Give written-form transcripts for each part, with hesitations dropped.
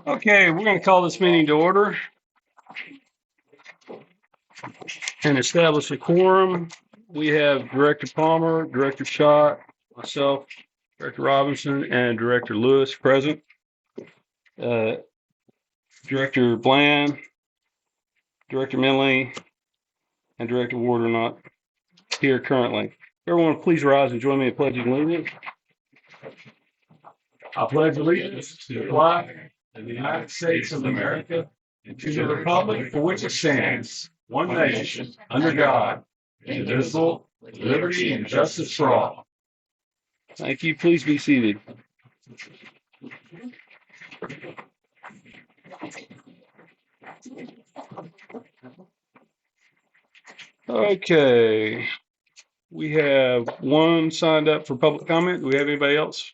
Okay, we're going to call this meeting to order and establish a quorum. We have Director Palmer, Director Schott, myself, Director Robinson, and Director Lewis present. Director Bland, Director Minley, and Director Ward are not here currently. Everyone, please rise and join me in pledging allegiance. I pledge allegiance to the flag of the United States of America and to the republic for which it stands, one nation, under God, indivisible, with liberty and justice for all. Thank you. Please be seated. Okay. We have one signed up for public comment. Do we have anybody else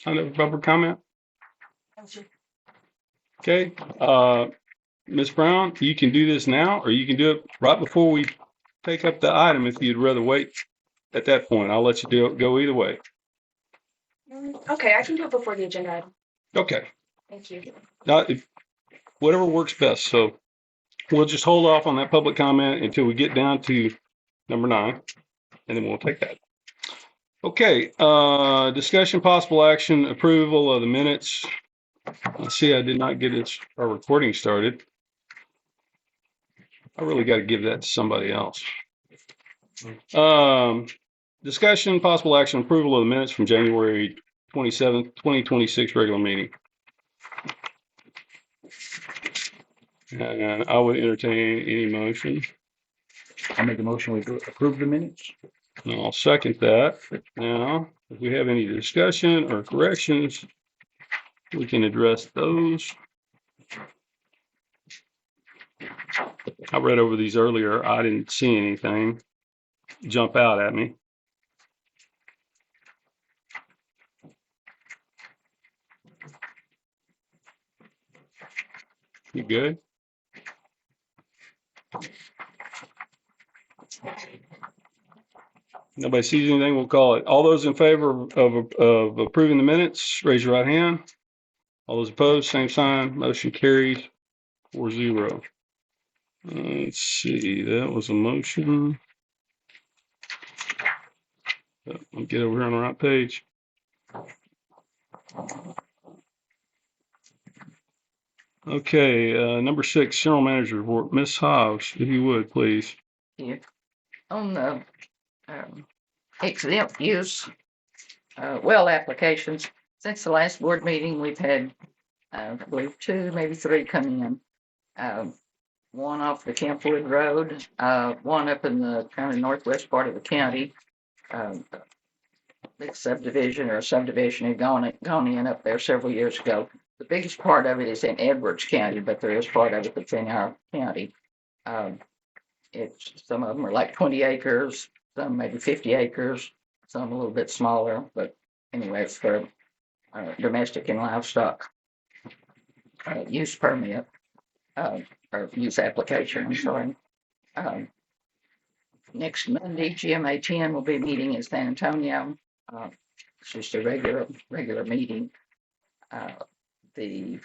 signed up for public comment? Okay. Ms. Brown, you can do this now, or you can do it right before we take up the item if you'd rather wait at that point. I'll let you go either way. Okay, I can do it before the agenda item. Okay. Thank you. Whatever works best. So we'll just hold off on that public comment until we get down to number 9, and then we'll take that. Okay. Discussion, possible action, approval of the minutes. Let's see, I did not get our recording started. I really got to give that to somebody else. Discussion, possible action, approval of the minutes from January 27th, 2026 regular meeting. And I would entertain any motion. I'll make a motion we approve the minutes. And I'll second that. Now, if we have any discussion or corrections, we can address those. I read over these earlier. I didn't see anything jump out at me. You good? Nobody sees anything, we'll call it. All those in favor of approving the minutes, raise your right hand. All those opposed, same sign. Motion carries 4-0. Let's see, that was a motion. Let me get over here on the right page. Okay, number 6, General Manager report. Ms. Hobbs, if you would, please. Here. On the exempt use well applications, since the last board meeting, we've had, I believe, 2, maybe 3 come in. One off the Campwood Road, one up in the kind of northwest part of the county. Big subdivision had gone in up there several years ago. The biggest part of it is in Edwards County, but there is part of it that's in our county. Some of them are like 20 acres, some maybe 50 acres, some a little bit smaller, but anyway, it's for domestic and livestock use permit, or use application, I'm sorry. Next Monday, GMA 10 will be meeting in San Antonio. It's just a regular meeting. The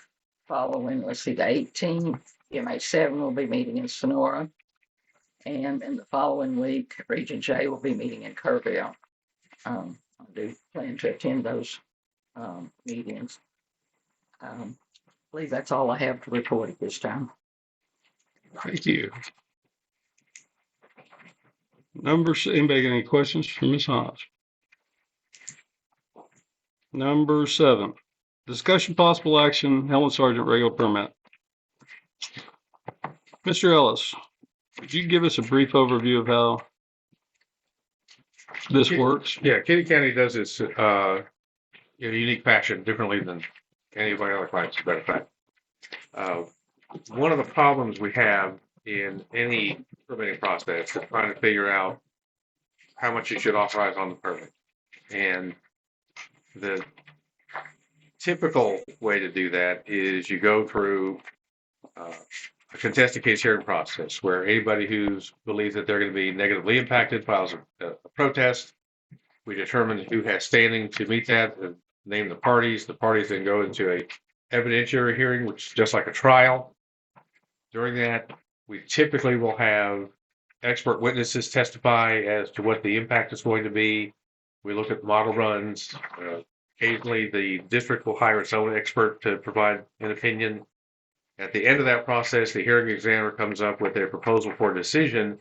following, the 18th, GMA 7 will be meeting in Sonora. And in the following week, Region J will be meeting in Kerrville. I do plan to attend those meetings. I believe that's all I have to report at this time. Thank you. Anybody got any questions for Ms. Hobbs? Number 7, discussion possible action, Helen Seargeant regular permit. Mr. Ellis, could you give us a brief overview of how this works? Yeah, Kinney County does this in a unique fashion, differently than any of my other clients, as a matter of fact. One of the problems we have in any permitting process is trying to figure out how much you should authorize on the permit. And the typical way to do that is you go through a contested case hearing process where anybody who believes that they're going to be negatively impacted files a protest. We determine who has standing to meet that. name the parties. The parties then go into a evidentiary hearing, which is just like a trial. During that, we typically will have expert witnesses testify as to what the impact is going to be. We look at model runs. Occasionally, the district will hire its own expert to provide an opinion. At the end of that process, the hearing examiner comes up with a proposal for a decision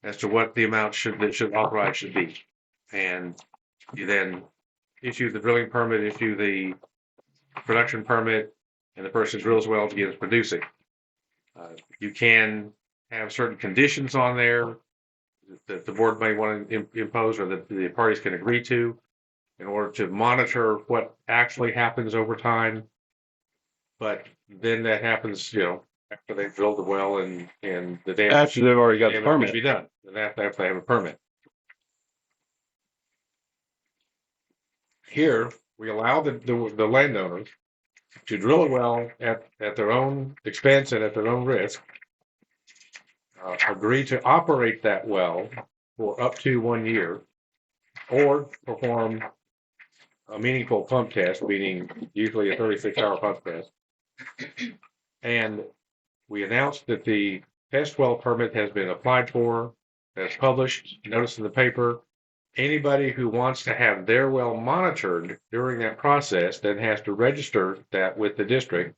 as to what the amount that should authorize should be. And you then issue the drilling permit, issue the production permit, and the person drills well begins producing. You can have certain conditions on there that the board may want to impose or that the parties can agree to in order to monitor what actually happens over time. But then that happens, after they've drilled the well and the damage. After they've already got the damage permit. can be done. And after they have a permit. Here, we allow the landowners to drill a well at their own expense and at their own risk, agree to operate that well for up to 1 year, or perform a meaningful pump test, meaning usually a 36-hour pump test. And we announced that the test well permit has been applied for, that's published, notice in the paper. Anybody who wants to have their well monitored during that process then has to register that with the district.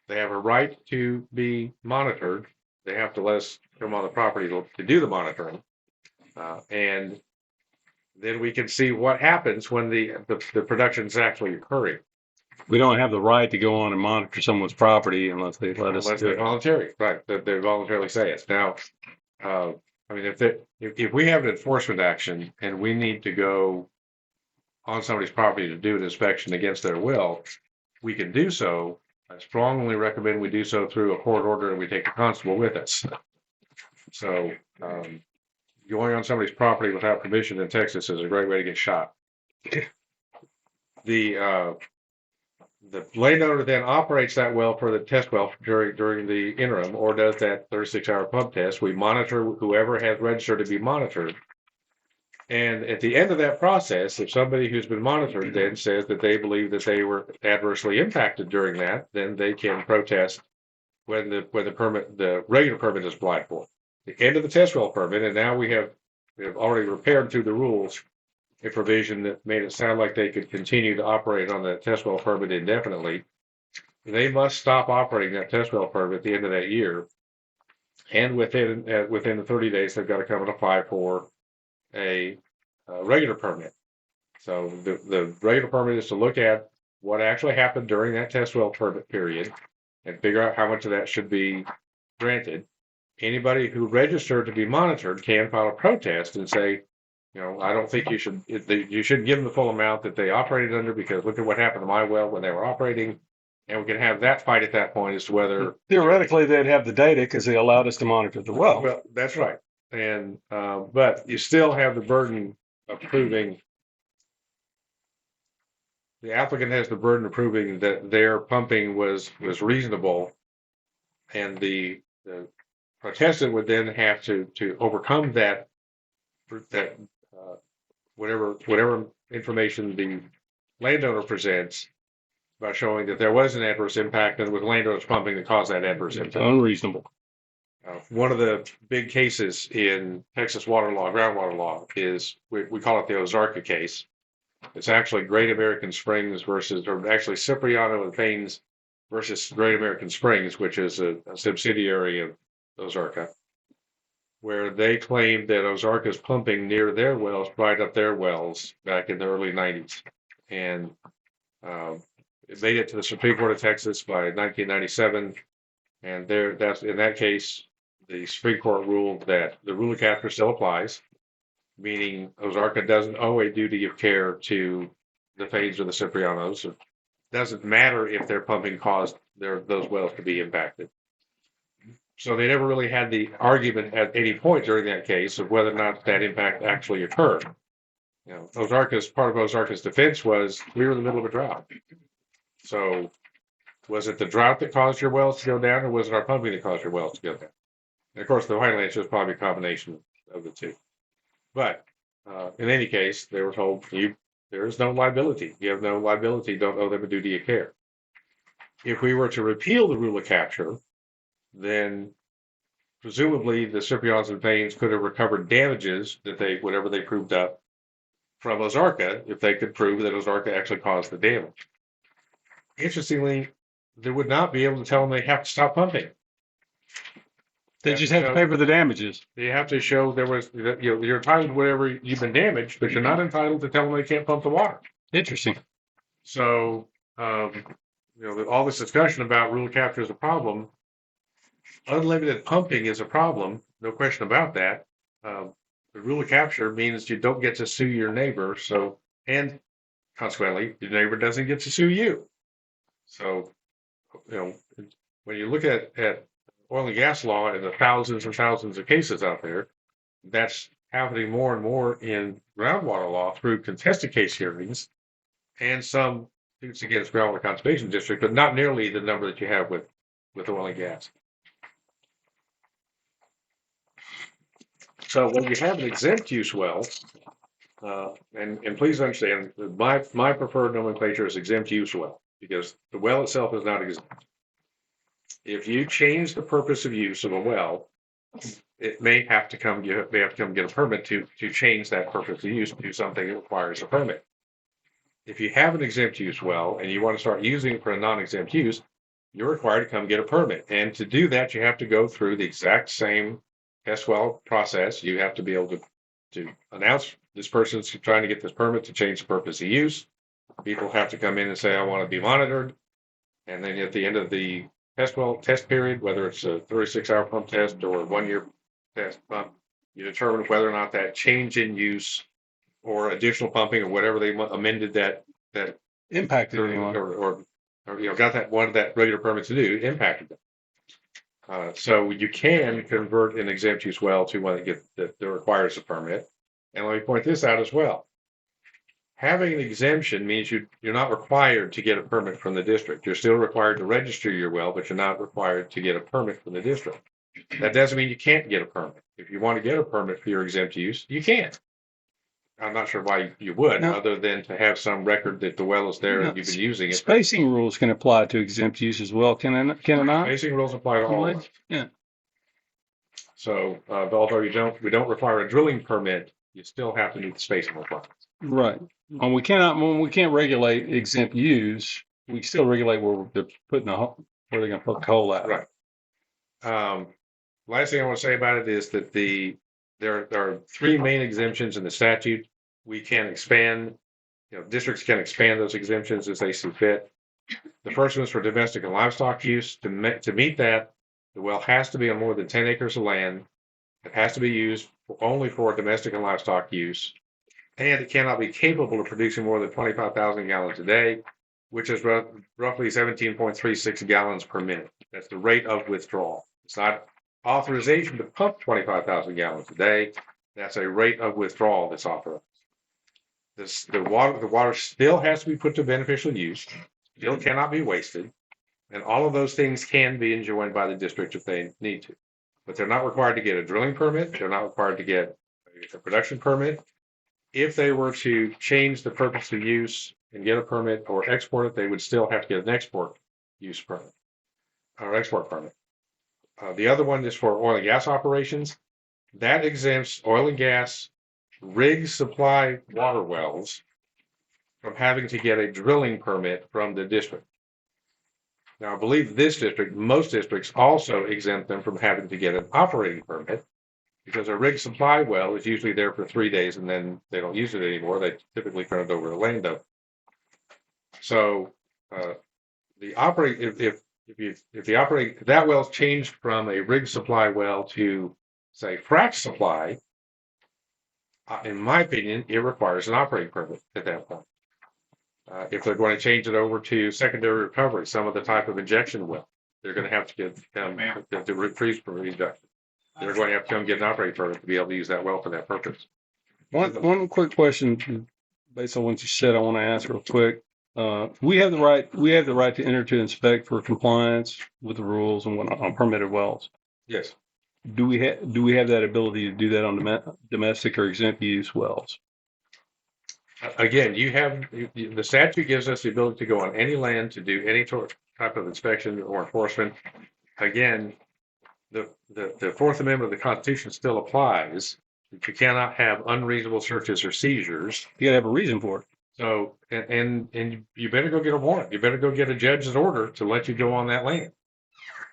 They have a right to be monitored. They have to let us come on the property to do the monitoring. And then we can see what happens when the production is actually occurring. We don't have the right to go on and monitor someone's property unless they let us Unless do they it. voluntarily, right? That they voluntarily say it. Now, I mean, if we have an enforcement action and we need to go on somebody's property to do an inspection against their will, we can do so. I strongly recommend we do so through a court order and we take the constable with us. So going on somebody's property without permission in Texas is a great way to get shot. The landowner then operates that well for the test well during the interim, or does that 36-hour pump test. We monitor whoever has registered to be monitored. And at the end of that process, if somebody who's been monitored then says that they believe that they were adversely impacted during that, then they can protest when the regular permit is applied for. The end of the test well permit, and now we have already repaired through the rules a provision that made it sound like they could continue to operate on that test well permit indefinitely. They must stop operating that test well permit at the end of that year, and within the 30 days, they've got to come and apply for a regular permit. So the regular permit is to look at what actually happened during that test well permit period and figure out how much of that should be granted. Anybody who registered to be monitored can file a protest and say, I don't think you should give them the full amount that they operated under, because look at what happened to my well when they were operating. And we can have that fight at that point as to whether. Theoretically, they'd have the data because they allowed us to monitor the well. Well, that's right. And, but you still have the burden of proving, the applicant has the burden of proving that their pumping was reasonable. And the protestant would then have to overcome that whatever information the landowner presents by showing that there was an adverse impact and with landowner's pumping that caused that adverse It's impact. unreasonable. One of the big cases in Texas water law, groundwater law, is we call it the Ozarka case. It's actually Great American Springs or actually Cipriano and Faines versus Great American Springs, which is a subsidiary of Ozarka, where they claimed that Ozarka's pumping near their wells dried up their wells back in the early 90s. And it made it to the Supreme Court of Texas by 1997. And in that case, the Supreme Court ruled that the rule of capture still applies, meaning Ozarka doesn't owe a duty of care to the Faines or the Ciprianos. It doesn't matter if their pumping caused those wells to be impacted. So they never really had the argument at any point during that case of whether or not that impact actually occurred. Part of Ozarka's defense was we were in the middle of a drought. So was it the drought that caused your wells to go down, or was it our pumping that caused your wells to go down? And of course, the final answer is probably a combination of the two. But in any case, they were told you there is no liability. You have no liability, don't owe them a duty of care. If we were to repeal the rule of capture, then presumably the Ciprians and Paynes could have recovered damages that whatever they proved up from Ozarka, if they could prove that Ozarka actually caused the damage. Interestingly, they would not be able to tell them they have to stop pumping. They just have to pay for the damages. You have to show you're entitled to whatever you've been damaged, but you're not entitled to tell them they can't pump the water. Interesting. So, all this discussion about rule of capture is a problem. Unlimited pumping is a problem, no question about that. The rule of capture means you don't get to sue your neighbor, and consequently, your neighbor doesn't get to sue you. So, when you look at oil and gas law and the thousands and thousands of cases out there, that's happening more and more in groundwater law through contested case hearings and some suits against groundwater conservation district, but not nearly the number that you have with oil and gas. So when you have an exempt use well, and please understand, my preferred nomenclature is exempt use well, because the well itself is not exempt. If you change the purpose of use of a well, it may have to come get a permit to change that purpose of use to something that requires a permit. If you have an exempt use well and you want to start using it for a non-exempt use, you're required to come get a permit. And to do that, you have to go through the exact same test well process. You have to be able to announce this person's trying to get this permit to change the purpose of use. People have to come in and say, I want to be monitored. And then at the end of the test period, whether it's a 36-hour pump test or a 1-year test pump, you determine whether or not that change in use or additional pumping or whatever they amended that Impacted anyone. or wanted that regular permit to do impacted them. So you can convert an exempt use well to one that requires a permit. And let me point this out as well. Having an exemption means you're not required to get a permit from the district. You're still required to register your well, but you're not required to get a permit from the district. That doesn't mean you can't get a permit. If you want to get a permit for your exempt use, you can. I'm not sure why you would, other than to have some record that the well is there and you've been using it. Spacing rules can apply to exempt use as well, can it not? Spacing rules apply to all of them. Yeah. So although we don't require a drilling permit, you still have to meet the spacing requirements. Right. When we can't regulate exempt use, we still regulate where they're putting where they're going to put the coal out. Right. Last thing I want to say about it is that there are 3 main exemptions in the statute. We can expand, districts can expand those exemptions as they see fit. The first one is for domestic and livestock use. To meet that, the well has to be on more than 10 acres of land. It has to be used only for domestic and livestock use. And it cannot be capable of producing more than 25,000 gallons a day, which is roughly 17.36 gallons per minute. That's the rate of withdrawal. It's not authorization to pump 25,000 gallons a day. That's a rate of withdrawal that's authorized. The water still has to be put to beneficial use, still cannot be wasted, and all of those things can be enjoined by the district if they need to. But they're not required to get a drilling permit. They're not required to get a production permit. If they were to change the purpose of use and get a permit or export it, they would still have to get an export use permit or export permit. The other one is for oil and gas operations. That exempts oil and gas rig supply water wells from having to get a drilling permit from the district. Now, I believe most districts also exempt them from having to get an operating permit, because a rig supply well is usually there for 3 days and then they don't use it anymore. They typically turn it over to the landowner. So if that well's changed from a rig supply well to, say, frac supply, in my opinion, it requires an operating permit at that point. If they're going to change it over to secondary recovery, some of the type of injection well, they're going to have to get the retrieve for reduction. They're going to have to come get an operating permit to be able to use that well for that purpose. One quick question, based on what you said, I want to ask real quick. We have the right to enter to inspect for compliance with the rules and whatnot on permitted wells. Yes. Do we have that ability to do that on domestic or exempt use wells? Again, the statute gives us the ability to go on any land to do any type of inspection or enforcement. Again, the Fourth Amendment of the Constitution still applies. That you cannot have unreasonable searches or seizures. You gotta have a reason for it. So, and you better go get a warrant. You better go get a judge's order to let you go on that land.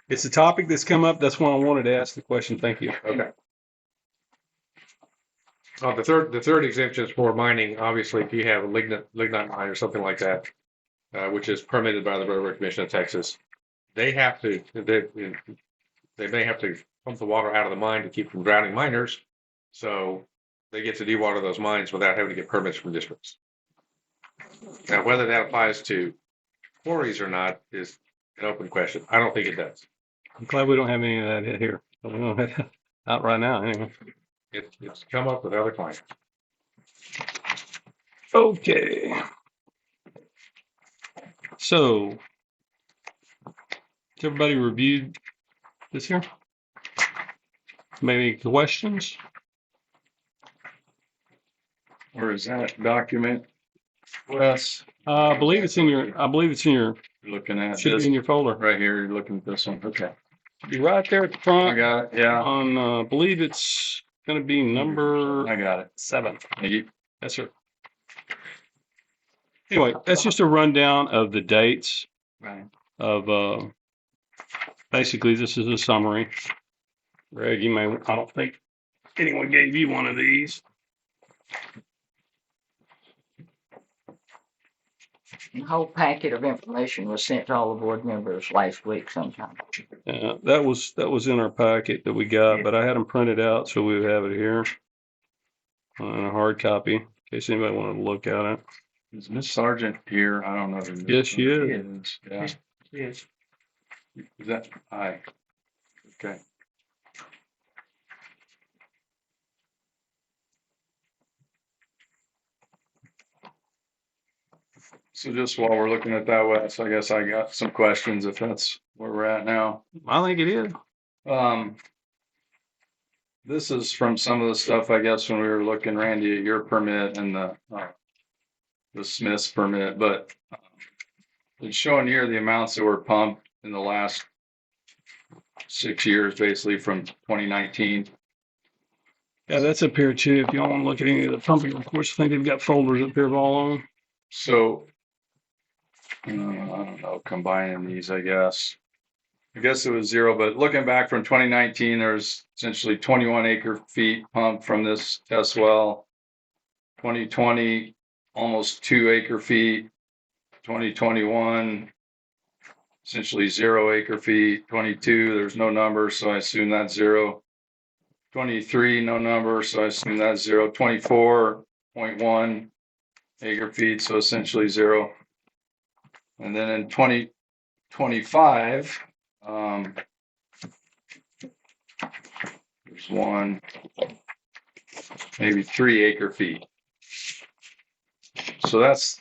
It's a topic that's come up. That's why I wanted to ask the question. Thank you. Okay. The third exemption is for mining. Obviously, if you have a lignite mine or something like that, which is permitted by the Railroad Commission of Texas, they have to they may have to pump the water out of the mine to keep from drowning miners. So they get to dewater those mines without having to get permits from districts. Now, whether that applies to quarries or not is an open question. I don't think it does. I'm glad we don't have any of that here. We don't have that out right now. Anyway. It's come up with other clients. Okay. So, has everybody reviewed this here? Maybe questions? Where is that document? Wes, I believe it's in your. you're looking at Should this be in your folder. right here. You're looking at this one. Okay. Be right there at the I front. got it. Yeah, On, I believe it's going to be number I got it. 7. Thank you. Yes, sir. Anyway, that's just a rundown of the dates Right. of. Basically, this is a summary. Greg, you may. I don't think anyone gave you one of these. The whole packet of information was sent to all the board members last week sometime. That was in our packet that we got, but I had them printed out, so we would have it here in a hard copy in case anybody wanted to look at it. Is Miss Sargent here? I don't know. Who Yes, she is. Yeah. Yes. Is that aye? Okay. So just while we're looking at that, Wes, I guess I got some questions if that's where we're at now. I think it is. This is from some of the stuff, I guess, when we were looking, Randy, at your permit and the Smith's permit, but it's showing here the amounts that were pumped in the last 6 years, basically from 2019. Yeah, that's up here too. If y'all want to look at any of the pumping reports, I think they've got folders up here of all of them. So, I don't know, combining these, I guess it was 0, but looking back from 2019, there's essentially 21 acre feet pumped from this test well. 2020, almost 2 acre feet. 2021, essentially 0 acre feet. 22, there's no number, so I assume that's 0. 23, no number, so I assume that's 0. 24.1 acre feet, so essentially 0. And then in 2025, there's 1, maybe 3 acre feet. So that's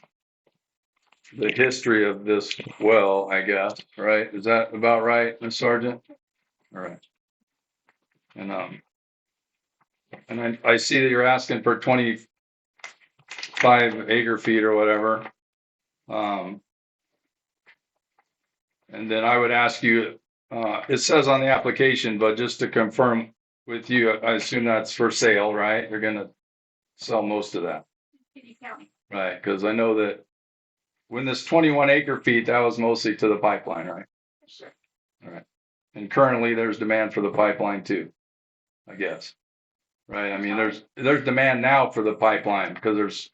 the history of this well, I guess, right? Is that about right, Ms. Sargent? All right. And I see that you're asking for 25 acre feet or whatever. And then I would ask you, it says on the application, but just to confirm with you, I assume that's for sale, right? You're gonna sell most of that, Kinney County. right? Because I know that when this 21 acre feet, that was mostly to the pipeline, right? Sure. All right. And currently there's demand for the pipeline too, I guess. Right? I mean, there's demand now for the pipeline because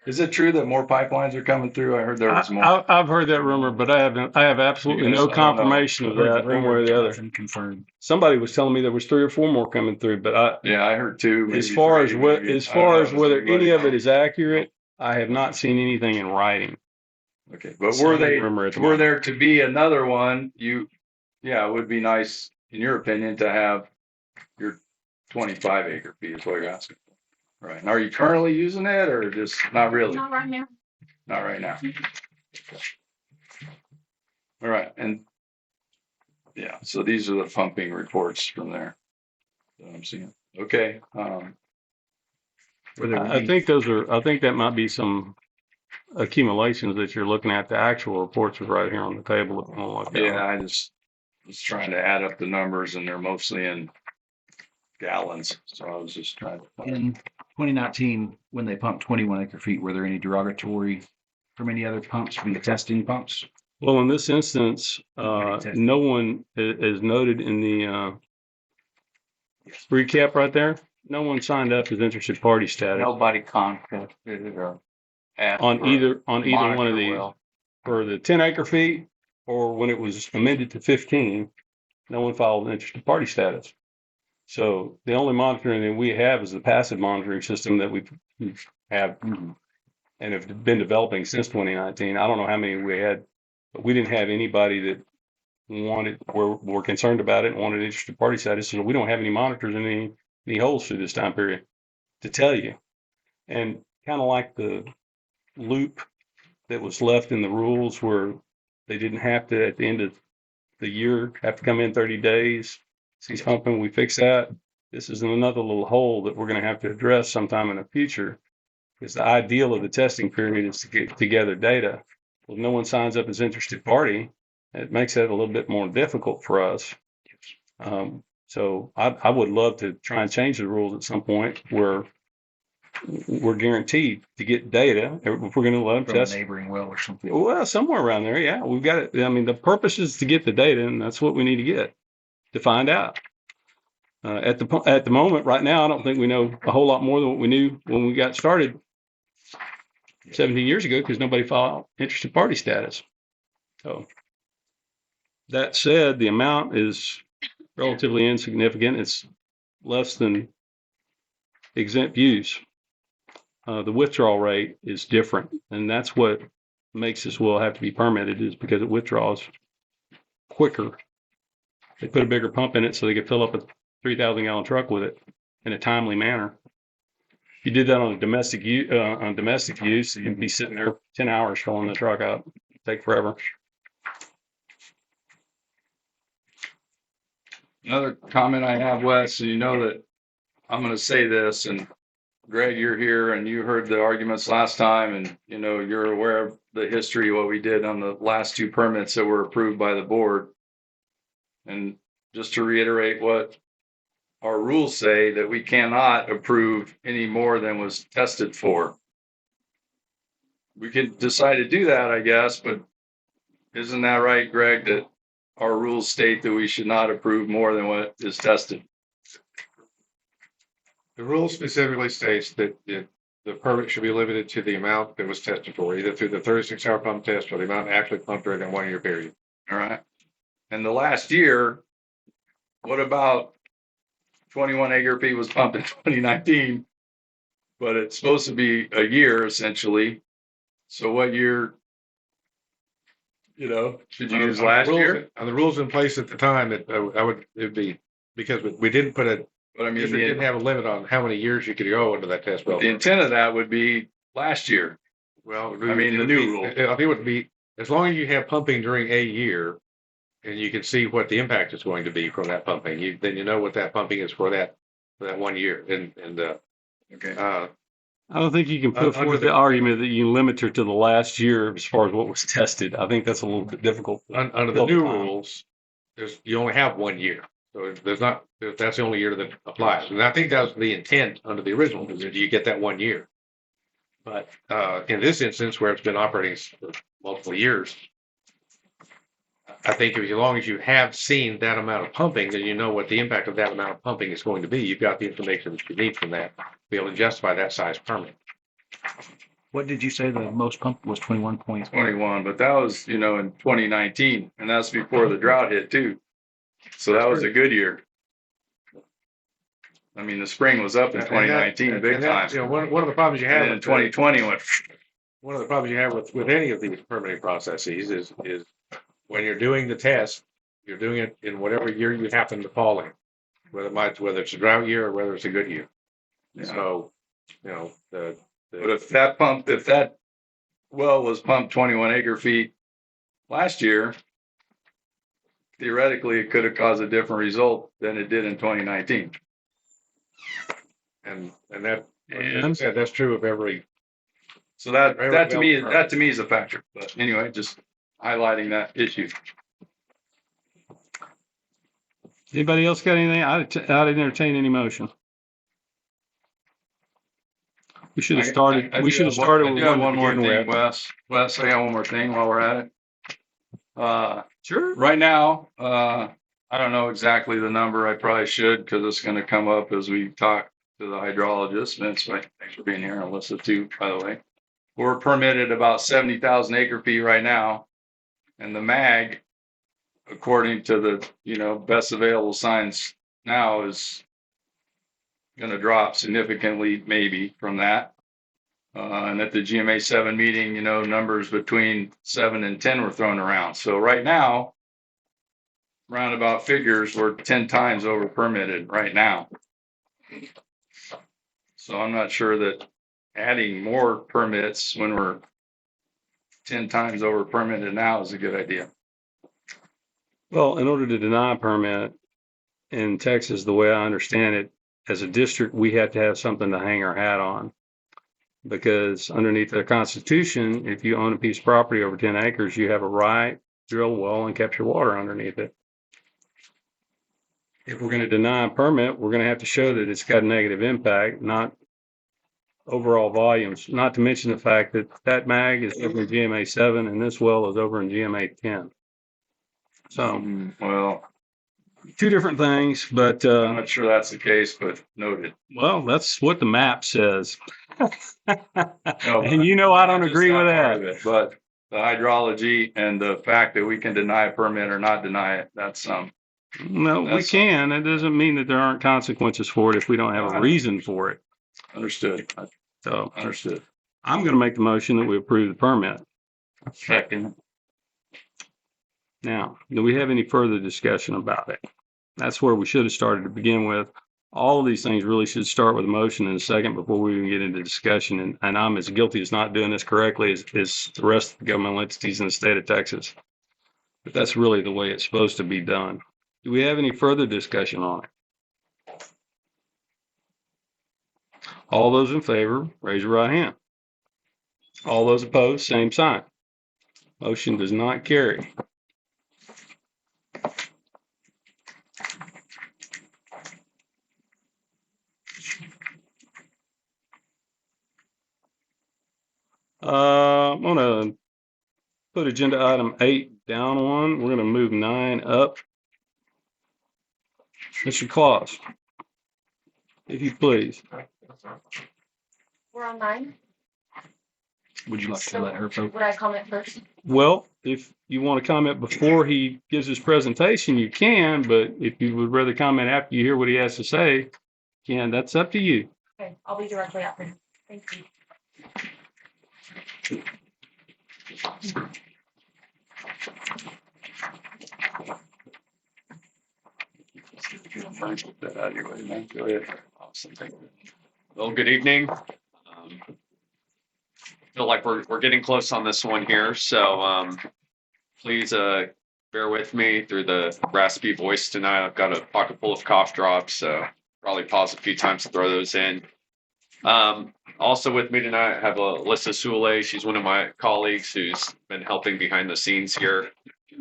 is it true that more pipelines are coming through? I heard there was more. I've heard that rumor, but I have absolutely no Yes, I don't know. confirmation of that one way or the other. Confirmed. Somebody was telling me there was 3 or 4 more coming through, but Yeah, I heard 2. as maybe far as 3, what, maybe. as I don't far know as if whether anybody any of it knows. is accurate, I have not seen anything in writing. Okay, but Sounding rumor at the were moment. there to be another one, yeah, it would be nice, in your opinion, to have your 25 acre feet is what you're asking for. Right. And are you currently using it or just not really? Not right now. Not right now. Okay. All right. And yeah, so these are the pumping reports from there that I'm seeing. Okay. I think I think that might be some accumulations that you're looking at. The actual reports are right here on the table. If you want to look at Yeah, them. I just was trying to add up the numbers and they're mostly in gallons. So I was just trying to find. In 2019, when they pumped 21 acre feet, were there any derogatory from any other pumps, from the testing pumps? Well, in this instance, no one is noted in the recap right there. No one signed up as interested party status Nobody contacted it or asked on for either a one of monitor these well. for the 10 acre feet or when it was amended to 15. No one filed an interested party status. So the only monitoring that we have is the passive monitoring system that we have and have been developing since 2019. I don't know how many we had, but we didn't have anybody that were concerned about it and wanted interested party status. So we don't have any monitors in any holes through this time period to tell you. And kind of like the loop that was left in the rules where they didn't have to, at the end of the year, have to come in 30 days, cease pumping, we fix that. This is another little hole that we're going to have to address sometime in the future. Because the ideal of the testing period is to get together data. Well, if no one signs up as interested party, it makes that a little bit more difficult for us. So I would love to try and change the rules at some point where we're guaranteed to get data if we're going to let them From a test. neighboring well or something? Well, somewhere around there, yeah, we've got it. I mean, the purpose is to get the data, and that's what we need to get to find out. At the moment, right now, I don't think we know a whole lot more than what we knew when we got started 17 years ago because nobody filed interested party status. So that said, the amount is relatively insignificant. It's less than exempt use. The withdrawal rate is different, and that's what makes this well have to be permitted is because it withdraws quicker. They put a bigger pump in it so they could fill up a 3,000 gallon truck with it in a timely manner. If you did that on domestic use, you'd be sitting there 10 hours filling the truck up. It'd take forever. Another comment I have, Wes, so you know that I'm going to say this, and Greg, you're here and you heard the arguments last time, and you know you're aware of the history, what we did on the last two permits that were approved by the board. And just to reiterate what our rules say, that we cannot approve any more than was tested for. We could decide to do that, I guess, but isn't that right, Greg, that our rules state that we should not approve more than what is tested? The rule specifically states that the permit should be limited to the amount that was tested for, either through the 36-hour pump test or the amount actually pumped during a 1 year period. All right. And the last year, what about 21 acre feet was pumped in 2019, but it's supposed to be a year essentially. So what year, should you use last year? On the rules in place at the time, it'd be because we didn't put a, But I mean, we didn't have a limit on how many years you could go into that test well. the intent of that would be last year. Well, I mean, the new rule. I think it would be, as long as you have pumping during a year and you can see what the impact is going to be from that pumping, then you know what that pumping is for that 1 year. Okay. I don't think you can put Under forth the- the argument that you limit her to the last year as far as what was tested. I think that's a little bit difficult. Under the Build new time. rules, you only have 1 year. So that's the only year that applies. And I think that was the intent under the original, is that you get that 1 year. But in this instance, where it's been operating for multiple years, I think as long as you have seen that amount of pumping, then you know what the impact of that amount of pumping is going to be. You've got the information that you need from that to be able to justify that size permit. What did you say the most pumped was? 21.21. 21, but that was, in 2019, and that's before the drought hit too. So that was a good year. I mean, the spring was up in 2019, big time. One of the problems you have And then 2020 went. one of the problems you have with any of these permitting processes is when you're doing the test, you're doing it in whatever year you happen to fall in, whether it's a drought year or whether it's a good year. Yeah. So, But if that well was pumped 21 acre feet last year, theoretically, it could have caused a different result than it did in 2019. and that And Yeah, that's true of every. So that to me Every is a factor. But anyway, just highlighting that issue. anybody else got anything? I'd entertain any motion. We should have started. We should have started with one more begin thing, with. Wes. Wes, I got one more thing while we're at it. Sure. Right now, I don't know exactly the number. I probably should because it's going to come up as we talk to the hydrologist. Vince, thanks for being here. Alyssa too, by the way. We're permitted about 70,000 acre feet right now. And the MAG, according to the, best available science now, is going to drop significantly maybe from that. And at the GMA 7 meeting, numbers between 7 and 10 were thrown around. So right now, roundabout figures, we're 10 times over permitted right now. So I'm not sure that adding more permits when we're 10 times over permitted now is a good idea. Well, in order to deny a permit in Texas, the way I understand it, as a district, we have to have something to hang our hat on. Because underneath the Constitution, if you own a piece of property over 10 acres, you have a right to drill a well and capture water underneath it. If we're going to deny a permit, we're going to have to show that it's got a negative impact, not overall volumes, not to mention the fact that that MAG is over in GMA 7 and this well is over in GMA 10. So, Well, two different things, but, I'm not sure that's the case, but noted. well, that's what the map says. No, And I don't just agree with part of that. it, but the hydrology and the fact that we can deny a permit or not deny it, that's No, we That's- can. It doesn't mean that there aren't consequences for it if we don't have a reason for it. understood. So Understood. I'm going to make the motion that we approve the permit. Second. Now, do we have any further discussion about it? That's where we should have started to begin with. All of these things really should start with a motion in a second before we even get into discussion. And I'm as guilty as not doing this correctly as the rest of the governmental entities in the state of Texas. But that's really the way it's supposed to be done. Do we have any further discussion on it? All those in favor, raise your right hand. All those opposed, same sign. Motion does not carry. I'm gonna put agenda item 8 down one. We're gonna move 9 up. Mr. Claus, if you please. We're on 9. Would you like to let her vote? Would I comment first? Well, if you want to comment before he gives his presentation, you can, but if you would rather comment after you hear what he has to say, that's up to you. Okay, I'll be directly after him. Thank you. That out of your way, man. Go ahead. Awesome. Thank you. Well, good evening. Feel like we're getting close on this one here, so please bear with me through the raspy voice tonight. I've got a pocket full of cough drops, so probably pause a few times to throw those in. Also with me tonight, I have Alyssa Soule. She's one of my colleagues who's been helping behind the scenes here.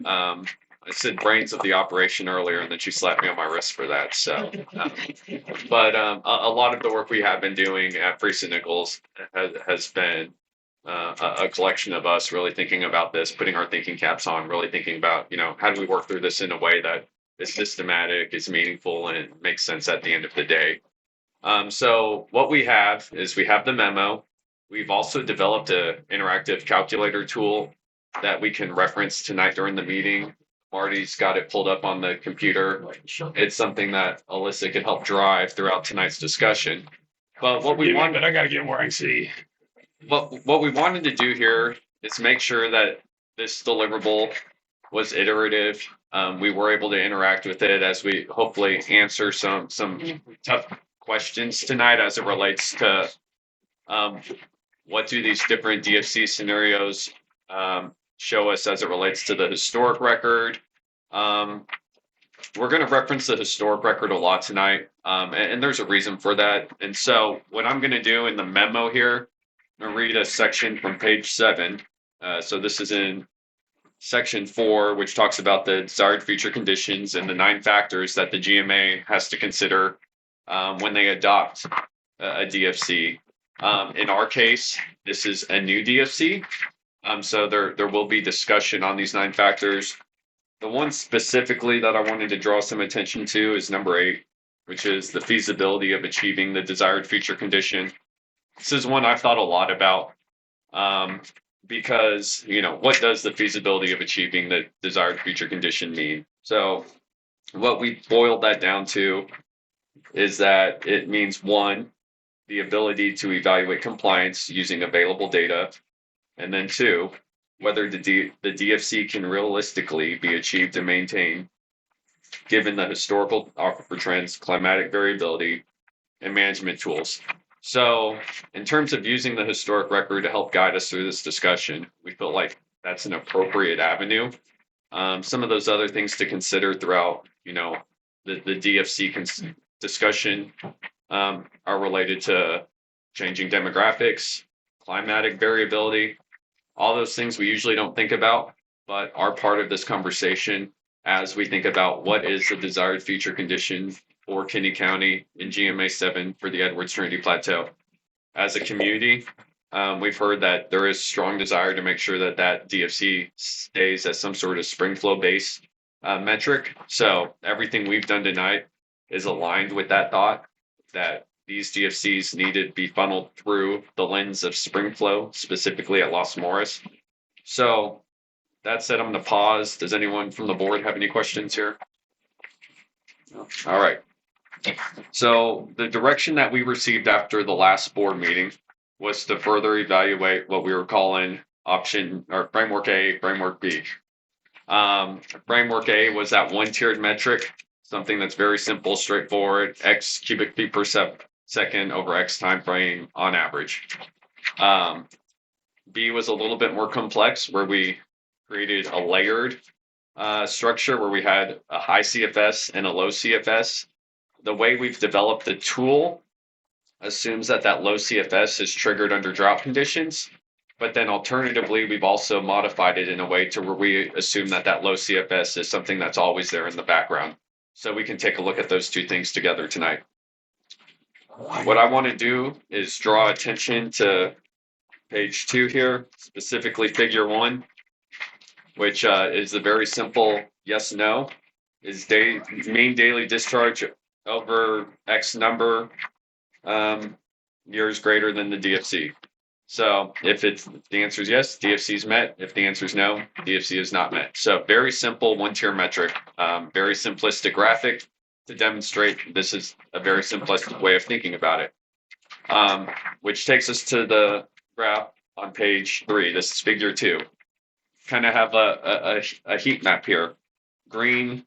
I said brains of the operation earlier, and then she slapped me on my wrist for that. So, but a lot of the work we have been doing at Priest and Nichols has been a collection of us really thinking about this, putting our thinking caps on, really thinking about, how do we work through this in a way that is systematic, is meaningful, and makes sense at the end of the day. So what we have is we have the memo. We've also developed an interactive calculator tool that we can reference tonight during the meeting. Marty's got it pulled up on the computer. It's something that Alyssa could help drive throughout tonight's discussion. But what we want, I gotta get where I can see. what we wanted to do here is make sure that this deliverable was iterative. We were able to interact with it as we hopefully answer some tough questions tonight as it relates to what do these different DFC scenarios show us as it relates to the historic record. we're going to reference the historic record a lot tonight, and there's a reason for that. And so, what I'm going to do in the memo here, I'm going to read a section from page 7. So this is in section 4, which talks about the desired future conditions and the 9 factors that the GMA has to consider when they adopt a DFC. In our case, this is a new DFC. So there will be discussion on these 9 factors. The one specifically that I wanted to draw some attention to is number 8, which is the feasibility of achieving the desired future condition. This is one I've thought a lot about because, what does the feasibility of achieving the desired future condition mean? So what we boiled that down to is that it means 1, the ability to evaluate compliance using available data, and then 2, whether the DFC can realistically be achieved and maintained given the historical aquifer trends, climatic variability, and management tools. So in terms of using the historic record to help guide us through this discussion, we feel like that's an appropriate avenue. Some of those other things to consider throughout, the DFC discussion are related to changing demographics, climatic variability, all those things we usually don't think about, but are part of this conversation as we think about what is the desired future condition for Kinney County in GMA 7 for the Edwards Trinity Plateau. As a community, we've heard that there is strong desire to make sure that DFC stays as some sort of spring flow base metric. So everything we've done tonight is aligned with that thought, that these DFCs need to be funneled through the lens of spring flow, specifically at Los Moras. So that said, I'm going to pause. Does anyone from the board have any questions here? No. All right. So the direction that we received after the last board meeting was to further evaluate what we were calling option or framework A, framework B. Framework A was that 1-tiered metric, something that's very simple, straightforward, X cubic feet per second over X time frame on average. B was a little bit more complex, where we created a layered structure where we had a high CFS and a low CFS. The way we've developed the tool assumes that low CFS is triggered under drought conditions, but then alternatively, we've also modified it in a way to where we assume that low CFS is something that's always there in the background. So we can take a look at those two things together tonight. What I want to do is draw attention to page 2 here, specifically figure 1, which is a very simple yes, no. Is mean daily discharge over X number years greater than the DFC? So if the answer is yes, DFC is met. If the answer is no, DFC is not met. So very simple 1-tier metric, very simplistic graphic to demonstrate this is a very simplistic way of thinking about it. Which takes us to the graph on page 3. This is figure 2. Kind of have a heat map here. Green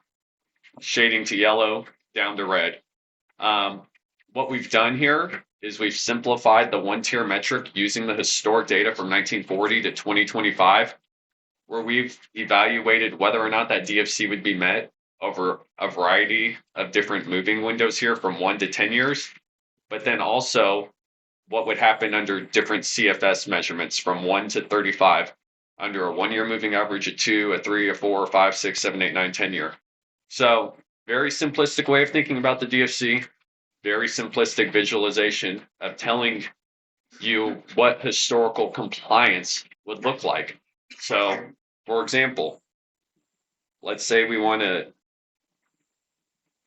shading to yellow, down to red. What we've done here is we've simplified the 1-tier metric using the historic data from 1940 to 2025, where we've evaluated whether or not that DFC would be met over a variety of different moving windows here from 1 to 10 years, but then also what would happen under different CFS measurements from 1 to 35 under a 1-year moving average, a 2, a 3, a 4, 5, 6, 7, 8, 9, 10 year. So very simplistic way of thinking about the DFC, very simplistic visualization of telling you what historical compliance would look like. So, for example, let's say we want a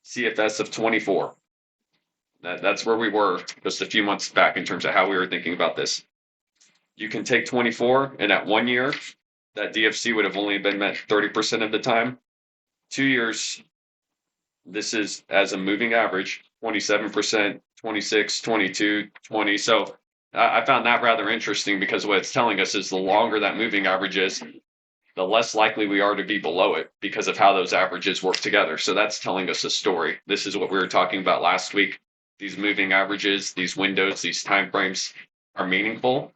CFS of 24. That's where we were just a few months back in terms of how we were thinking about this. You can take 24, and at 1 year, that DFC would have only been met 30% of the time. 2 years, this is as a moving average, 27%, 26, 22, 20. So I found that rather interesting because what it's telling us is the longer that moving average is, the less likely we are to be below it because of how those averages work together. So that's telling us a story. This is what we were talking about last week. These moving averages, these windows, these timeframes are meaningful.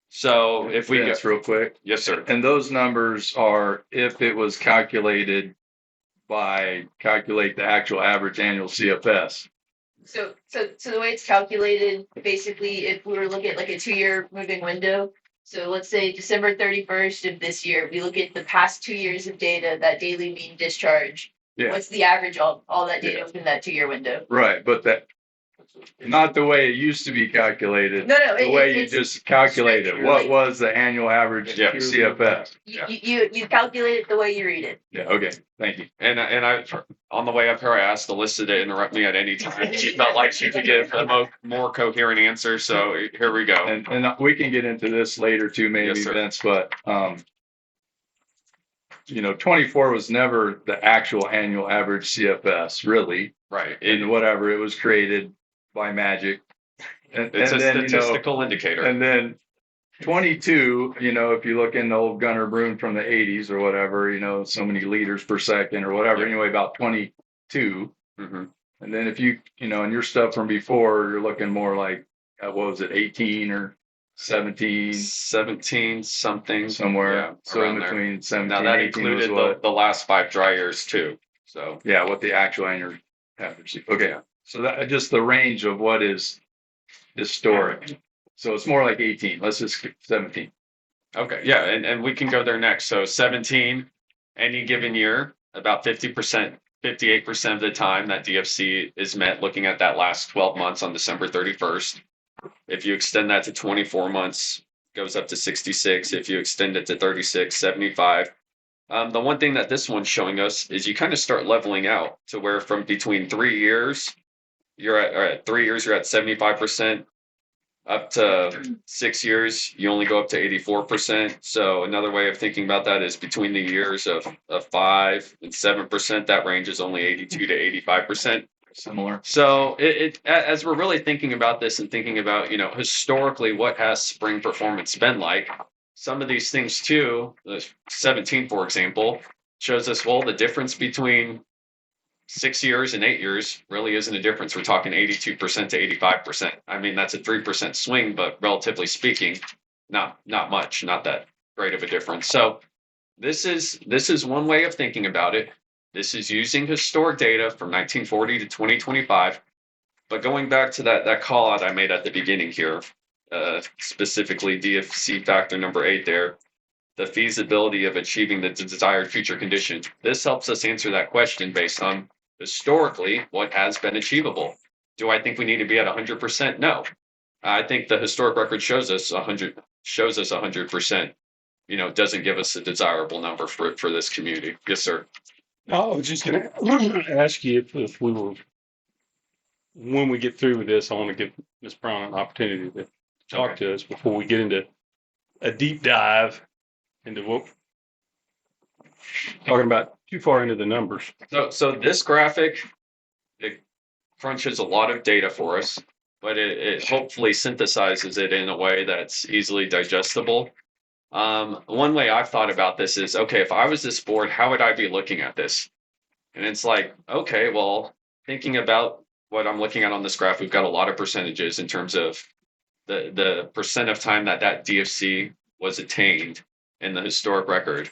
So if we Yes, real quick. Yes, sir. And those numbers are if it was calculated by calculate the actual average annual CFS. So the way it's calculated, basically, if we were looking at like a 2-year moving window, so let's say December 31st of this year, we look at the past 2 years of data, that daily mean discharge. Yeah. What's the average all that data within that 2-year window? Right, but that, not the way it used to be calculated. No, The way you it's just calculate it. What strictly- was the annual average Yeah. CFS? you calculate it the way you read it. Yeah, okay, thank you. And I, on the way up here, I asked Alyssa to interrupt me at any time. She felt like she could give a more coherent answer. So here we go. And we can get into this later too, maybe, Yes, sir. Vince, but, 24 was never the actual annual average CFS, really. Right. And whatever, it was created by magic. It's a statistical indicator. And then 22, if you look in the old Gunner Broom from the 80s or whatever, so many liters per second or whatever, Yep. anyway, about 22. Mm-hmm. And then if you, and your stuff from before, you're looking more like, what was it, 18 or 17, 17 something somewhere. Yeah, So in around there. between 17 Now and that 18 was included what? the last 5 dry years too. So Yeah, what the actual annual average. Okay, Yeah. so that just the range of what is historic. So it's more like 18. Let's just skip 17. okay, yeah, and we can go there next. So 17, any given year, about 50%, 58% of the time that DFC is met looking at that last 12 months on December 31st. If you extend that to 24 months, it goes up to 66. If you extend it to 36, 75. The one thing that this one's showing us is you kind of start leveling out to where from between 3 years, you're at 3 years, you're at 75%. Up to 6 years, you only go up to 84%. So another way of thinking about that is between the years of 5 and 7%, that range is only 82 to 85%. Similar. So as we're really thinking about this and thinking about, historically, what has spring performance been like? Some of these things too, the 17, for example, shows us, well, the difference between 6 years and 8 years really isn't a difference. We're talking 82% to 85%. I mean, that's a 3% swing, but relatively speaking, not much, not that great of a difference. So this is one way of thinking about it. This is using historic data from 1940 to 2025. But going back to that call out I made at the beginning here, specifically DFC factor number 8 there, the feasibility of achieving the desired future condition. This helps us answer that question based on historically what has been achievable. Do I think we need to be at 100%? No. I think the historic record shows us 100%, doesn't give us a desirable number for this community. Yes, sir. I was just going to ask you if we were, when we get through with this, I want to give Ms. Brown an opportunity to talk to us before we get into a deep dive into what talking about too far into the numbers. So this graphic, it crunches a lot of data for us, but it hopefully synthesizes it in a way that's easily digestible. One way I've thought about this is, okay, if I was this board, how would I be looking at this? And it's like, okay, well, thinking about what I'm looking at on this graph, we've got a lot of percentages in terms of the percent of time that DFC was attained in the historic record.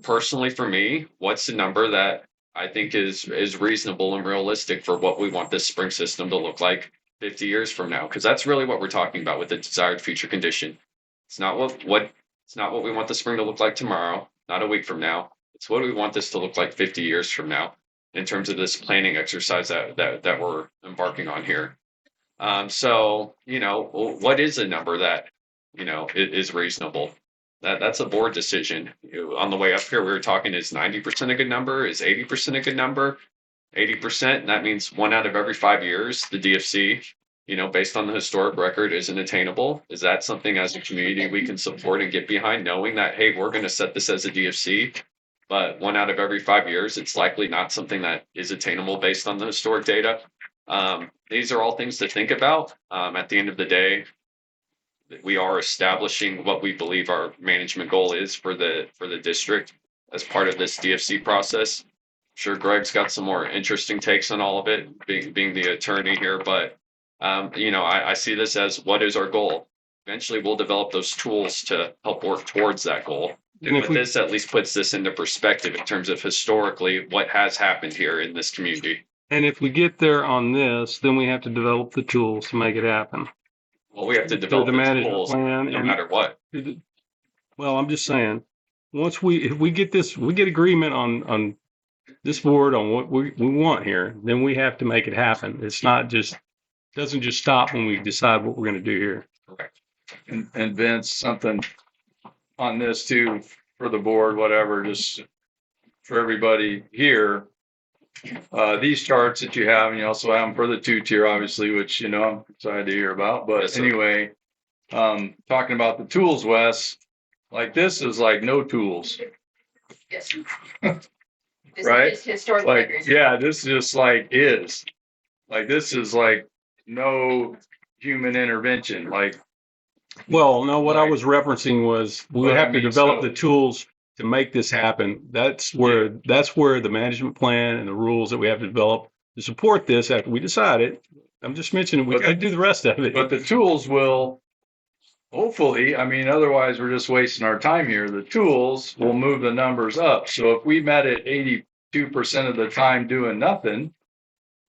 Personally, for me, what's the number that I think is reasonable and realistic for what we want this spring system to look like 50 years from now? Because that's really what we're talking about with the desired future condition. It's not what we want the spring to look like tomorrow, not a week from now. It's what we want this to look like 50 years from now in terms of this planning exercise that we're embarking on here. So, what is a number that, is reasonable? That's a board decision. On the way up here, we were talking, is 90% a good number? Is 80% a good number? 80%, that means 1 out of every 5 years, the DFC, based on the historic record, isn't attainable. Is that something as a community we can support and get behind, knowing that, hey, we're going to set this as a DFC, but 1 out of every 5 years, it's likely not something that is attainable based on the historic data. These are all things to think about. At the end of the day, we are establishing what we believe our management goal is for the district as part of this DFC process. I'm sure Greg's got some more interesting takes on all of it, being the attorney here, but I see this as what is our goal. Eventually, we'll develop those tools to help work towards that goal. And if But we, this at least puts this into perspective in terms of historically what has happened here in this community. and if we get there on this, then we have to develop the tools to make it happen. Well, we have to Through develop the the management tools plan no and matter what. well, I'm just saying, if we get this, we get agreement on this board on what we want here, then we have to make it happen. It's not just, doesn't just stop when we decide what we're going to do here. Correct. And Vince, something on this too, for the board, whatever, just for everybody here. These charts that you have, and you also have them for the 2-tier, obviously, which, you know, I'm excited to hear about. But Yes, sir. anyway, talking about the tools, Wes, like this is like no tools. Yes. This Right? is historic Like, records. yeah, this just like is. Like, this is like no human intervention. Like, Well, no, what I Right. was referencing was we would But I have to mean, develop so- the tools to make this happen. That's where the management plan and the rules that we have to develop to support this after we decide it. I'm just mentioning we But- got to do the rest of it. but the tools will hopefully, I mean, otherwise we're just wasting our time here. The tools will move the numbers up. So if we met at 82% of the time doing nothing,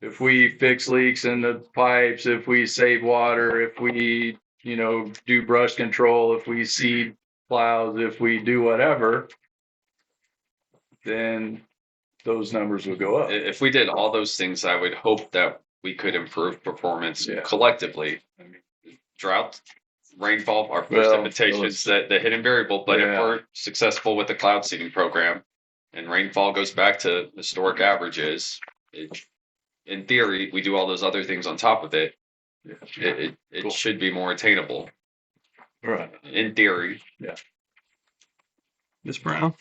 if we fix leaks in the pipes, if we save water, if we, you know, do brush control, if we seed plows, if we do whatever, then those numbers would go up. If we did all those things, I would hope that we could improve performance Yeah. collectively. I mean, Drought, rainfall, our Well, precipitation's the hidden variable, but if Yeah. we're successful with the cloud seeding program and rainfall goes back to historic averages, in theory, we do all those other things on top of it. yeah. It Cool. should be more attainable Right. in theory. Ms. Brown,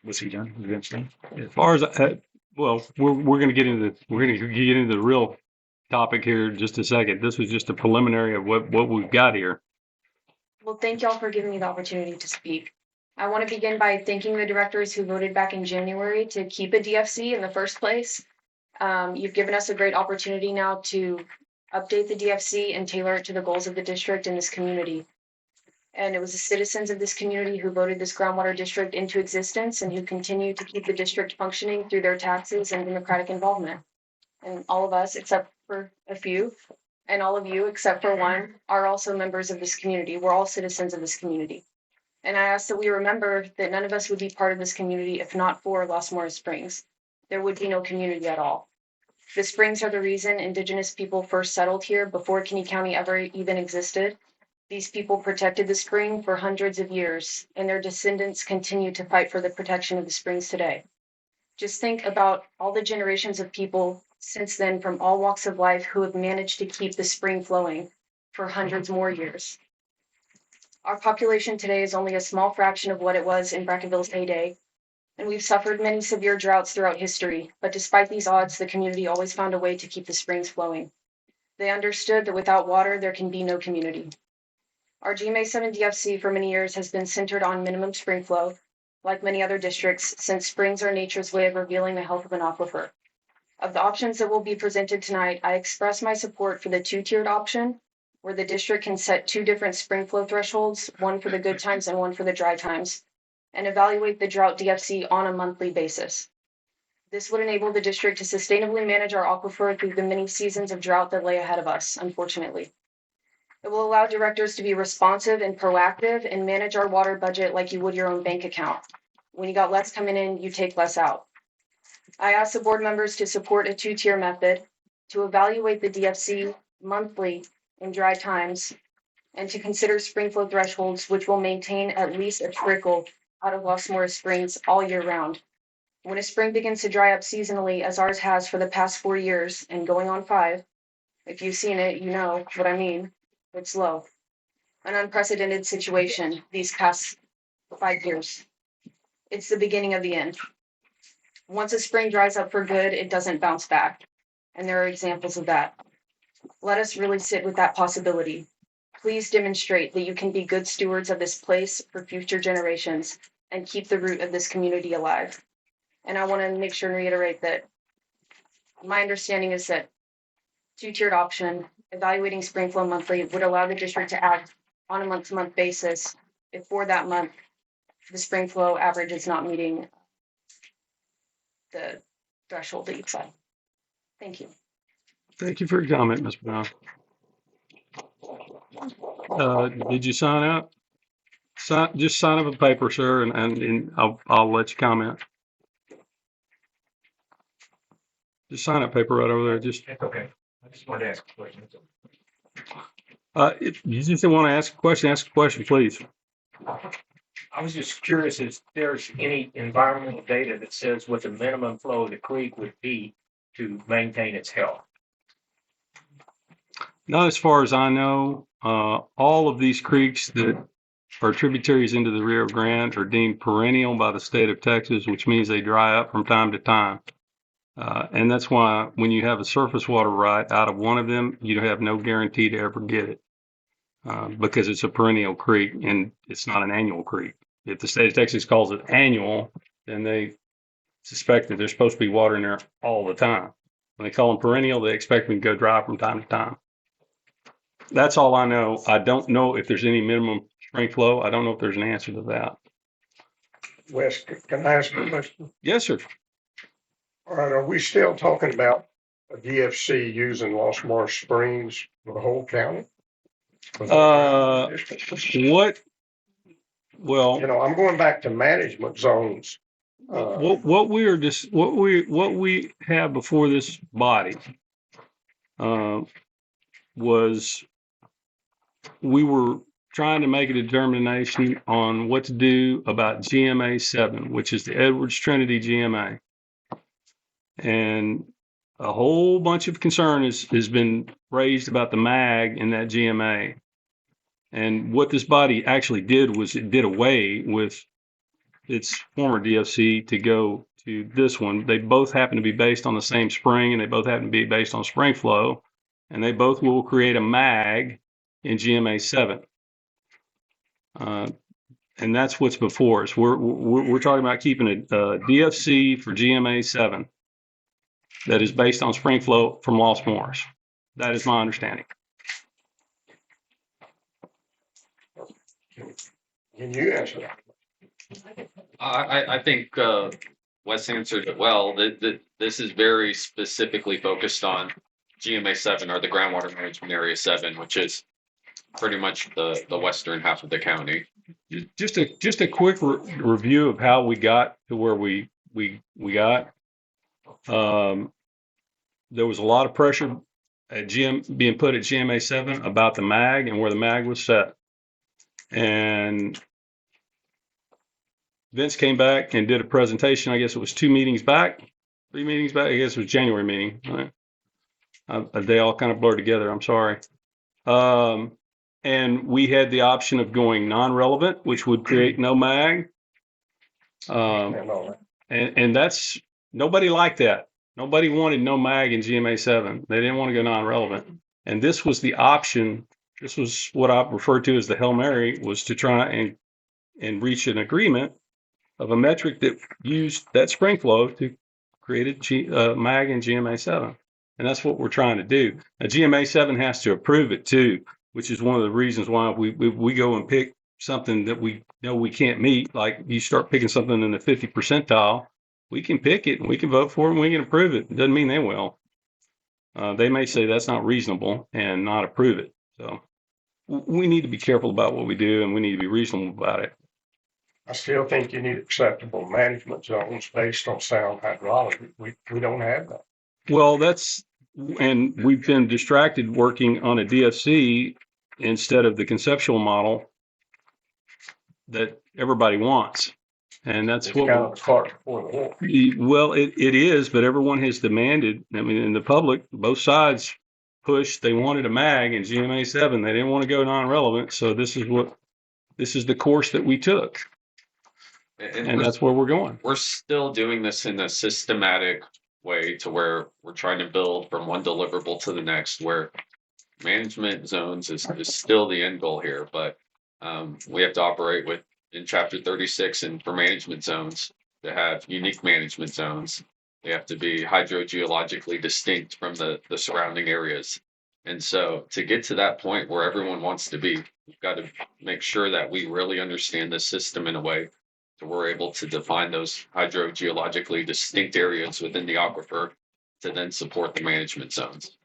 Was he done eventually? as far as well, we're going to get into the real topic here in just a second. This was just a preliminary of what we've got here. Well, thank y'all for giving me the opportunity to speak. I want to begin by thanking the directors who voted back in January to keep a DFC in the first place. You've given us a great opportunity now to update the DFC and tailor it to the goals of the district and this community. And it was the citizens of this community who voted this groundwater district into existence and who continue to keep the district functioning through their taxes and democratic involvement. And all of us, except for a few, and all of you, except for one, are also members of this community. We're all citizens of this community. And I ask that we remember that none of us would be part of this community if not for Las Moras Springs. There would be no community at all. The springs are the reason Indigenous people first settled here before Kinney County ever even existed. These people protected the spring for hundreds of years, and their descendants continue to fight for the protection of the springs today. Just think about all the generations of people since then from all walks of life who have managed to keep the spring flowing for hundreds more years. Our population today is only a small fraction of what it was in Brackenville's heyday, and we've suffered many severe droughts throughout history, but despite these odds, the community always found a way to keep the springs flowing. They understood that without water, there can be no community. Our GMA7 DFC for many years has been centered on minimum spring flow, like many other districts, since springs are nature's way of revealing the health of an aquifer. Of the options that will be presented tonight, I express my support for the 2-tiered option, where the district can set 2 different spring flow thresholds, one for the good times and one for the dry times, and evaluate the drought DFC on a monthly basis. This would enable the district to sustainably manage our aquifer through the many seasons of drought that lay ahead of us, unfortunately. It will allow directors to be responsive and proactive and manage our water budget like you would your own bank account. When you got less coming in, you take less out. I ask the board members to support a 2-tier method, to evaluate the DFC monthly in dry times, and to consider spring flow thresholds which will maintain at least a trickle out of Las Moras Springs all year round. When a spring begins to dry up seasonally, as ours has for the past 4 years and going on 5, if you've seen it, you know what I mean. It's low. An unprecedented situation these past 5 years. It's the beginning of the end. Once a spring dries up for good, it doesn't bounce back. And there are examples of that. Let us really sit with that possibility. Please demonstrate that you can be good stewards of this place for future generations and keep the root of this community alive. And I want to make sure and reiterate that my understanding is that 2-tiered option, evaluating spring flow monthly, would allow the district to act on a month-to-month basis if for that month, the spring flow average is not meeting the threshold that you set. Thank you. Thank you for your comment, Ms. Brown. Did you sign up? Just sign up a paper, sir, and I'll let you comment. Just sign up paper right over there. Just It's okay. I just wanted to ask a question. if you just want to ask a question, please. I was just curious if there's any environmental data that says what the minimum flow of the creek would be to maintain its health. Not as far as I know. All of these creeks that are tributaries into the Rio Grande are deemed perennial by the state of Texas, which means they dry up from time to time. And that's why when you have a surface water right out of one of them, you have no guarantee to ever get it because it's a perennial creek and it's not an annual creek. If the state of Texas calls it annual, then they suspect that there's supposed to be water in there all the time. When they call them perennial, they expect them to go dry from time to time. That's all I know. I don't know if there's any minimum spring flow. I don't know if there's an answer to that. Wes, can I ask a question? Yes, sir. All right, are we still talking about a DFC using Lost Marsh Springs for the whole county? What? Well, You know, I'm going back to management zones. what we have before this body was we were trying to make a determination on what to do about GMA 7, which is the Edwards Trinity GMA. And a whole bunch of concern has been raised about the mag in that GMA. And what this body actually did was it did away with its former DFC to go to this one. They both happen to be based on the same spring, and they both happen to be based on spring flow, and they both will create a mag in GMA 7. And that's what's before us. We're talking about keeping a DFC for GMA 7 that is based on spring flow from Lost Moras. That is my understanding. Can you answer that? I think Wes answered it well. This is very specifically focused on GMA 7 or the Groundwater Management Area 7, which is pretty much the western half of the county. Just a quick review of how we got to where we got. There was a lot of pressure at being put at GMA 7 about the mag and where the mag was set. And Vince came back and did a presentation. I guess it was 3 meetings back. I guess it was January meeting. Right? They all kind of blurred together. I'm sorry. And we had the option of going non-relevant, which would create no mag. And that's, nobody liked that. Nobody wanted no mag in GMA 7. They didn't want to go non-relevant. And this was the option. This was what I refer to as the Hail Mary, was to try and reach an agreement of a metric that used that spring flow to create a mag in GMA 7. And that's what we're trying to do. Now, GMA 7 has to approve it too, which is one of the reasons why we go and pick something that we know we can't meet. Like you start picking something in the 50 percentile, we can pick it and we can vote for it and we can approve it. It doesn't mean they will. They may say that's not reasonable and not approve it. So we need to be careful about what we do and we need to be reasonable about it. I still think you need acceptable management zones based on sound hydrology. We don't have that. Well, and we've been distracted working on a DFC instead of the conceptual model that everybody wants. And that's It's kind of the cart before the horse. Well, it is, but everyone has demanded. I mean, in the public, both sides pushed. They wanted a mag in GMA 7. They didn't want to go non-relevant. So this is the course that we took. And that's where we're going. We're still doing this in a systematic way to where we're trying to build from one deliverable to the next, where management zones is still the end goal here. But we have to operate in Chapter 36 and for management zones to have unique management zones. They have to be hydrogeologically distinct from the surrounding areas. And so to get to that point where everyone wants to be, we've got to make sure that we really understand the system in a way that we're able to define those hydrogeologically distinct areas within the aquifer to then support the management zones.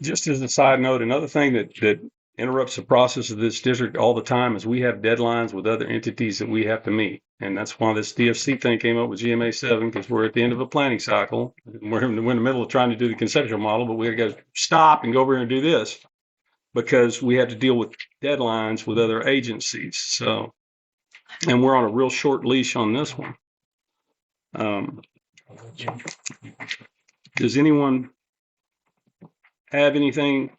Just as a side note, another thing that interrupts the process of this district all the time is we have deadlines with other entities that we have to meet. And that's why this DFC thing came up with GMA 7, because we're at the end of a planning cycle. We're in the middle of trying to do the conceptual model, but we got to go stop and go over here and do this because we have to deal with deadlines with other agencies. So, and we're on a real short leash on this one. Does anyone have anything?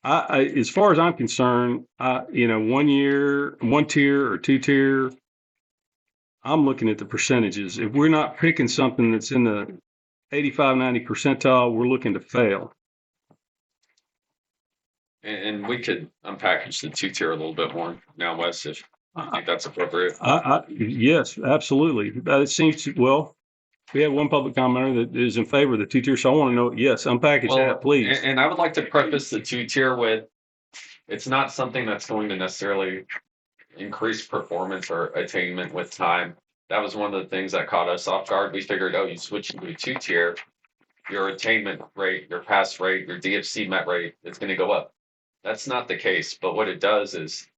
As far as I'm concerned, 1 year, 1 tier or 2 tier, I'm looking at the percentages. If we're not picking something that's in the 85, 90 percentile, we're looking to fail. And we could unpackage the 2-tier a little bit more now, Wes, if you think that's appropriate. Yes, absolutely. It seems to, well, we have one public commenter that is in favor of the 2-tier, so I want to know, yes, unpackage that, please. And I would like to preface the 2-tier with, it's not something that's going to necessarily increase performance or attainment with time. That was one of the things that caught us off guard. We figured, you switch to a 2-tier, your attainment rate, your pass rate, your DFC met rate is going to go up. That's not the case. But what it does is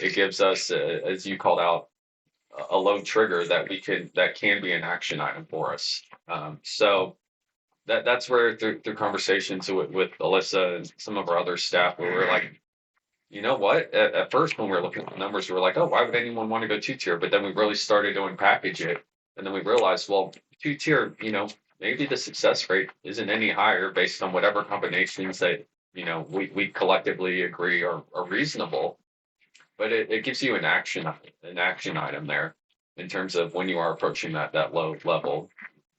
it gives us, as you called out, a low trigger that can be an action item for us. So that's where through conversations with Alyssa and some of our other staff, where we're like, you know what? At first, when we were looking at the numbers, we were like, why would anyone want to go 2-tier? But then we really started to unpackage it, and then we realized, well, 2-tier, maybe the success rate isn't any higher based on whatever combinations that we collectively agree are reasonable. But it gives you an action item there in terms of when you are approaching that low level.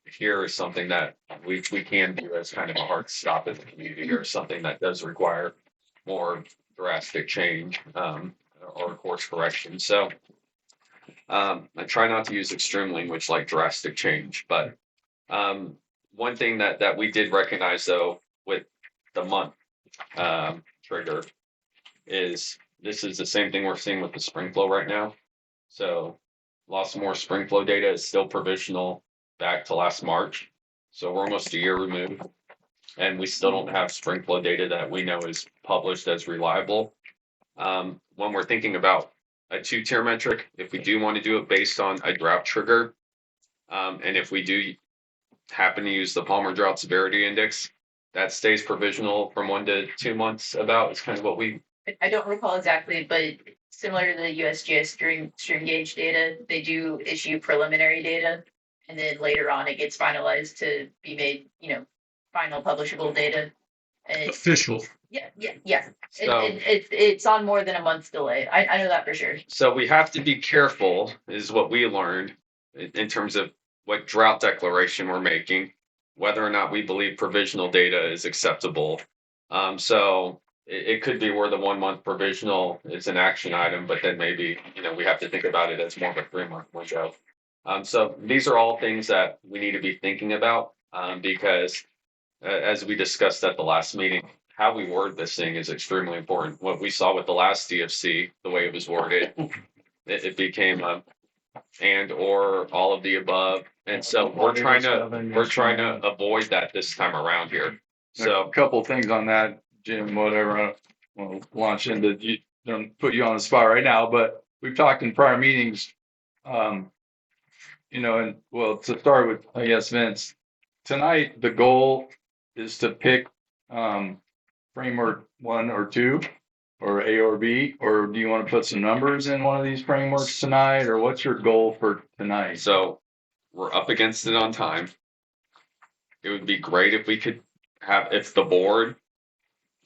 Here is something that we can do as kind of a hard stop in the community, or something that does require more drastic change or course correction. So I try not to use extreme language like drastic change, but one thing that we did recognize though with the month trigger is this is the same thing we're seeing with the spring flow right now. So lots more spring flow data is still provisional back to last March. So we're almost a year removed, and we still don't have spring flow data that we know is published as reliable. When we're thinking about a 2-tier metric, if we do want to do it based on a drought trigger, and if we do happen to use the Palmer Drought Severity Index, that stays provisional from 1 to 2 months about. It's kind of what I don't recall exactly, but similar to the USGS stream gauge data, they do issue preliminary data, and then later on it gets finalized to be made, final publishable data. And Official. Yeah. So, It's on more than a month's delay. I know that for sure. So we have to be careful, is what we learned in terms of what drought declaration we're making, whether or not we believe provisional data is acceptable. So it could be where the 1 month provisional is an action item, but then maybe, we have to think about it as more of a 3-month window. So these are all things that we need to be thinking about, because as we discussed at the last meeting, how we word this thing is extremely important. What we saw with the last DFC, the way it was worded, it became and or all of the above. And so we're trying to avoid that this time around here. So a couple things on that, Jim, whatever, we'll launch into, don't put you on the spot right now, but we've talked in prior meetings, and well, to start with, I guess, Vince, tonight, the goal is to pick framework 1 or 2, or A or B, or do you want to put some numbers in one of these frameworks tonight, or what's your goal for tonight? So we're up against it on time. It would be great if we could if the board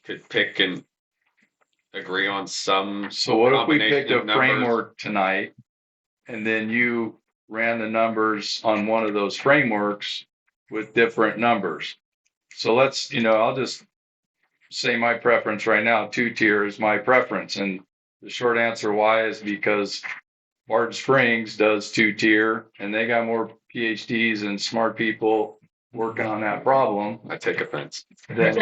could pick and agree on some. So what if we picked a framework tonight, and then you ran the numbers on one of those frameworks with different numbers? So let's, I'll just say my preference right now, 2-tier is my preference. And the short answer why is because Barton Springs does 2-tier, and they got more PhDs and smart people working on that problem, I take offense. then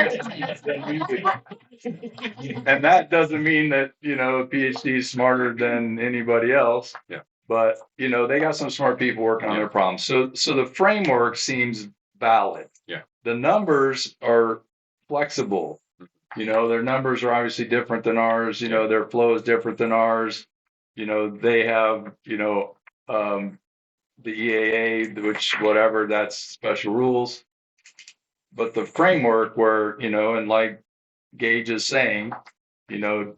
we would. And that doesn't mean that, you know, a PhD is smarter than anybody else. Yeah. But, you know, they got some smart people working on their problems. So the framework seems valid. Yeah. The numbers are flexible. You know, their numbers are obviously different than ours. You know, their flow is different than ours. You know, they have, you know, the EAA, which whatever, that's special rules. But the framework where, you know, and like Gage is saying, you know,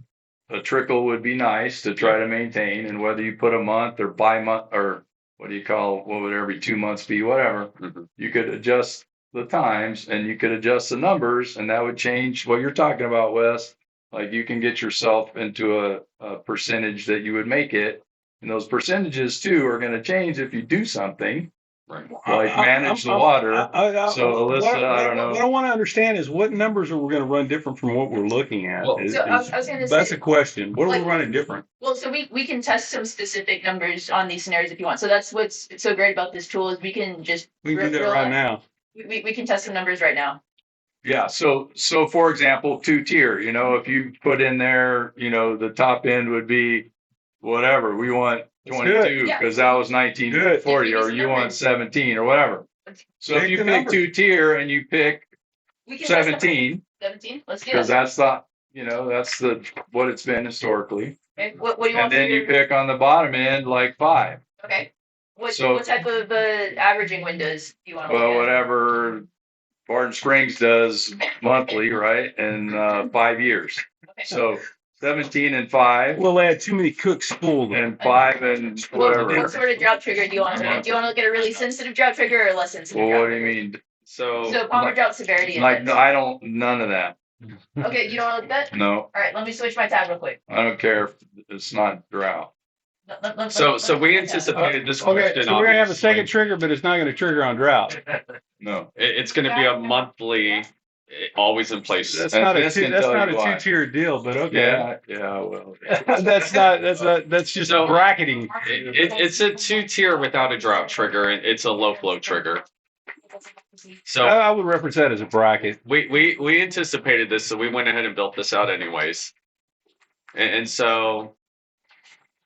a trickle would be nice to try to maintain, and whether you put a month or bi-month or what would every 2 months be, whatever, you could adjust the times and you could adjust the numbers, and that would change what you're talking about, Wes. Like you can get yourself into a percentage that you would make it, and those percentages too are going to change if you do something. Right. Like manage the water. So Alyssa, I don't know. What I want to understand is what numbers are we going to run different from what we're looking at? Well, So I was gonna That's say, a question. What are we like- running different? well, so we can test some specific numbers on these scenarios if you want. So that's what's so great about this tool is we can just We can do that real- right now. we can test some numbers right now. Yeah, so for example, 2-tier, you know, if you put in there, you know, the top end would be whatever, we want Let's do it. 22 Yeah. because that was 1940, Good. or you want 17 or whatever. So if Pick you the pick number. 2-tier and you pick We can test them. 17, 17. Let's do because that. that's the, you know, that's what it's been historically. Okay. What do you want? And then for you your- pick on the bottom end like 5. Okay. What So- type of averaging windows do you want to Well, look at? whatever Barton Springs does monthly, right? And 5 years. Okay. So 17 and 5. We'll add too many cooks spoiled. And 5 and whatever. What sort of drought trigger do you want to look at? Do you want to look at a really sensitive drought trigger or less sensitive Well, drought what do you trigger? mean? So, So Palmer drought severity Like, index. I don't, none of that. Okay, you don't want to look at that? No, All right, let me switch my tab real quick. I don't care if it's not drought. so we anticipated this Okay, question. so we're gonna have a obviously. second trigger, but it's not gonna trigger on drought. No. It's going to be a monthly, always in place. That's And not a this can that's tell not you a why. 2-tier deal, but okay. Yeah, well. that's just So- bracketing. It's a 2-tier without a drought trigger, and it's a low flow trigger. So I would reference that as a bracket. we anticipated this, so we went ahead and built this out anyways. And so,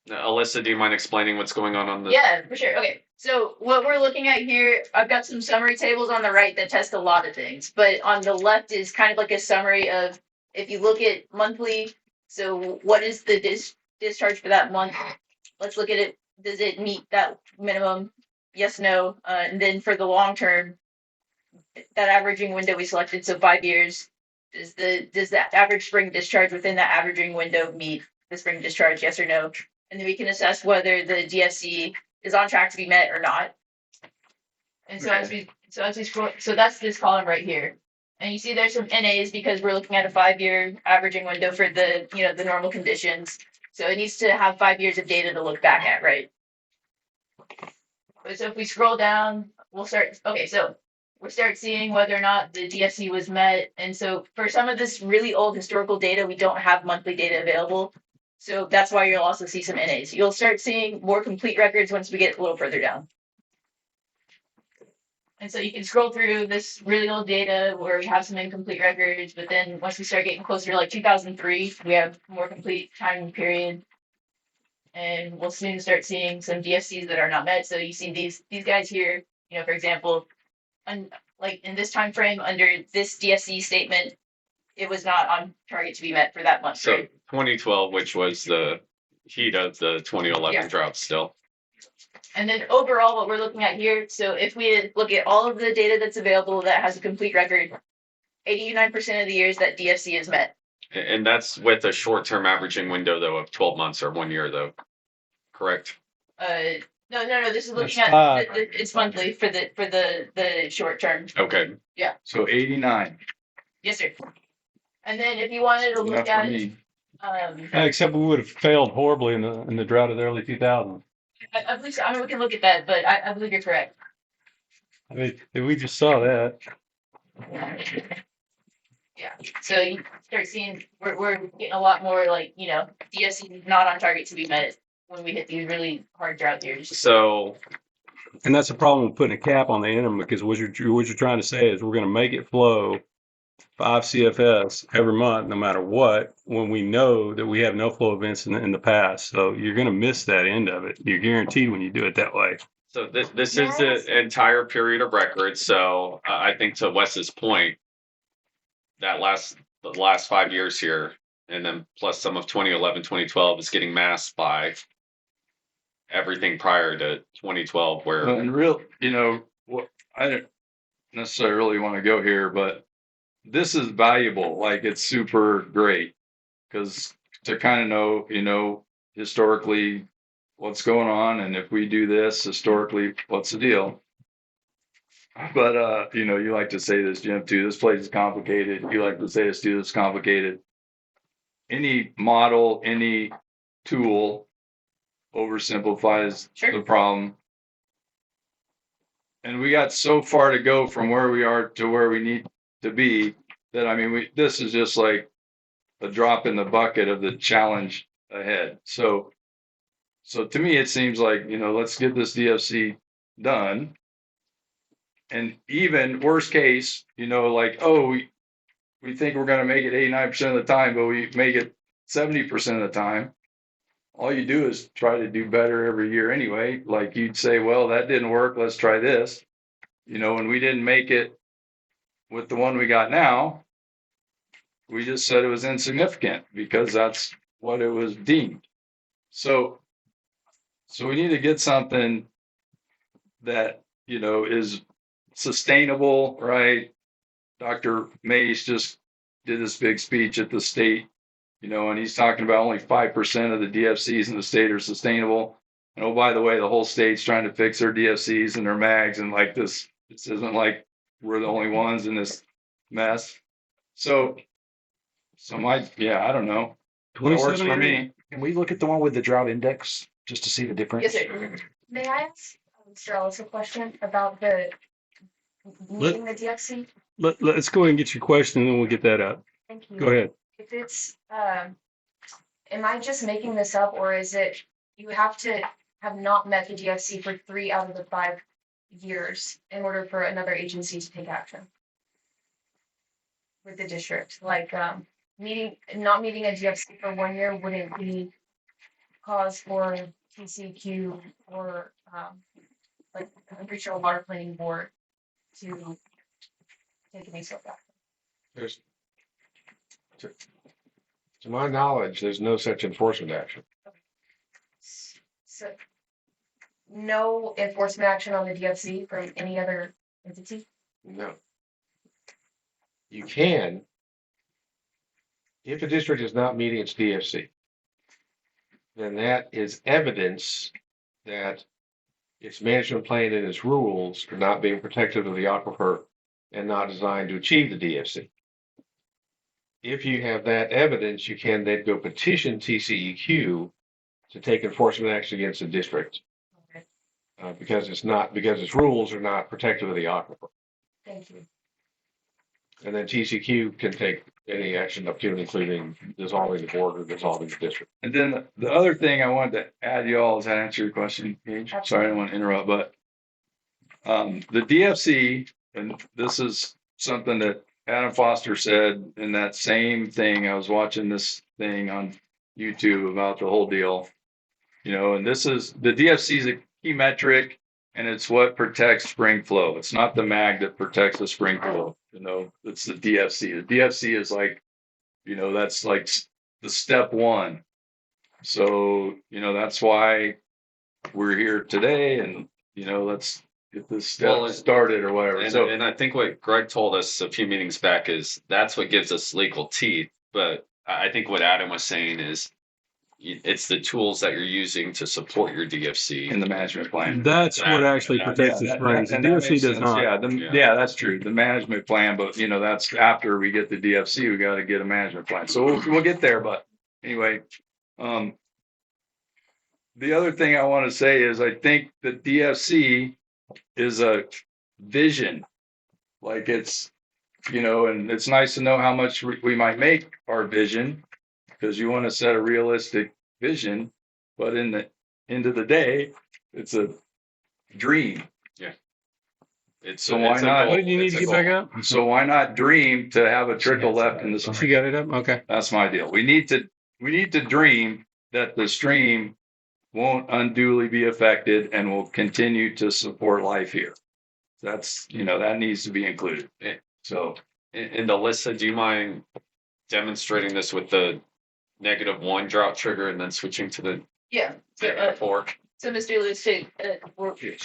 Alyssa, do you mind explaining what's going on the? Yeah, for sure. Okay, so what we're looking at here, I've got some summary tables on the right that test a lot of things, but on the left is kind of like a summary of if you look at monthly. So what is the discharge for that month? Let's look at it. Does it meet that minimum? Yes, no. And then for the long term, that averaging window we selected, so 5 years, does that average spring discharge within that averaging window meet the spring discharge? Yes or no? And then we can assess whether the DFC is on track to be met or not. And so as we scroll, so that's this column right here. And you see there's some NAs because we're looking at a 5-year averaging window for the the normal conditions. So it needs to have 5 years of data to look back at, right? So if we scroll down, we'll start. Okay, so we'll start seeing whether or not the DFC was met. And so for some of this really old historical data, we don't have monthly data available. So that's why you'll also see some NAs. You'll start seeing more complete records once we get a little further down. And so you can scroll through this really old data where we have some incomplete records, but then once we start getting closer to like 2003, we have more complete time period. And we'll soon start seeing some DFCs that are not met. So you see these guys here, for example, like in this time frame under this DFC statement, it was not on target to be met for that month. So Right? 2012, which was the heat of the 2011 Yeah. drought still. And then overall, what we're looking at here, so if we look at all of the data that's available that has a complete record, 89% of the years that DFC is met. And that's with a short-term averaging window, though, of 12 months or 1 year, though. Correct? No. This is looking That's at it's monthly for the short term. Okay. So 89. Yes, sir. And then if you wanted to Enough look for at me. Except we would have failed horribly in the drought of the early 2000s. I believe so. I mean, we can look at that, but I believe you're correct. I mean, we just saw that. Yeah. So you start seeing we're getting a lot more like DSC is not on target to be met when we hit these really hard drought years. So And that's the problem with putting a cap on the interim, because what you're trying to say is we're going to make it flow 5 CFS every month, no matter what, when we know that we have no flow events in the past. So you're going to miss that end of it. You're guaranteed when you do it that way. So this is the entire period of record. So I think to Wes's point, that the last 5 years here, and then plus some of 2011, 2012 is getting masked by everything prior to 2012, where And real, what I don't necessarily want to go here, but this is valuable. Like it's super great because to kind of know, historically what's going on, and if we do this historically, what's the deal? But you like to say this, Jim, too. This place is complicated. You like to say this too. It's complicated. Any model, any tool oversimplifies Sure. the problem. And we got so far to go from where we are to where we need to be that this is just like a drop in the bucket of the challenge ahead. So to me, it seems like, let's get this DFC done. And even worst case, we think we're going to make it 89% of the time, but we make it 70% of the time. All you do is try to do better every year anyway. Like you'd say, well, that didn't work. Let's try this. When we didn't make it with the one we got now, we just said it was insignificant because that's what it was deemed. So we need to get something that, is sustainable, right? Dr. Mace just did this big speech at the state, and he's talking about only 5% of the DFCs in the state are sustainable. And oh, by the way, the whole state's trying to fix their DFCs and their mags, and like this isn't like we're the only ones in this mess. So I don't know. It works for me. Can we look at the one with the drought index just to see the difference? Yes, sir. May I ask Mr. Ellis a question about the meeting the DFC? Let's go ahead and get your question, and then we'll get that up. Thank you. Go ahead. If it's, am I just making this up, or is it you have to have not met the DFC for 3 out of the 5 years in order for another agency to take action with the district? Like not meeting a DFC for 1 year wouldn't be cause for TCQ or like the regional water planning board to take any sort of action. There's, to my knowledge, there's no such enforcement action. So no enforcement action on the DFC from any other entity? No. You can, if a district is not meeting its DFC, then that is evidence that its management plan and its rules are not being protective of the aquifer and not designed to achieve the DFC. If you have that evidence, you can then go petition TCEQ to take enforcement action against the district. Okay, Because its rules are not protective of the aquifer. thank you. And then TCQ can take any action up to and including dissolving the board or dissolving the district. And then the other thing I wanted to add, y'all, is that answer your question, Paige? Sorry, I don't want to interrupt, but the DFC, and this is something that Adam Foster said in that same thing. I was watching this thing on YouTube about the whole deal, and this is the DFC is a key metric, and it's what protects spring flow. It's not the mag that protects the spring flow. It's the DFC. The DFC is like, that's like the step one. So, that's why we're here today, and, let's get this step started or whatever. And I think what Greg told us a few meetings back is that's what gives us legal teeth. But I think what Adam was saying is it's the tools that you're using to support your DFC in the management plan. That's what actually protects the springs. The DFC does not. Yeah, that's true. The management plan, but that's after we get the DFC, we got to get a management plan. So we'll get there. But anyway, the other thing I want to say is I think the DFC is a vision. Like it's, and it's nice to know how much we might make our vision, because you want to set a realistic vision, but in the end of the day, it's a dream. It's So a- why it's a not? goal. What did you need It's to a get back goal. up? So why not dream to have a trickle left in the She stream? got it up? Okay. That's my deal. We need to dream that the stream won't unduly be affected and will continue to support life here. That's, that needs to be included. So, In the Alyssa, do you mind demonstrating this with the -1 drought trigger and then switching to the Yeah. So, -4? So Mr. Lewis,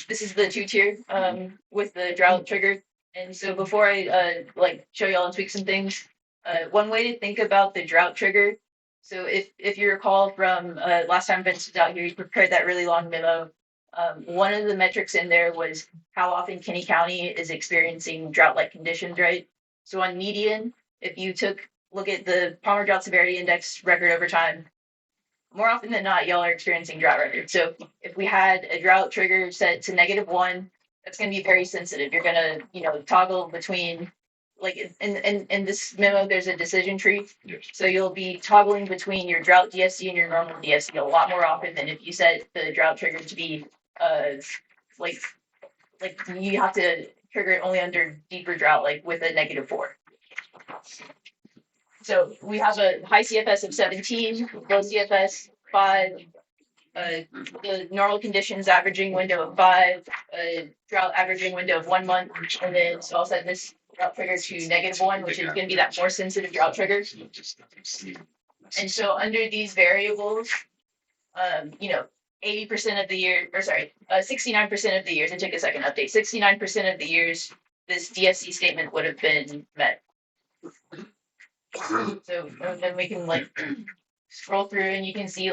this is the 2-tier with the drought trigger. And so before I show y'all and tweak some things, one way to think about the drought trigger. So if you recall from last time Vince was out here, he prepared that really long memo. One of the metrics in there was how often Kinney County is experiencing drought-like conditions, right? So on median, if you look at the Palmer Drought Severity Index record over time, more often than not, y'all are experiencing drought records. So if we had a drought trigger set to -1, that's going to be very sensitive. You're going to, toggle between, in this memo, there's a decision tree. yes. So you'll be toggling between your drought DSC and your normal DSC a lot more often than if you set the drought trigger to be, you have to trigger it only under deeper drought, like with a -4. So we have a high CFS of 17, low CFS 5, the normal conditions averaging window of 5, drought averaging window of 1 month, and then so I'll set this drought trigger to -1, which is going to be that more sensitive drought trigger. And so under these variables, 80% of the year, 69% of the years, it took a second update, 69% of the years, this DSC statement would have been met. So then we can scroll through and you can see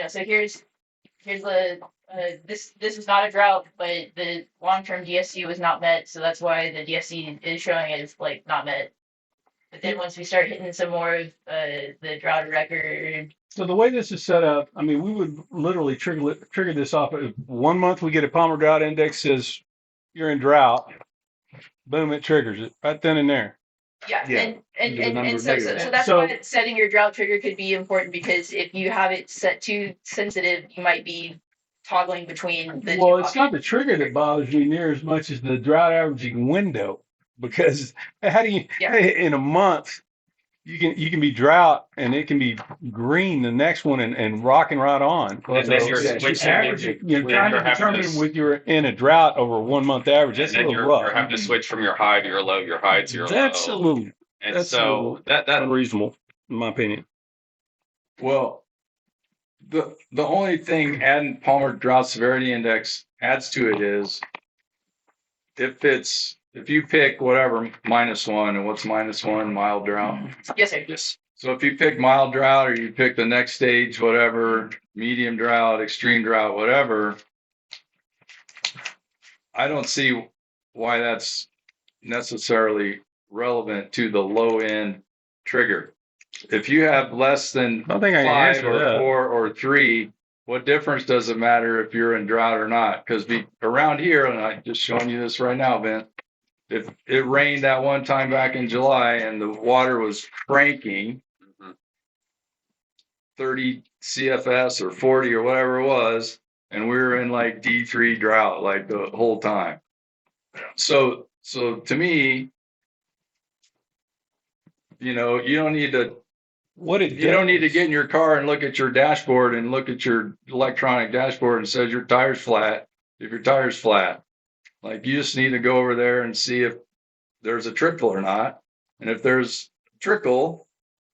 so here's the this is not a drought, but the long-term DSC was not met, so that's why the DSC is showing as not met. But then once we start hitting some more of the drought record. So the way this is set up, I mean, we would literally trigger this off. 1 month we get a Palmer Drought Index says you're in drought. Boom, it triggers it right then and there. Yeah, Yeah. and so that's why setting your drought trigger could be important, because if you have it set too sensitive, you might be toggling between the Well, two it's not the trigger that bothers me near as much as the drought averaging window, because how do you in a month you can be drought and it can be green the next one and rocking right on. And then you're switching. You're trying to determine whether you're in a drought over a 1 month average. That's a And then little you're rough. having to switch from your high to your low, your high to your That's low. a little And that's a so little that unreasonable, in my opinion. Well, the only thing adding Palmer Drought Severity Index adds to it is if you pick whatever -1, and what's -1, mild drought. Yes, sir. yes. So if you pick mild drought or you pick the next stage, whatever, medium drought, extreme drought, whatever, I don't see why that's necessarily relevant to the low end trigger. If you have less than I don't think I can 5 answer or that. 4 or 3, what difference does it matter if you're in drought or not? Because around here, and I'm just showing you this right now, Ben, if it rained that one time back in July and the water was cranking, 30 CFS or 40 or whatever it was, and we were in D3 drought the whole time. So to me, you don't need to get in your car and look at your dashboard and look at your electronic dashboard and says your tire's flat. If your tire's flat, you just need to go over there and see if there's a trickle or not. And if there's a trickle,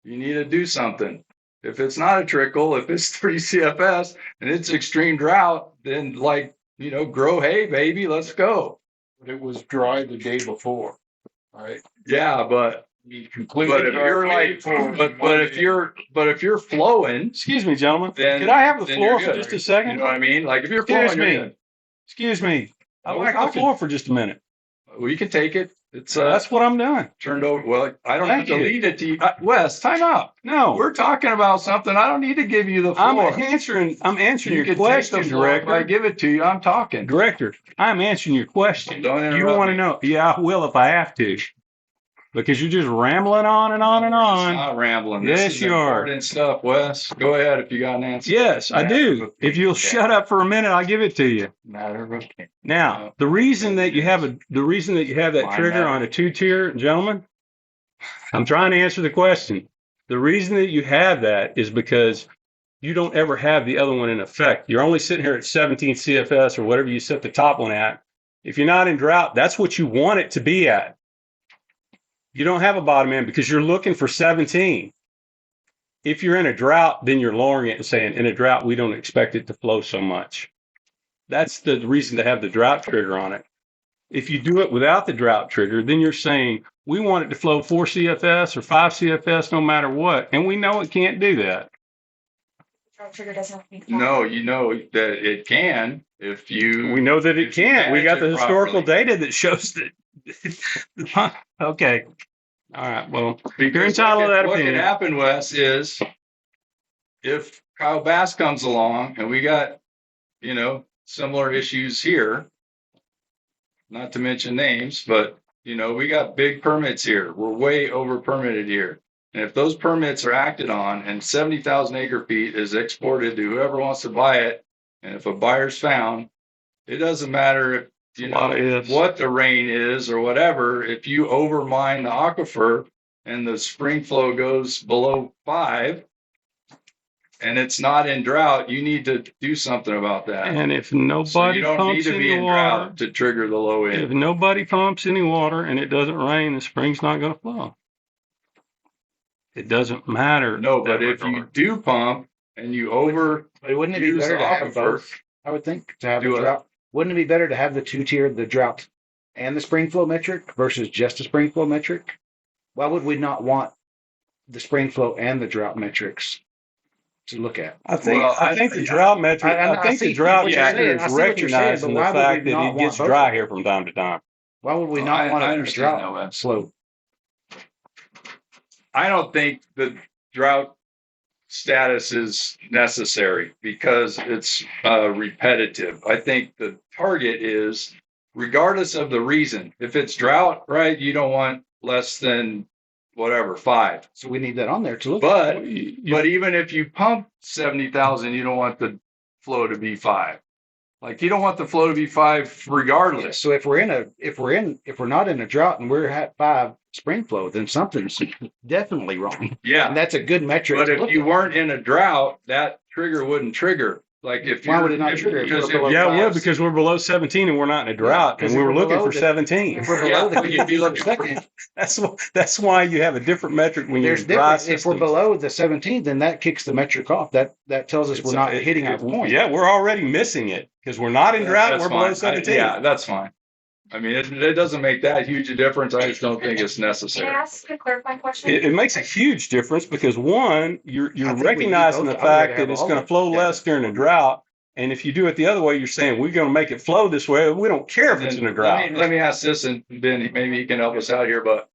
you need to do something. If it's not a trickle, if it's 3 CFS and it's extreme drought, then grow hay, baby, let's go. But it was dry the day before, right? Yeah, but Completely. if you're if you're flowing, Excuse me, gentlemen. then Could I have the then floor you're for good. just a You second? know what I mean? If you're flowing, Excuse you're me. good. Excuse me. I'd We're like the talking. floor for just a minute. Well, you can take it. It's That's what I'm doing. turned over. Well, I don't Thank have to you. lead it to you. Wes, time out. No, We're talking about something. I don't need to give you the floor. I'm answering You your can question, take the floor if I Director. give it to you. I'm talking. Director, I'm answering your question. Don't You interrupt want to me. know? Yeah, I will if I have to. because you're just rambling on and on and It's on. not rambling. Yes, This is you are. important stuff, Wes. Go ahead if you got an answer. Yes, I do. If you'll shut up for a minute, I'll give it to you. Matter of opinion. Now, the reason that you have that Mine trigger matter. on a 2-tier, gentlemen, I'm trying to answer the question. The reason that you have that is because you don't ever have the other one in effect. You're only sitting here at 17 CFS or whatever you set the top one at. If you're not in drought, that's what you want it to be at. You don't have a bottom end because you're looking for 17. If you're in a drought, then you're lowering it and saying, in a drought, we don't expect it to flow so much. That's the reason to have the drought trigger on it. If you do it without the drought trigger, then you're saying, we want it to flow 4 CFS or 5 CFS no matter what. And we know it can't do that. Drought trigger doesn't have to be. No, you know that it can if you. We know that it if you can't. We got the manage it historical properly. data that shows that. Okay. All right. Well, you're Because entitled to that what opinion. could happen, Wes, is if Kyle Bass comes along and we got, similar issues here, not to mention names, but, we got big permits here. We're way over permitted here. And if those permits are acted on and 70,000 acre feet is exported to whoever wants to buy it, and if a buyer's found, it doesn't matter if, lot of ifs. what the rain is or whatever. If you overmine the aquifer and the spring flow goes below 5 and it's not in drought, you need to do something about that. And if So nobody you don't need pumps to be any in water, drought to trigger the low if end. nobody pumps any water and it doesn't rain, the spring's not going to flow. It doesn't matter. No, but that if you regard. do pump and you over But wouldn't it be use better the to have aquifer, both? I would think to have Do the what? drought. Wouldn't it be better to have the 2-tier, the drought and the spring flow metric versus just a spring flow metric? Why would we not want the spring flow and the drought metrics to look at? I think Well, I think the drought metric. I I think see the drought what you're saying. metric I is see what you're saying, recognizing but the why would we fact that not it gets want both dry of here from time to time. Why would we Well, not want I a understand that, drought Wes. slope? I don't think the drought status is necessary because it's repetitive. I think the target is, regardless of the reason, if it's drought, right, you don't want less than whatever, 5. So we need that on there to look. But But even if you pump 70,000, you don't want the flow to be 5. Like you don't want the flow to be 5 regardless. So if we're not in a drought and we're at 5 spring flow, then something's definitely wrong. Yeah. And that's a good metric. But to if look you at. weren't in a drought, that trigger wouldn't trigger. Like if Why you're, would it not if- trigger if because we're below if yeah, it you- would because we're below 17 and we're not in a drought, because and we if were we're looking below for the- 17. If we're Yeah, below the but you'd be looking for- second, That's why you have a different metric when you're there's in dry different. If we're systems. below the 17, then that kicks the metric off. That tells us It's- we're not it- hitting our it- point. Yeah, we're already missing it because we're not in drought. That's We're below fine. 17. Yeah, that's fine. I mean, it doesn't make that huge a difference. I just don't think it's Can I necessary. ask a clarifying question? It makes a huge difference because one, you're I think we need recognizing the both. I'd rather fact have that it's all going of to flow them. less during a drought. And if you do it the other way, you're saying we're going to make it flow this way. We don't care if it's in a drought. Let me ask this, and Ben, maybe you can help us out here, but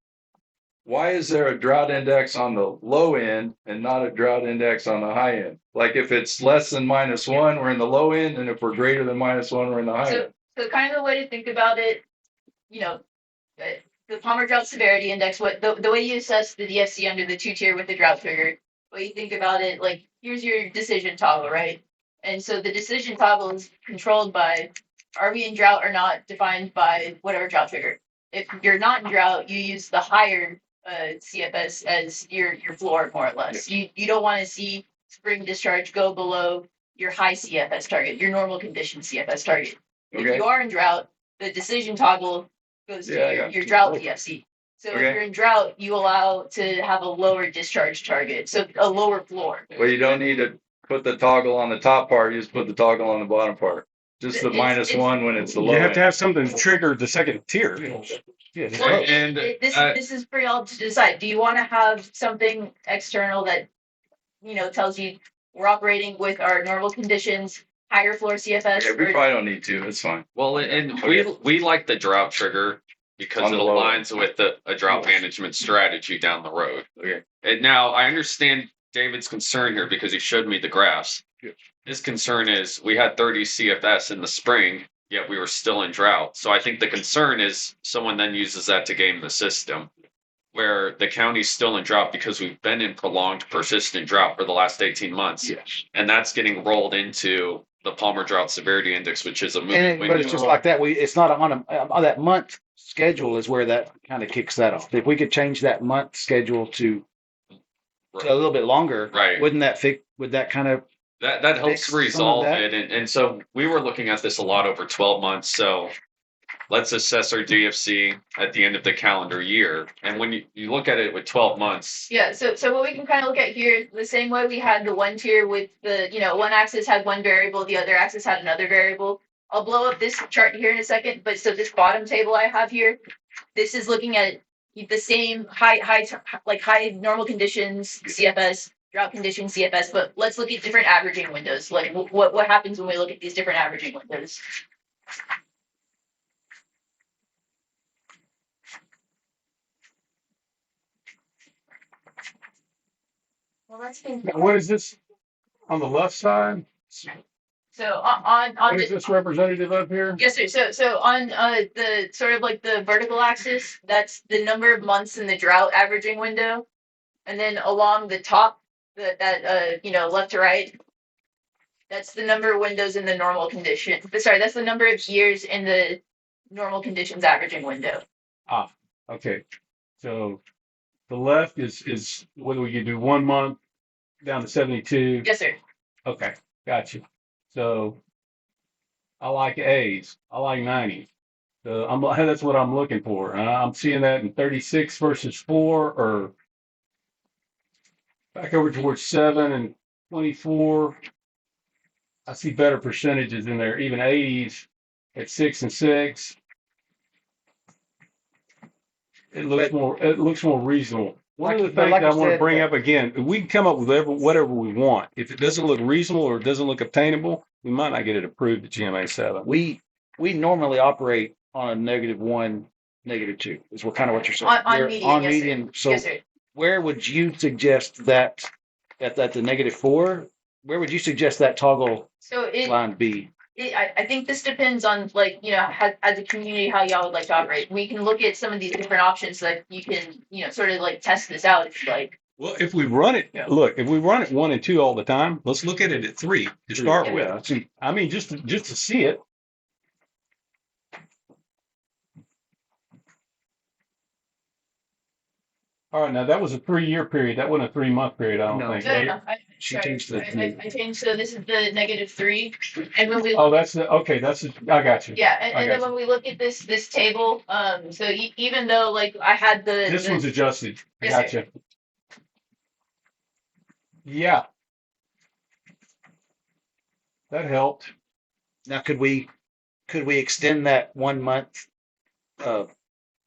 why is there a drought index on the low end and not a drought index on the high end? Like if it's less than -1, we're in the low end, and if we're greater than -1, we're in the high end. So kind of the way to think about it, the Palmer Drought Severity Index, the way you assess the DFC under the 2-tier with the drought trigger, what you think about it, like here's your decision toggle, right? And so the decision toggle is controlled by, are we in drought or not, defined by whatever drought trigger. If you're not in drought, you use the higher CFS as your floor, more or less. You don't want to see spring discharge go below your high CFS target, your normal condition CFS target. If Okay. you are in drought, the decision toggle goes Yeah, I to got your you. drought DFC. So Okay. if you're in drought, you allow to have a lower discharge target, so a lower floor. Well, you don't need to put the toggle on the top part. You just put the toggle on the bottom part. Just the It's- -1 when it's the low You have end. to have something to trigger the second tier. Yeah, just Well, both. And this is for y'all to decide. Do you want to have something external that tells you we're operating with our normal conditions, higher floor CFS? Yeah, we probably don't need to. It's fine. well, and we like the drought trigger because On it the low aligns with a drought management strategy down the road. Okay. And now I understand David's concern here because he showed me the graphs. Yeah. His concern is we had 30 CFS in the spring, yet we were still in drought. So I think the concern is someone then uses that to game the system. where the county's still in drought because we've been in prolonged persistent drought for the last 18 months. Yes. And that's getting rolled into the Palmer Drought Severity Index, which is a moving But it's just like that. It's not on that month schedule is where that kind of kicks that off. If we could change that month schedule to a little bit longer, right. Would that kind of that helps resolve it. And so we were looking at this a lot over 12 months. So let's assess our DFC at the end of the calendar year. And when you look at it with 12 months. Yeah, so what we can kind of look at here, the same way we had the one tier with the, one axis had one variable, the other axis had another variable. I'll blow up this chart here in a second, but so this bottom table I have here, this is looking at the same high normal conditions, CFS, drought conditions, CFS, but let's look at different averaging windows. Like what happens when we look at these different averaging windows? Well, that's been. Now, what is this on the left side? So on What is this representative up here? yes, sir. So on the sort of like the vertical axis, that's the number of months in the drought averaging window, and then along the top, that left to right, that's the number of windows in the normal condition. Sorry, that's the number of years in the normal conditions averaging window. Ah, okay. So the left is whether we could do 1 month down to 72. Yes, sir. Okay, gotcha. So I like A's. I like 90. So that's what I'm looking for. I'm seeing that in 36 versus 4, or back over towards 7 and 24. I see better percentages in there, even 80s at 6 and 6. It looks more reasonable. One of the things I want to bring up again, we can come up with whatever we want. If it doesn't look reasonable or it doesn't look obtainable, we might not get it approved at GMA 7. We normally operate on a -1, -2 is kind of what you're saying. On median, median. So yes, sir. where would you suggest that at the -4? Where would you suggest that toggle line be? I think this depends on as a community how y'all would like to operate. We can look at some of these different options so that you can sort of like test this out if you like. Well, if we run it 1 and 2 all the time, let's look at it at 3 to start with. I mean, just to see it. All right, now that was a 3-year period. That wasn't a 3-month period, I don't think. No, She changed the. I changed, so this is the -3, and when we I got you. yeah, and then when we look at this table, so even though like I had This one's adjusted. I Yes, gotcha. Yeah. That helped. Now, could we extend that 1 month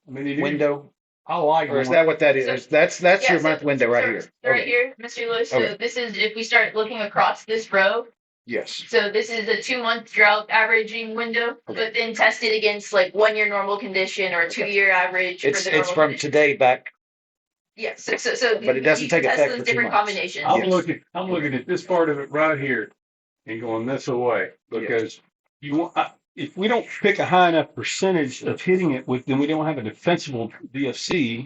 window? I like Or is that what that is? That's yeah, your month window right here. Right here, Mr. Lewis. So this is if we start looking across this row. Yes. So this is a 2-month drought averaging window, but then tested against like 1-year normal condition or 2-year average. It's from today back. Yeah. So but it doesn't take effect for 2 different months. combinations. I'm looking at this part of it right here and going this away because if we don't pick a high enough percentage of hitting it with, then we don't have a defensible DFC.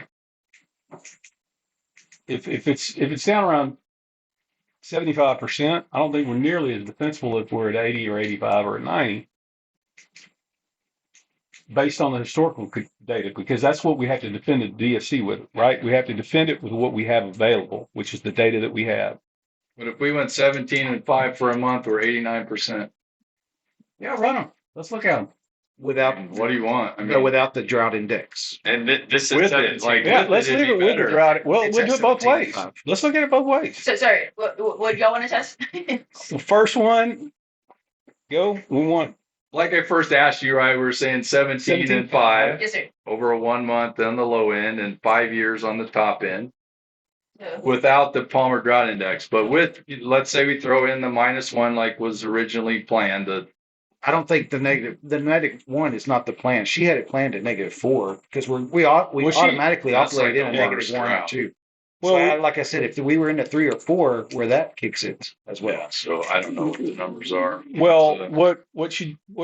If it's down around 75%, I don't think we're nearly as defensible if we're at 80 or 85 or at 90, based on the historical data, because that's what we have to defend the DFC with, right? We have to defend it with what we have available, which is the data that we have. But if we went 17 and 5 for a month, we're 89%. Yeah, run them. Let's look at them. Without What do you want? I mean, without the drought index. And this is With it. Like, Yeah, let's leave it with the drought. Well, It's we'll do it both 17. ways. Let's look at it both ways. So sorry, what do y'all want to test? The first one, go. We want like I first asked you, right? We were saying 17 and 5 Yes, sir. over a 1 month on the low end and 5 years on the top end So, without the Palmer Drought Index. But with, let's say we throw in the -1 like was originally planned. I don't think the -1 is not the plan. She had it planned at -4 because we automatically That's operate like in a a water -1 or drought. 2. Well, So like I said, if we were in a 3 or 4, where that kicks it as well. Yeah, so I don't know what the numbers are. well. So, What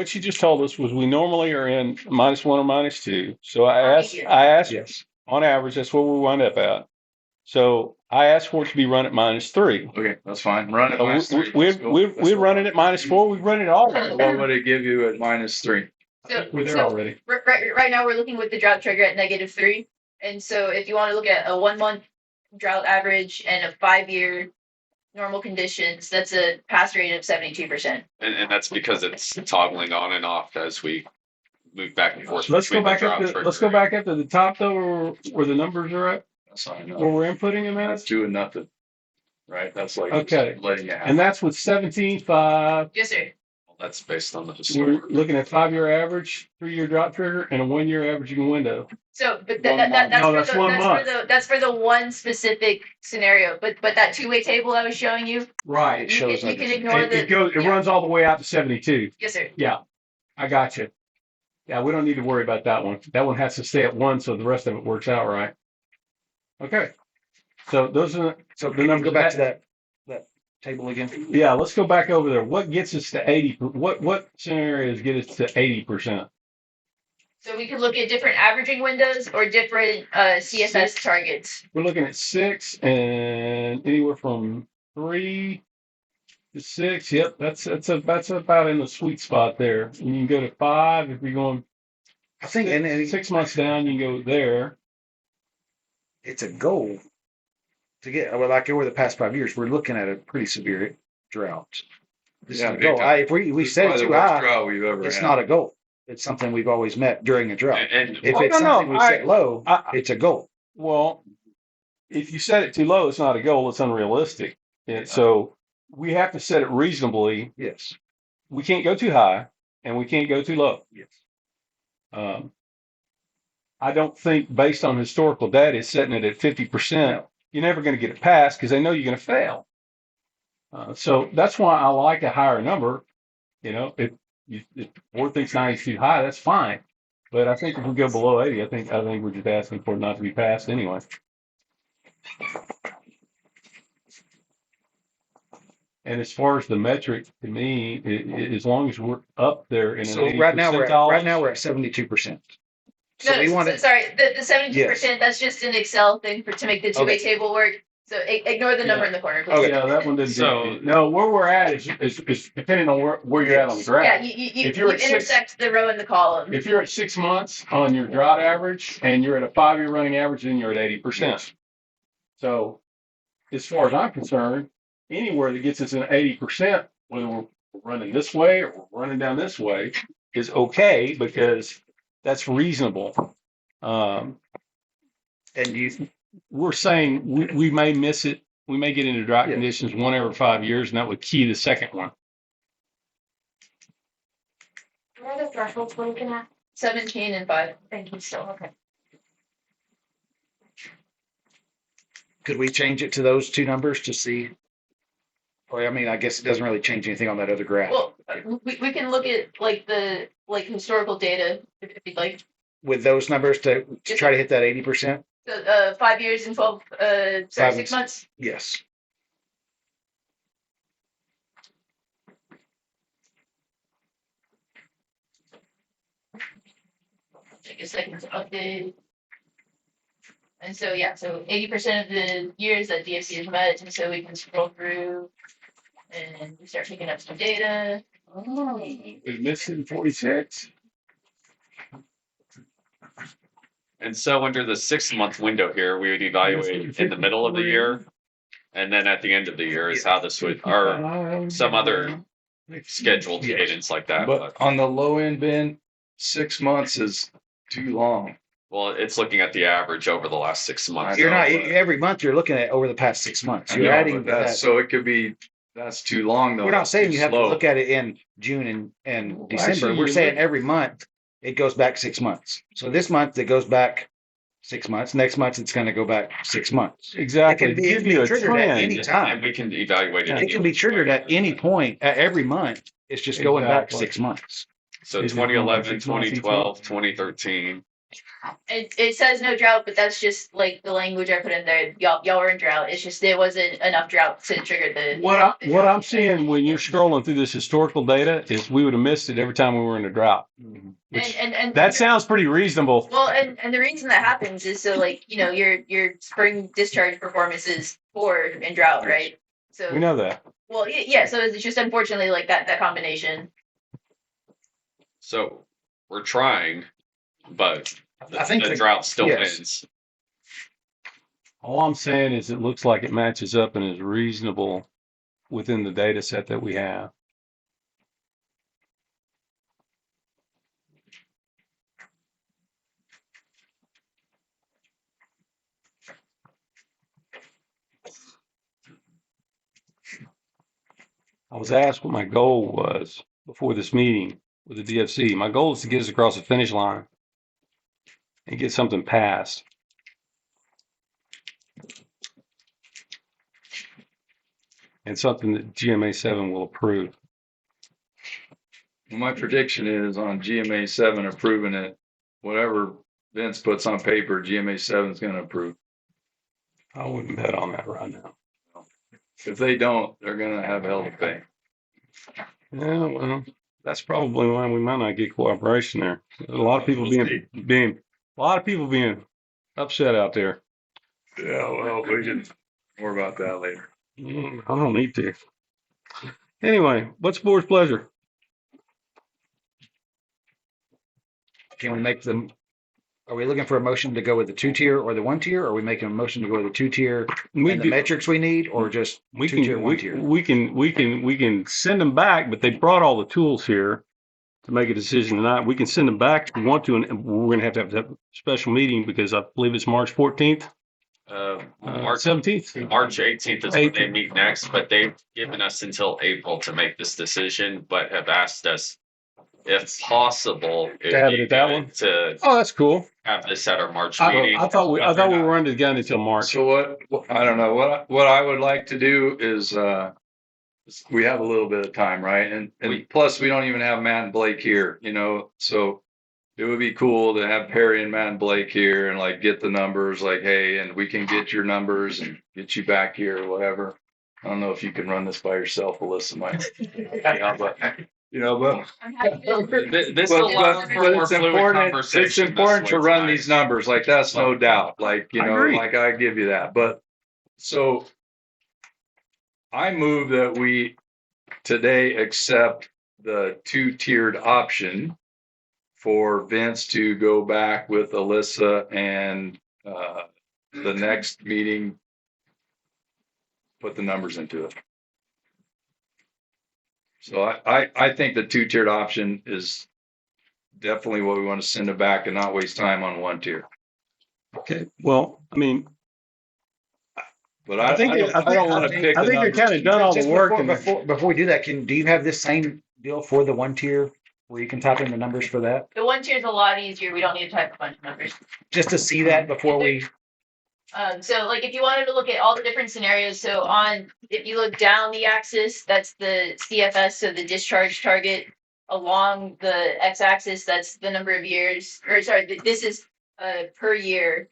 she just told us was we normally are in -1 or -2. So I asked. Yes. on average, that's what we wind up at. So I asked for it to be run at -3. Okay, that's fine. Run it So -3. we're running at -4. We've run it all. What would it give you at -3? So, We're there so already. right now we're looking with the drought trigger at -3. And so if you want to look at a 1 month drought average and a 5 year normal conditions, that's a pass rate of 72%. And that's because it's toggling on and off as we move back and forth. Let's go between the back up drought to trigger. let's go back up to the top though, where the numbers are at, That's fine. where we're inputting them That's at, 2 and nothing. Right? That's like Okay. just letting you have. and that's with 17.5. Yes, sir. That's based on the We're historic. looking at 5-year average, 3-year drought trigger, and a 1-year averaging window. So, but 1 month. that's No, for that's the 1 month. that's for the one specific scenario. But that two-way table I was showing you, Right. It shows you like can this. ignore the. It yeah. runs all the way out to 72. Yes, sir. Yeah, I got you. Yeah, we don't need to worry about that one. That one has to stay at 1, so the rest of it works out right. Okay. So those are So the can you numbers. go back to that table again? Yeah, let's go back over there. What gets us to 80? What scenarios get us to 80%? So we can look at different averaging windows or different CSS targets. We're looking at 6 and anywhere from 3 to 6. Yep, that's about in the sweet spot there. And you can go to 5 if you're going. I think, and 6 months down, you can go there. it's a goal to get, well, like over the past 5 years, we're looking at a pretty severe drought. This Yeah, is a big goal. time. If we It's set it probably too the worst high, drought we've ever it's had. not a goal. It's something we've always met during a drought. And If Oh, it's no, something we set low, it's a goal. Well, if you set it too low, it's not a goal, it's unrealistic. And so we have to set it reasonably. Yes. We can't go too high and we can't go too low. Yes. I don't think based on historical data, setting it at 50%, you're never going to get it passed because they know you're going to fail. So that's why I like a higher number. You know, if the board thinks 90 is too high, that's fine. But I think if we go below 80, I think we're just asking for it not to be passed anyway. And as far as the metric, to me, as long as we're up there in So an 80 right now we're percentile, at 72%. So No, we want to, sorry, the 72%, that's just an Excel thing to make the two-way Okay. table work. So ignore the number in the corner, please. Okay. yeah, that one didn't. So- No, where we're at is depending on where you're at on the graph. Yeah, you If you're at six- intersect the row and the column. If you're at 6 months on your drought average and you're at a 5-year running average, then you're at 80%. So as far as I'm concerned, anywhere that gets us an 80%, whether we're running this way or we're running down this way, is okay because that's reasonable. and We're saying we may miss it. We may get into drought Yeah. conditions 1 every 5 years, and that would key the second one. What are the thresholds we're looking at? 17 and 5. Thank you, still, okay. could we change it to those two numbers to see? Or, I mean, I guess it doesn't really change anything on that other graph. Well, we can look at the historical data if you'd like. With those numbers to try to hit that 80%? So 5 years and 12, 6 months. Yes. Take a second to update. And so, yeah, so 80% of the years that DFC has met, and so we can scroll through and we start picking up some data. We missed it in 46. And so under the 6-month window here, we would evaluate in the middle of the year. And then at the end of the year is how this would, or some other scheduled Yes. cadence like that. But on the low end bin, 6 months is too long. Well, it's looking at the average over the last 6 months. You're not, So, every month you're looking at over the past 6 months. I You're know, adding but that's, that. so it could be, that's too long though. We're not That's saying too you have to slow. look at it in June and December. actually, We're you saying look- every month it goes back 6 months. So this month it goes back 6 months. Next month it's going to go back 6 months. Exactly. It can Give be you a triggered at any trend. time. and we can evaluate it. It can be triggered at any point, at every month. It's just going back Exactly. 6 months. So Is it going back 2011, 6 months each 2012, 2013. It says no drought, but that's just like the language I put in there. Y'all were in drought. It's just there wasn't enough drought to trigger the. What I'm seeing when you're scrolling through this historical data is we would have missed it every time we were in a drought. Which, And that sounds pretty reasonable. well, and the reason that happens is so like your spring discharge performance is poor in drought, right? So We know that. well, yeah. So it's just unfortunately like that combination. So we're trying, but I think the the- drought still yes. wins. All I'm saying is it looks like it matches up and is reasonable within the data set that we have. I was asked what my goal was before this meeting with the DFC. My goal is to get us across the finish line and get something passed. And something that GMA 7 will approve. My prediction is on GMA 7 approving it, whatever Vince puts on paper, GMA 7 is going to approve. I wouldn't bet on that right now. If they don't, they're going to have hell to pay. Yeah, well, that's probably why we might not get cooperation there. A lot of people being upset out there. Yeah, well, we can more about that later. I don't need to. Anyway, what's the board's pleasure? Can we make them? Are we looking for a motion to go with the 2-tier or the 1-tier? Or are we making a motion to go with the 2-tier and the metrics we need, or just We 2-tier, can 1-tier? we can send them back, but they brought all the tools here to make a decision tonight. We can send them back if we want to, and we're going to have a special meeting because I believe it's March 14th, March 17th. March 18th is when they meet next, but they've given us until April to make this decision, but have asked us, if possible, To have it at that one? to Oh, that's cool. have this at our March I meeting. thought we were under the gun until March. So I don't know, what I would like to do is, we have a little bit of time, right? And plus we don't even have Matt and Blake here, so it would be cool to have Perry and Matt and Blake here and like get the numbers, like, hey, and we can get your numbers and get you back here or whatever. I don't know if you can run this by yourself, Alyssa might. But I'm happy to- This But, will allow for but more it's fluid important. conversation It's important this to way run tonight. these numbers. Like that's no doubt. Like I agree. like I give you that. But so I move that we today accept the 2-tiered option for Vince to go back with Alyssa and the next meeting put the numbers into it. So I think the 2-tiered option is definitely what we want to send it back and not waste time on 1-tier. Okay. Well, I mean, But I think I don't want to pick. I think you're kind of done all the Just work. before we do that, do you have this same deal for the 1-tier where you can type in the numbers for that? The 1-tier is a lot easier. We don't need to type a bunch of numbers. Just to see that before we. So like if you wanted to look at all the different scenarios, so if you look down the axis, that's the CFS, so the discharge target. Along the x-axis, that's the number of years, or sorry, this is per year.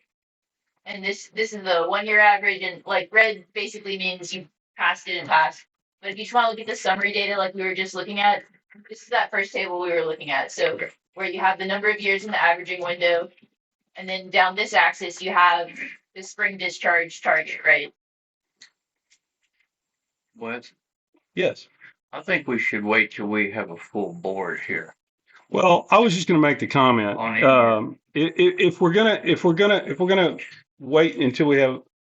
And this is the 1-year average, and like red basically means you passed it and passed. But if you just want to look at the summary data like we were just looking at, this is that first table we were looking at. So where you have the number of years in the averaging window, and then down this axis you have the spring discharge target, right? What? Yes. I think we should wait till we have a full board here. Well, I was just going to make the comment. On If we're gonna wait until we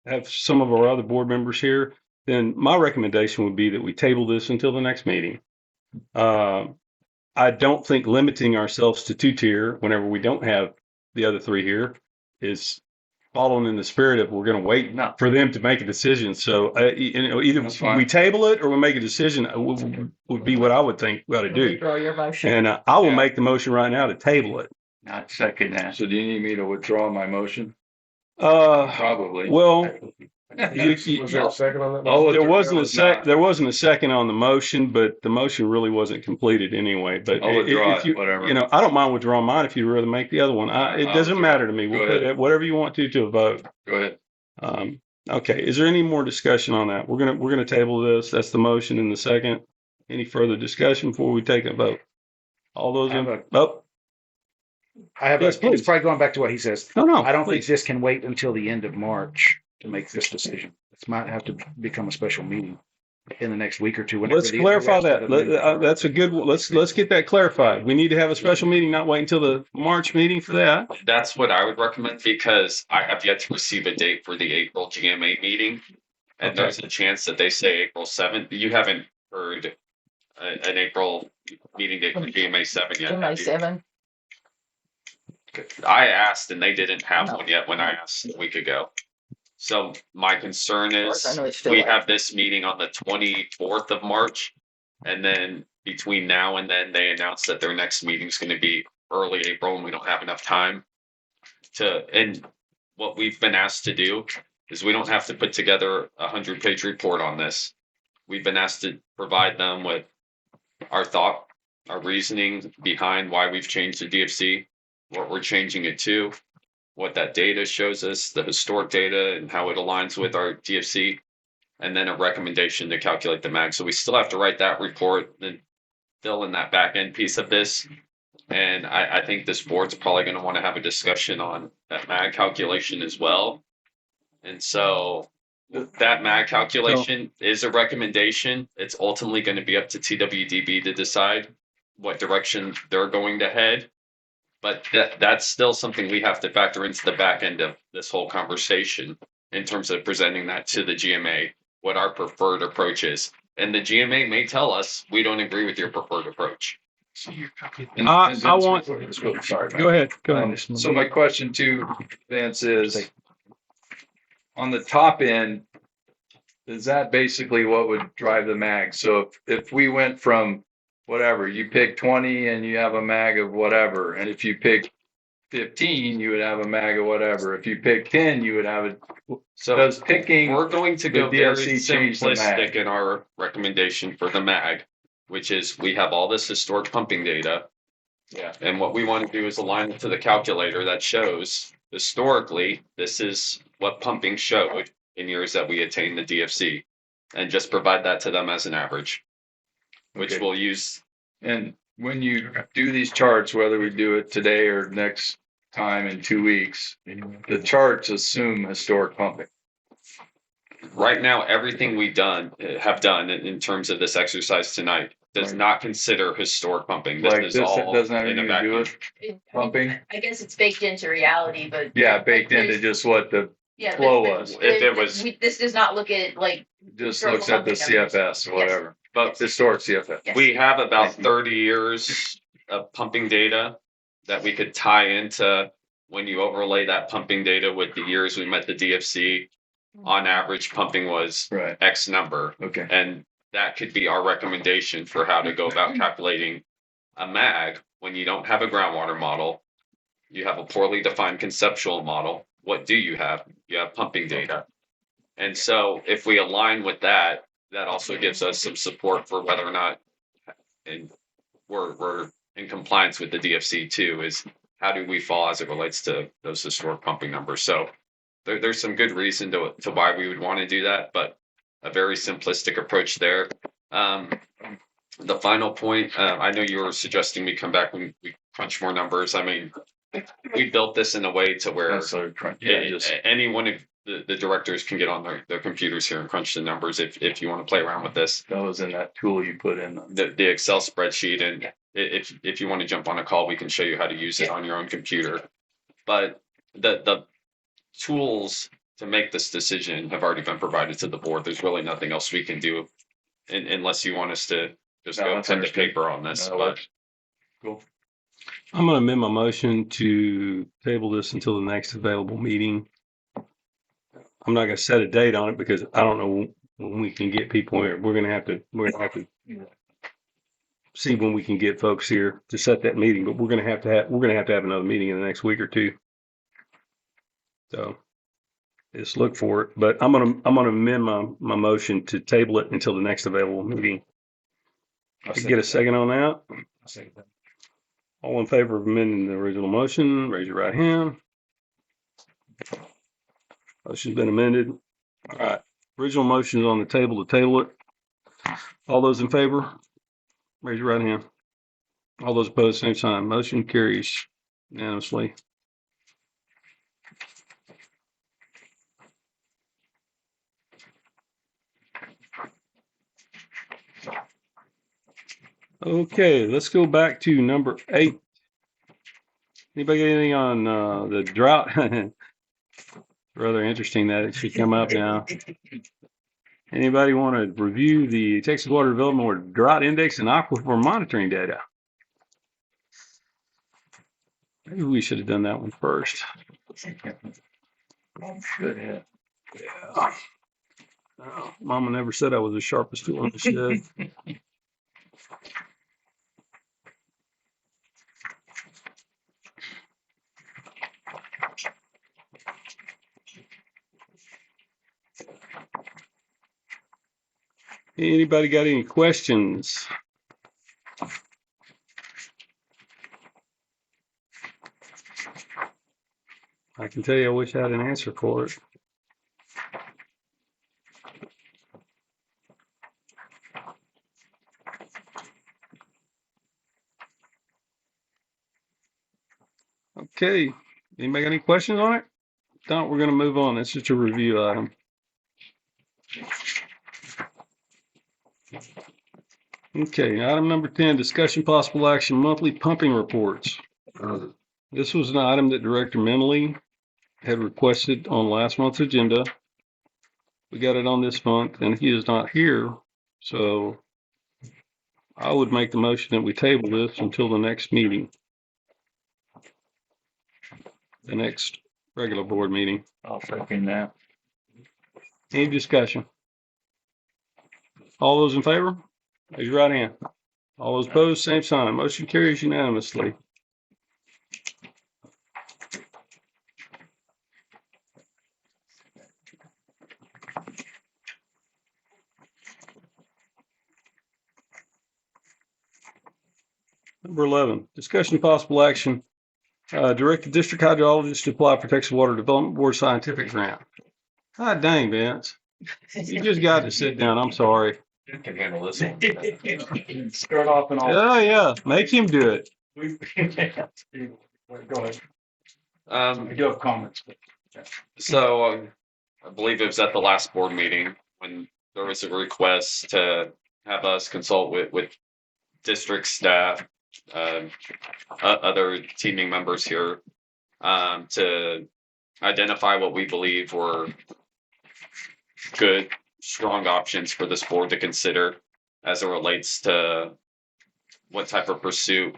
have some of our other board members here, then my recommendation would be that we table this until the next meeting. I don't think limiting ourselves to 2-tier whenever we don't have the other 3 here is following in the spirit of we're going to wait for them to make a decision. So either we table it or we make a decision would be what I would think we ought to do. Withdraw your motion. And I will make the motion right now to table it. Not second that. So do you need me to withdraw my motion? Uh, Probably. well, Was there a second on that? Oh, There wasn't a was not. there wasn't a second on the motion, but the motion really wasn't completed anyway. But I'll withdraw if it, you, whatever. you know, I don't mind withdrawing mine if you'd rather make the other one. It I'll doesn't withdraw. matter to me. We'll Go put ahead. it whatever you want to a vote. Go ahead. Okay. Is there any more discussion on that? We're gonna table this. That's the motion in the second. Any further discussion before we take a vote? All those I in have oh Yes, it's please. probably going back to what he says. no I don't please. think this can wait until the end of March to make this decision. This might have to become a special meeting in the next week or two. whenever Let's the clarify rest of that. the members are- That's a good one. Let's get that clarified. We need to have a special meeting, not wait until the March meeting for that. That's what I would recommend because I have yet to receive a date for the April GMA meeting. And Okay. there's a chance that they say April 7th. You haven't heard an April meeting date for GMA 7 yet. May have you? 7. I asked and they didn't have one yet when I asked a week ago. So my concern course, I is know it's still we late. have this meeting on the 24th of March. And then between now and then, they announce that their next meeting is going to be early April and we don't have enough time and what we've been asked to do is we don't have to put together a 100-page report on this. We've been asked to provide them with our thought, our reasoning behind why we've changed the DFC, what we're changing it to, what that data shows us, the historic data and how it aligns with our DFC, and then a recommendation to calculate the MAG. So we still have to write that report and fill in that back end piece of this. And I think this board's probably going to want to have a discussion on that MAG calculation as well. And so that MAG calculation is a recommendation. It's ultimately going to be up to TWDB to decide what direction they're going to head. But that's still something we have to factor into the back end of this whole conversation in terms of presenting that to the GMA, what our preferred approach is. And the GMA may tell us, we don't agree with your preferred approach. I want. Sorry. Go ahead. Go ahead. So my question to Vince is, on the top end, is that basically what would drive the MAG? So if we went from whatever, you pick 20 and you have a MAG of whatever, and if you pick 15, you would have a MAG of whatever. If you pick 10, you would have it. So Does picking we're going to go the very DFC change the simplistic MAG? in our recommendation for the MAG, which is we have all this historic pumping data. Yeah. And what we want to do is align it to the calculator that shows historically, this is what pumping showed in years that we attained the DFC, and just provide that to them as an average, which Okay. we'll use. And when you do these charts, whether we do it today or next time in 2 weeks, the charts assume historic pumping. Right now, everything we have done in terms of this exercise tonight does Right. not consider historic pumping. This Like is this all doesn't have in a anything to do vacuum. with pumping. I guess it's baked into reality, but. Yeah, baked into there's- just what the Yeah, flow but- was. If it was- This does not look at like, just Historical looks at the pumping numbers. CFS or Yes. whatever. But Historic CFS. yes. we have about Thank you. 30 years of pumping data that we could tie into when you overlay that pumping data with the years we met the DFC. On average, pumping was Right. X number. Okay. And that could be our recommendation for how to go about calculating a MAG when you don't have a groundwater model. You have a poorly defined conceptual model. What do you have? You have pumping data. And so if we align with that, that also gives us some support for whether or not and we're in compliance with the DFC too, is how do we fall as it relates to those historic pumping numbers? So there's some good reason to why we would want to do that, but a very simplistic approach there. The final point, I know you were suggesting we come back when we crunch more numbers. I mean, we built this in a way to where any one of the directors can get on their computers here and crunch the numbers if you want to play around with this. That was in that tool you put in. The Excel spreadsheet, and if you want to jump on a call, we can show you how to use it on your own computer. But the tools to make this decision have already been provided to the board. There's really nothing else we can do unless you want us to just go pen to paper on this. But cool. I'm going to amend my motion to table this until the next available meeting. I'm not going to set a date on it because I don't know when we can get people here. We're going to have to see when we can get folks here to set that meeting. But we're going to have to have another meeting in the next week or two. So Just look for it. But I'm gonna amend my motion to table it until the next available meeting. Get a second on that. I'll say that. All in favor of amending the original motion, raise your right hand. Motion's been amended. All right. Original motion is on the table to table it. All those in favor, raise your right hand. All those opposed, same sign. Motion carries unanimously. Okay, let's go back to number 8. Anybody got anything on the drought? Rather interesting that it should come up now. Anybody want to review the Texas Water Development or Drought Index and aquifer monitoring data? Maybe we should have done that one first. Good hit. Yeah. Oh, Mama never said I was the sharpest tool in the shed. Anybody got any questions? I can tell you I wish I had an answer for it. Okay, anybody got any questions on it? Don't, we're going to move on. It's just a review item. Okay, item number 10, discussion possible action, monthly pumping reports. This was an item that Director Menley had requested on last month's agenda. We got it on this month and he is not here. So I would make the motion that we table this until the next meeting. The next regular board meeting. I'll second that. Any discussion? All those in favor? Raise your right hand. All those opposed, same sign. Motion carries unanimously. Number 11, discussion possible action. Direct the district hydrologist to apply for Texas Water Development Board scientific grant. Ah, dang, Vince. You just got to sit down. I'm sorry. You can handle this one. Start off and all. Oh, yeah. Make him do it. Go ahead. I do have comments. So I believe it was at the last board meeting when there was a request to have us consult with district staff, other teaming members here, to identify what we believe were good, strong options for this board to consider as it relates to what type of pursuit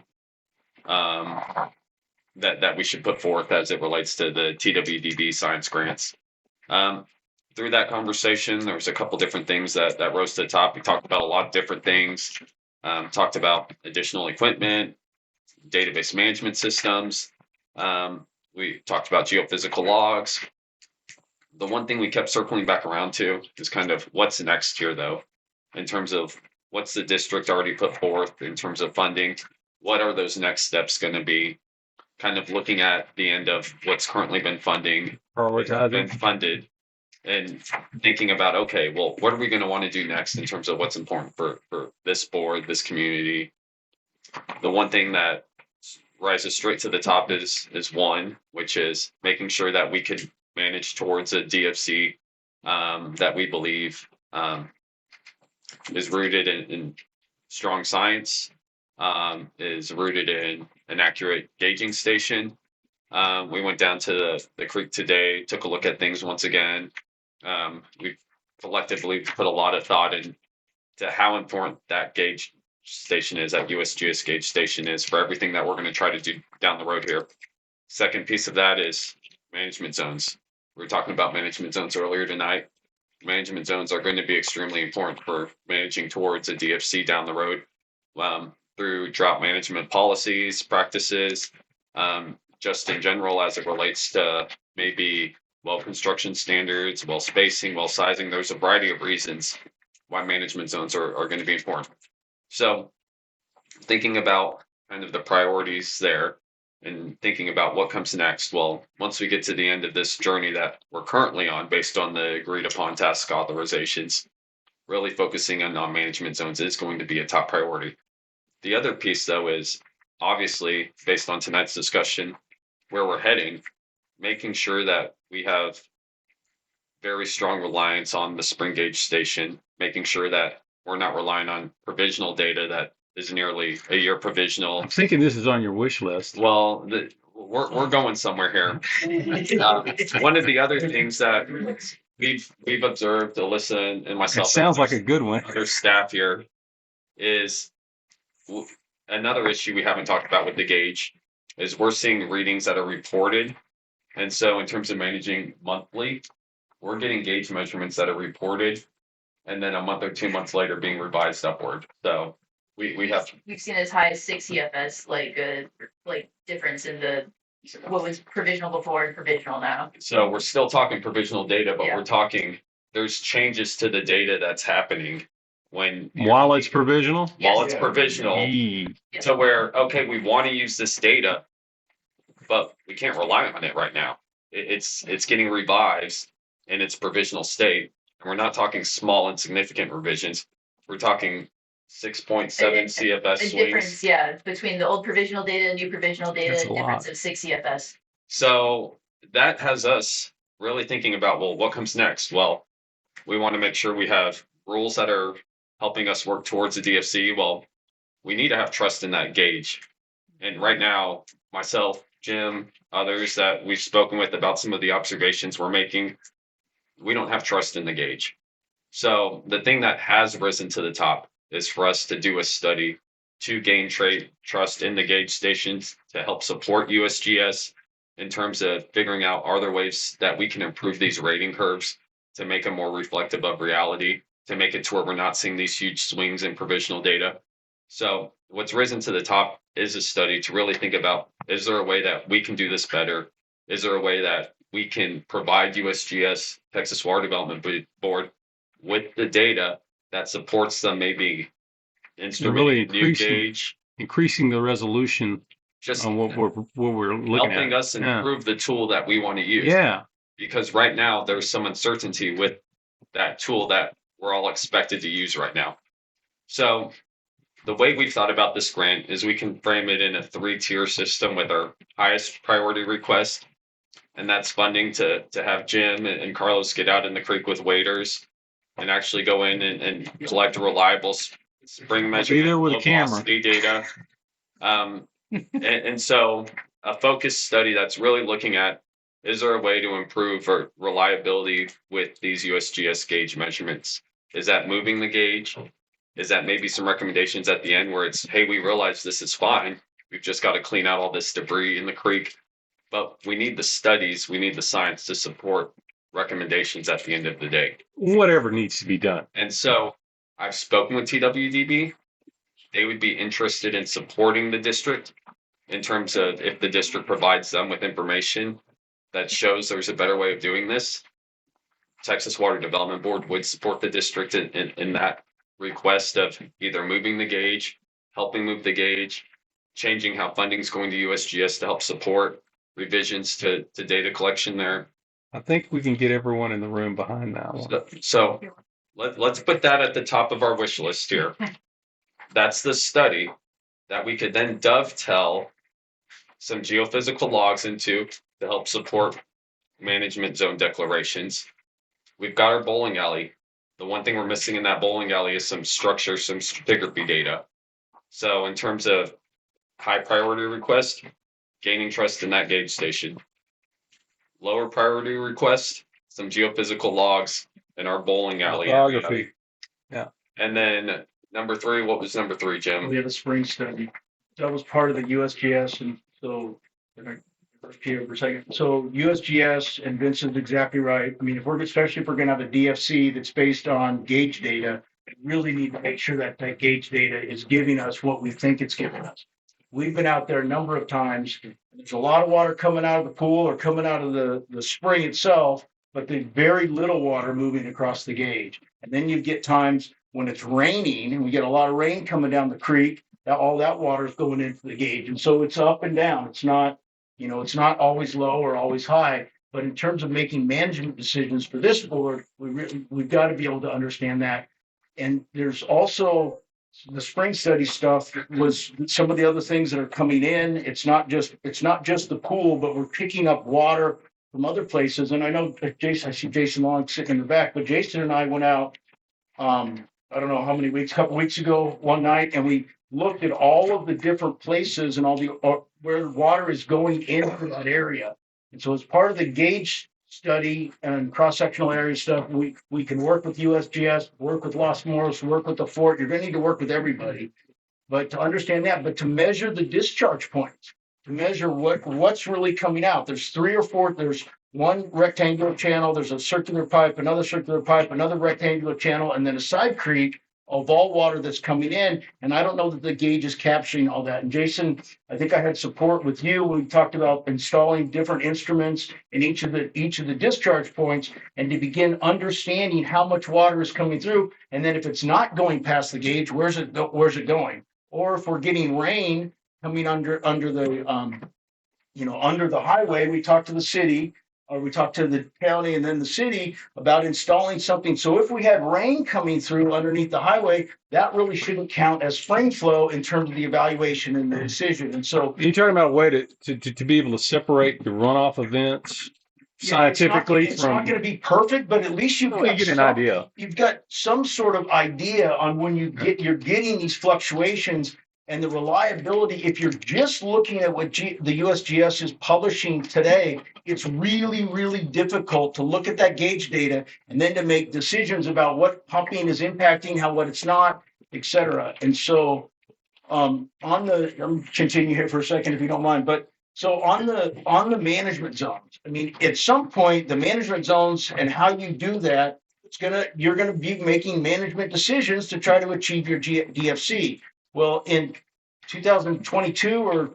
that we should put forth as it relates to the TWDB science grants. Through that conversation, there was a couple different things that rose to the top. We talked about a lot of different things. Talked about additional equipment, database management systems. We talked about geophysical logs. The one thing we kept circling back around to is kind of what's next here, though, in terms of what's the district already put forth in terms of funding. What are those next steps going to be? Kind of looking at the end of what's currently been funded and thinking about, okay, well, what are we going to want to do next in terms of what's important for this board, this community? The one thing that rises straight to the top is one, which is making sure that we could manage towards a DFC that we believe is rooted in strong science, is rooted in an accurate gauging station. We went down to the creek today, took a look at things once again. We collectively put a lot of thought into how important that gauge station is, that USGS gauge station is for everything that we're going to try to do down the road here. Second piece of that is management zones. We were talking about management zones earlier tonight. Management zones are going to be extremely important for managing towards a DFC down the road through drought management policies, practices, just in general as it relates to maybe well construction standards, well spacing, well sizing. There's a variety of reasons why management zones are going to be important. So thinking about kind of the priorities there and thinking about what comes next. Well, once we get to the end of this journey that we're currently on based on the agreed upon task authorizations, really focusing on non-management zones is going to be a top priority. The other piece, though, is obviously based on tonight's discussion, where we're heading, making sure that we have very strong reliance on the spring gauge station, making sure that we're not relying on provisional data that is nearly a year provisional. I'm thinking this is on your wish list. Well, we're going somewhere here. One of the other things that we've observed, Alyssa and It myself, sounds like a good one. other staff here, is another issue we haven't talked about with the gauge is we're seeing readings that are reported. And so in terms of managing monthly, we're getting gauge measurements that are reported and then a month or 2 months later being revised upward. So we've seen as high as 6 EFS, like difference in the what was provisional before and provisional now. So we're still talking provisional data, but Yeah. we're talking there's changes to the data that's happening While it's provisional? while it's provisional Eee. to where, okay, we want to use this data, but we can't rely on it right now. It's getting revised in its provisional state. And we're not talking small insignificant revisions. We're talking 6.7 CFS A swings. difference, yeah, between the old provisional data and new provisional data, That's a a difference lot. of 6 EFS. So that has us really thinking about, well, what comes next? Well, we want to make sure we have rules that are helping us work towards the DFC. Well, we need to have trust in that gauge. And right now, myself, Jim, others that we've spoken with about some of the observations we're making, we don't have trust in the gauge. So the thing that has risen to the top is for us to do a study to gain trust in the gauge stations to help support USGS in terms of figuring out are there ways that we can improve these rating curves to make them more reflective of reality, to make it to where we're not seeing these huge swings in provisional data. So what's risen to the top is a study to really think about, is there a way that we can do this better? Is there a way that we can provide USGS, Texas Water Development Board, with the data that supports them maybe really instrumenting new gauge, increasing the resolution just on what we're looking helping at. us improve the tool that we want to use. Yeah. Because right now there's some uncertainty with that tool that we're all expected to use right now. So the way we've thought about this grant is we can frame it in a 3-tier system with our highest priority request, and that's funding to have Jim and Carlos get out in the creek with waders and actually go in and collect reliable spring measurement, there with a low camera. velocity data. And so a focused study that's really looking at, is there a way to improve our reliability with these USGS gauge measurements? Is that moving the gauge? Is that maybe some recommendations at the end where it's, hey, we realize this is fine. We've just got to clean out all this debris in the creek. But we need the studies, we need the science to support recommendations at the end of the day. Whatever needs to be done. And so I've spoken with TWDB. They would be interested in supporting the district in terms of if the district provides them with information that shows there's a better way of doing this. Texas Water Development Board would support the district in that request of either moving the gauge, helping move the gauge, changing how funding is going to USGS to help support revisions to data collection there. I think we can get everyone in the room behind that one. So let's put that at the top of our wish list here. That's the study that we could then dovetail some geophysical logs into to help support management zone declarations. We've got our bowling alley. The one thing we're missing in that bowling alley is some structure, some stratigraphy data. So in terms of high priority request, gaining trust in that gauge station. Lower priority request, some geophysical logs in our bowling alley. Photography. Yeah. And then number 3, what was number 3, Jim? We had a spring study. That was part of the USGS, and so for a second. So USGS, and Vincent's exactly right. I mean, especially if we're going to have a DFC that's based on gauge data, we really need to make sure that that gauge data is giving us what we think it's giving us. We've been out there a number of times. There's a lot of water coming out of the pool or coming out of the spring itself, but there's very little water moving across the gauge. And then you get times when it's raining and we get a lot of rain coming down the creek, that all that water is going into the gauge. And so it's up and down. It's not, it's not always low or always high. But in terms of making management decisions for this board, we've got to be able to understand that. And there's also the spring study stuff was some of the other things that are coming in. It's not just the pool, but we're picking up water from other places. And I know Jason, I see Jason Long sitting in the back, but Jason and I went out, I don't know how many weeks, a couple weeks ago, one night, and we looked at all of the different places and all the where water is going into that area. And so as part of the gauge study and cross-sectional area stuff, we can work with USGS, work with Los Moras, work with the fort. You're going to need to work with everybody. But to understand that, but to measure the discharge points, to measure what's really coming out. There's 3 or 4, there's one rectangular channel, there's a circular pipe, another rectangular channel, and then a side creek of all water that's coming in. And I don't know that the gauge is capturing all that. And Jason, I think I had support with you when we talked about installing different instruments in each of the discharge points and to begin understanding how much water is coming through. And then if it's not going past the gauge, where's it going? Or if we're getting rain coming under the under the highway, we talk to the city, or we talk to the county and then the city about installing something. So if we had rain coming through underneath the highway, that really shouldn't count as spring flow in terms of the evaluation and the decision. And so you're talking about a way to be able to separate the runoff events scientifically. It's not going to be perfect, but at least you get an idea. You've got some sort of idea on when you're getting these fluctuations and the reliability. If you're just looking at what the USGS is publishing today, it's really, really difficult to look at that gauge data and then to make decisions about what pumping is impacting, what it's not, et cetera. And so I'm continue here for a second if you don't mind, but so on the management zones, I mean, at some point, the management zones and how you do that, you're gonna be making management decisions to try to achieve your DFC. Well, in 2022 or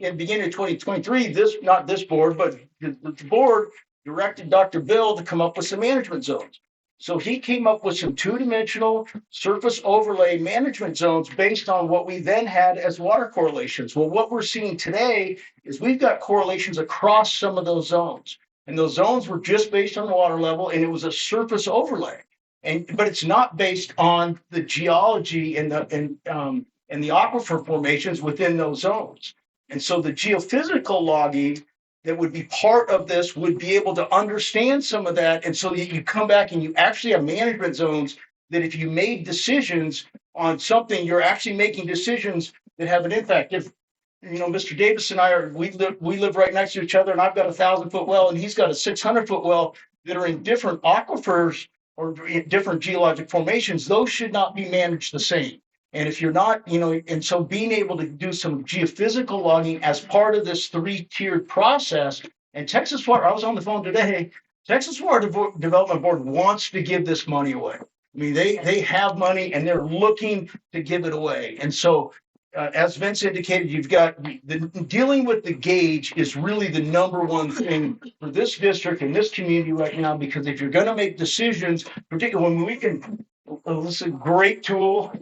in beginning of 2023, not this board, but the board directed Dr. Bill to come up with some management zones. So he came up with some 2-dimensional surface overlay management zones based on what we then had as water correlations. Well, what we're seeing today is we've got correlations across some of those zones. And those zones were just based on the water level, and it was a surface overlay. But it's not based on the geology and the aquifer formations within those zones. And so the geophysical logging that would be part of this would be able to understand some of that. And so that you come back and you actually have management zones that if you made decisions on something, you're actually making decisions that have an impact. If, Mr. Davis and I we live right next to each other, and I've got a 1,000-foot well and he's got a 600-foot well that are in different aquifers or different geologic formations, those should not be managed the same. And if you're not, and so being able to do some geophysical logging as part of this 3-tiered process, and Texas Water, I was on the phone today, Texas Water Development Board wants to give this money away. I mean, they have money and they're looking to give it away. And so, as Vince indicated, you've got dealing with the gauge is really the number one thing for this district and this community right now, because if you're going to make decisions, particularly when we can, this is a great tool,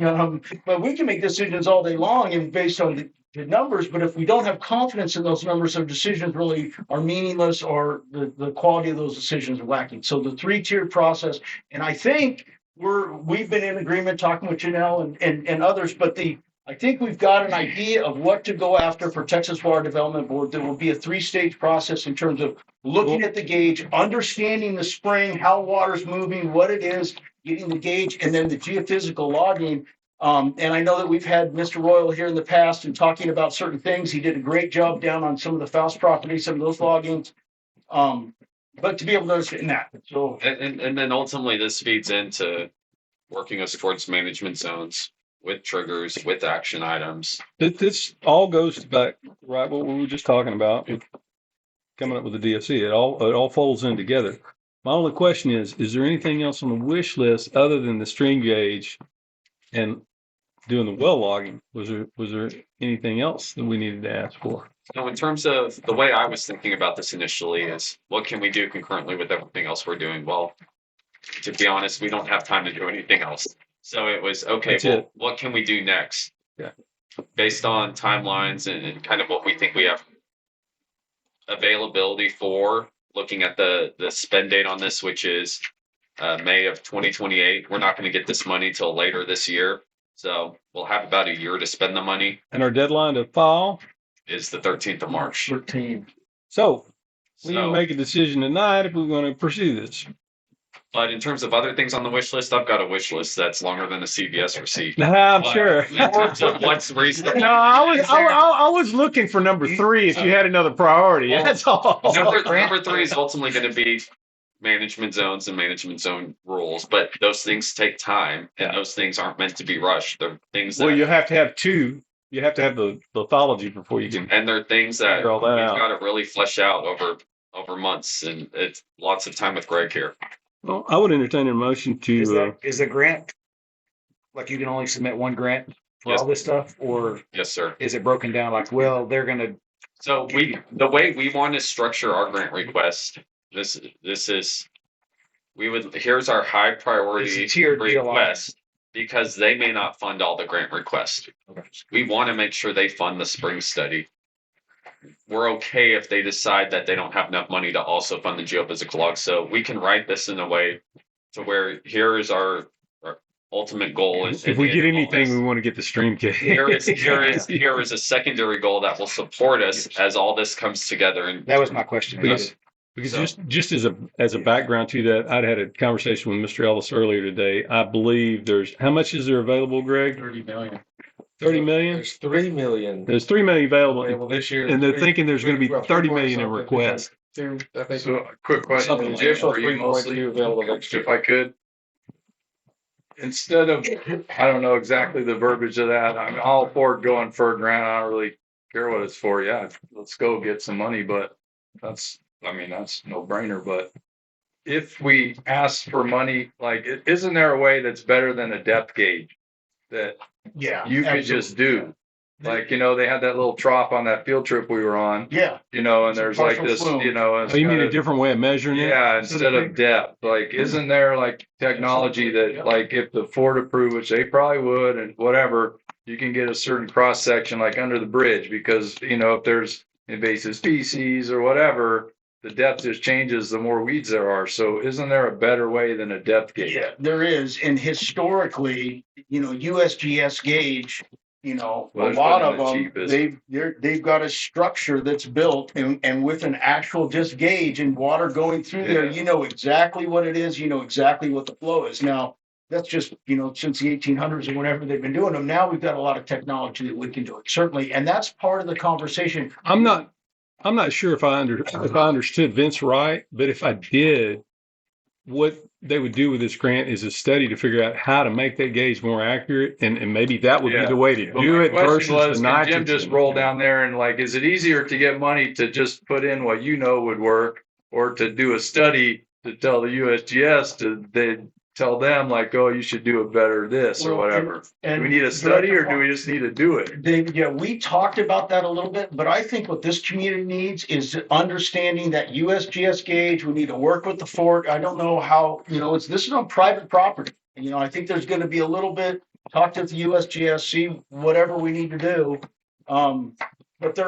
but we can make decisions all day long and based on the numbers. But if we don't have confidence in those numbers, our decisions really are meaningless, or the quality of those decisions are lacking. So the 3-tiered process, and I think we've been in agreement talking with Janelle and others, but I think we've got an idea of what to go after for Texas Water Development Board. There will be a 3-stage process in terms of looking at the gauge, understanding the spring, how water's moving, what it is, getting the gauge, and then the geophysical logging. And I know that we've had Mr. Royal here in the past and talking about certain things. He did a great job down on some of the Faust properties, some of those loggings. But to be able to understand that. So and then ultimately this feeds into working us towards management zones with triggers, with action items. This all goes back right what we were just talking about with coming up with the DFC. It all folds in together. My only question is there anything else on the wish list other than the string gauge and doing the well logging? Was there anything else that we needed to ask for? So in terms of the way I was thinking about this initially is what can we do concurrently with everything else we're doing? Well, to be honest, we don't have time to do anything else. So it was, okay, That's well, it. what can we do next? Yeah. Based on timelines and kind of what we think we have availability for, looking at the spend date on this, which is May of 2028. We're not going to get this money till later this year. So we'll have about a year to spend the money. And our deadline to file Is the 13th of March. 13. So we need to So, make a decision tonight if we're going to pursue this. but in terms of other things on the wish list, I've got a wish list that's longer than a CVS receipt. I'm But sure. In terms of what's reasonable. No, I was looking for number 3 if you had another priority. That's all. Number 3 is ultimately going to be management zones and management zone rules, but those things take time, and those things aren't meant to be rushed. They're things that, Well, you have to have 2. You have to have the lithology before you can and they're things that figure all that we've out. got to really flesh out over months, and it's lots of time with Greg here. Well, I would entertain a motion to. Is the grant, like you can only submit one grant for Yes. all this stuff? Or Yes, sir. is it broken down like, well, they're going to, So the way we want to structure our grant request, this is, here's our high priority It's a tiered deal on it. request, because they may not fund all the grant requests. We want to make sure they fund the spring study. We're okay if they decide that they don't have enough money to also fund the geophysical log. So we can write this in a way to where here is our ultimate goal. If we get anything, we want to get the stream kit. Here is a secondary goal that will support us as all this comes together. And that was my question. Because just as a background to that, I'd had a conversation with Mr. Ellis earlier today. I believe how much is there available, Greg? 30 million. 30 million? There's 3 million There's 3 million available, available this year. and they're thinking there's going to be 30 million in requests. I think So a quick question, something Jim, additional for you mostly, 3.2 available next year. if I could. Instead of, I don't know exactly the verbiage of that. I'm all for going for a grant. I don't really care what it's for. Yeah, let's go get some money, but that's no brainer. But if we ask for money, like, isn't there a way that's better than a depth gauge that Yeah. you could just do? Like, they had that little trough on that field trip we were on, Yeah. and there's like Partial this, flume. Oh, you mean a different way of measuring it? yeah, instead of depth. Like, isn't there like technology that, like, if the Ford approved, which they probably would, and whatever, you can get a certain cross section like under the bridge, because if there's invasive species or whatever, the depth just changes the more weeds there are. So isn't there a better way than a depth gauge? Yeah, there is. And historically, USGS gauge, a there's lot one of of the them, cheapest. they've got a structure that's built and with an actual disc gauge and water going through there, you know exactly what it is, you know exactly what the flow is. Now, that's just, since the 1800s or whenever they've been doing them. Now we've got a lot of technology that we can do it, certainly. And that's part of the conversation. I'm not sure if I understood Vince right, but if I did, what they would do with this grant is a study to figure out how to make that gauge more accurate, and maybe that would be the way to do it versus the can nitrogen. Jim just roll down there and, like, is it easier to get money to just put in what would work, or to do a study to tell the USGS they tell them, like, oh, you should do it better this or whatever? And do we need a study, or do we just need to do it? We talked about that a little bit, but I think what this community needs is understanding that USGS gauge. We need to work with the fort. I don't know how, this is on private property. I think there's going to be a little bit, talk to the USGS, see whatever we need to do. But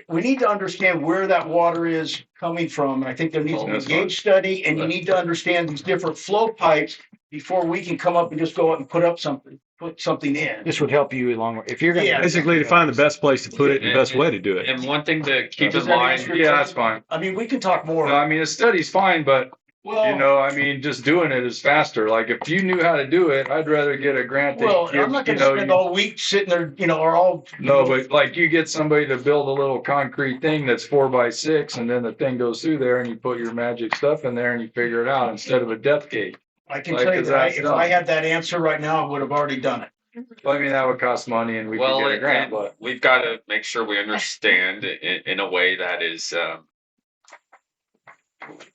we need to understand where that water is coming from. And I think there needs to be a gauge study, and you need to understand these different flow pipes before we can come up and just go out and put something in. This would help you along. If you're going to basically to find the best place to put it and the best way to do it. And one thing to keep Does in that mind, answer your Yeah, that's fine. I mean, we can talk more. No, I mean, a study's fine, but Well, just doing it is faster. Like, if you knew how to do it, I'd rather get a grant. well, I'm not going to spend all week sitting there, or all. No, but like, you get somebody to build a little concrete thing that's 4x6, and then the thing goes through there, and you put your magic stuff in there, and you figure it out instead of a depth gauge. I can Like, tell you 'cause that that's if dumb. I had that answer right now, I would have already done it. Well, I mean, that would cost money, and we could well, get a grant, but we've got to make sure we understand in a way that is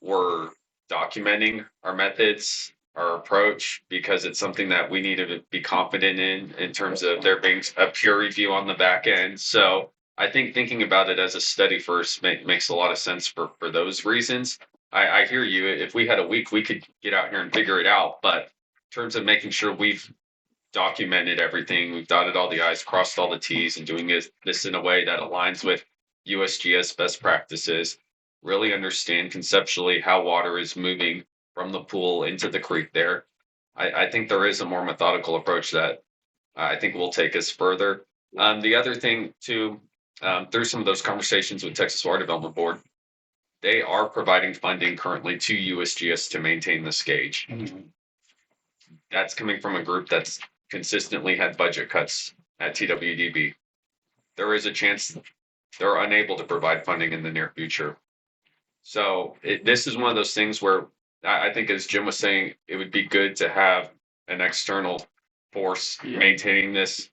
we're documenting our methods, our approach, because it's something that we need to be confident in terms of there being a peer review on the back end. So I think thinking about it as a study first makes a lot of sense for those reasons. I hear you. If we had a week, we could get out here and figure it out. But in terms of making sure we've documented everything, we've dotted all the I's, crossed all the T's, and doing this in a way that aligns with USGS best practices, really understand conceptually how water is moving from the pool into the creek there. I think there is a more methodical approach that I think will take us further. The other thing too, through some of those conversations with Texas Water Development Board, they are providing funding currently to USGS to maintain this gauge. That's coming from a group that's consistently had budget cuts at TWDB. There is a chance they're unable to provide funding in the near future. So this is one of those things where I think, as Jim was saying, it would be good to have an external force maintaining this.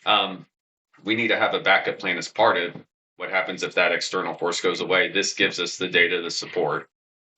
We need to have a backup plan as part of what happens if that external force goes away. This gives us the data, the support,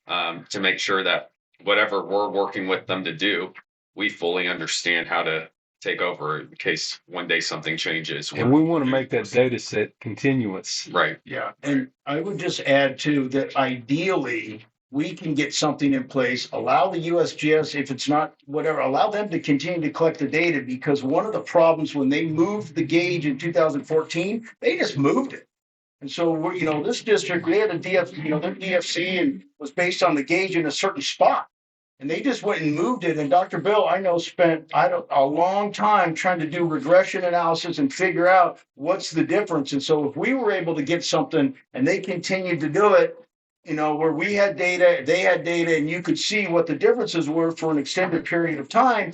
to make sure that whatever we're working with them to do, we fully understand how to take over in case one day something changes. And we want to make that data set continuous. Right. Yeah, and I would just add too that ideally we can get something in place, allow the USGS, if it's not whatever, allow them to continue to collect the data, because one of the problems when they moved the gauge in 2014, they just moved it. And so we're, this district, they had a DF, their DFC and was based on the gauge in a certain spot. And they just went and moved it. And Dr. Bill, I know, spent a long time trying to do regression analysis and figure out what's the difference. And so if we were able to get something and they continued to do it, where we had data, they had data, and you could see what the differences were for an extended period of time,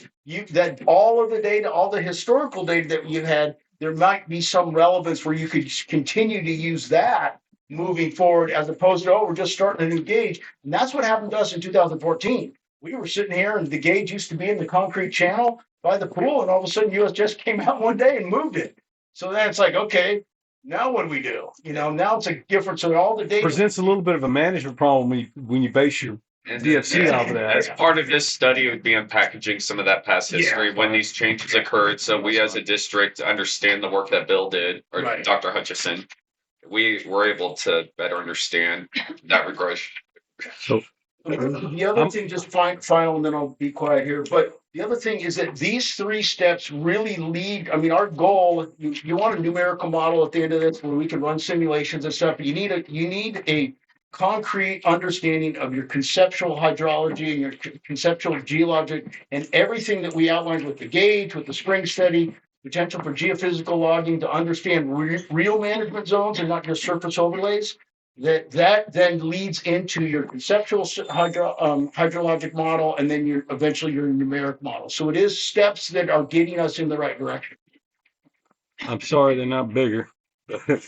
that all of the data, all the historical data that you had, there might be some relevance where you could continue to use that moving forward, as opposed to, we're just starting a new gauge. And that's what happened to us in 2014. We were sitting here and the gauge used to be in the concrete channel by the pool, and all of a sudden US just came out one day and moved it. So then it's like, okay, now what do we do? Now it's a difference in all the data. Presents a little bit of a management problem when you base your DFC off of that. As part of this study, it would be unpackaging some of that past history when these changes occurred. So we as a district understand the work that Bill did, or Dr. Hutchison. We were able to better understand that regression. So the other thing, just final, and then I'll be quiet here. But the other thing is that these 3 steps really lead. I mean, our goal, you want a numerical model at the end of this where we can run simulations and stuff. But you need a concrete understanding of your conceptual hydrology and your conceptual geologic and everything that we outlined with the gauge, with the spring study, potential for geophysical logging to understand real management zones and not just surface overlays. That then leads into your conceptual hydrologic model, and then eventually your numeric model. So it is steps that are getting us in the right direction. I'm sorry they're not bigger, but at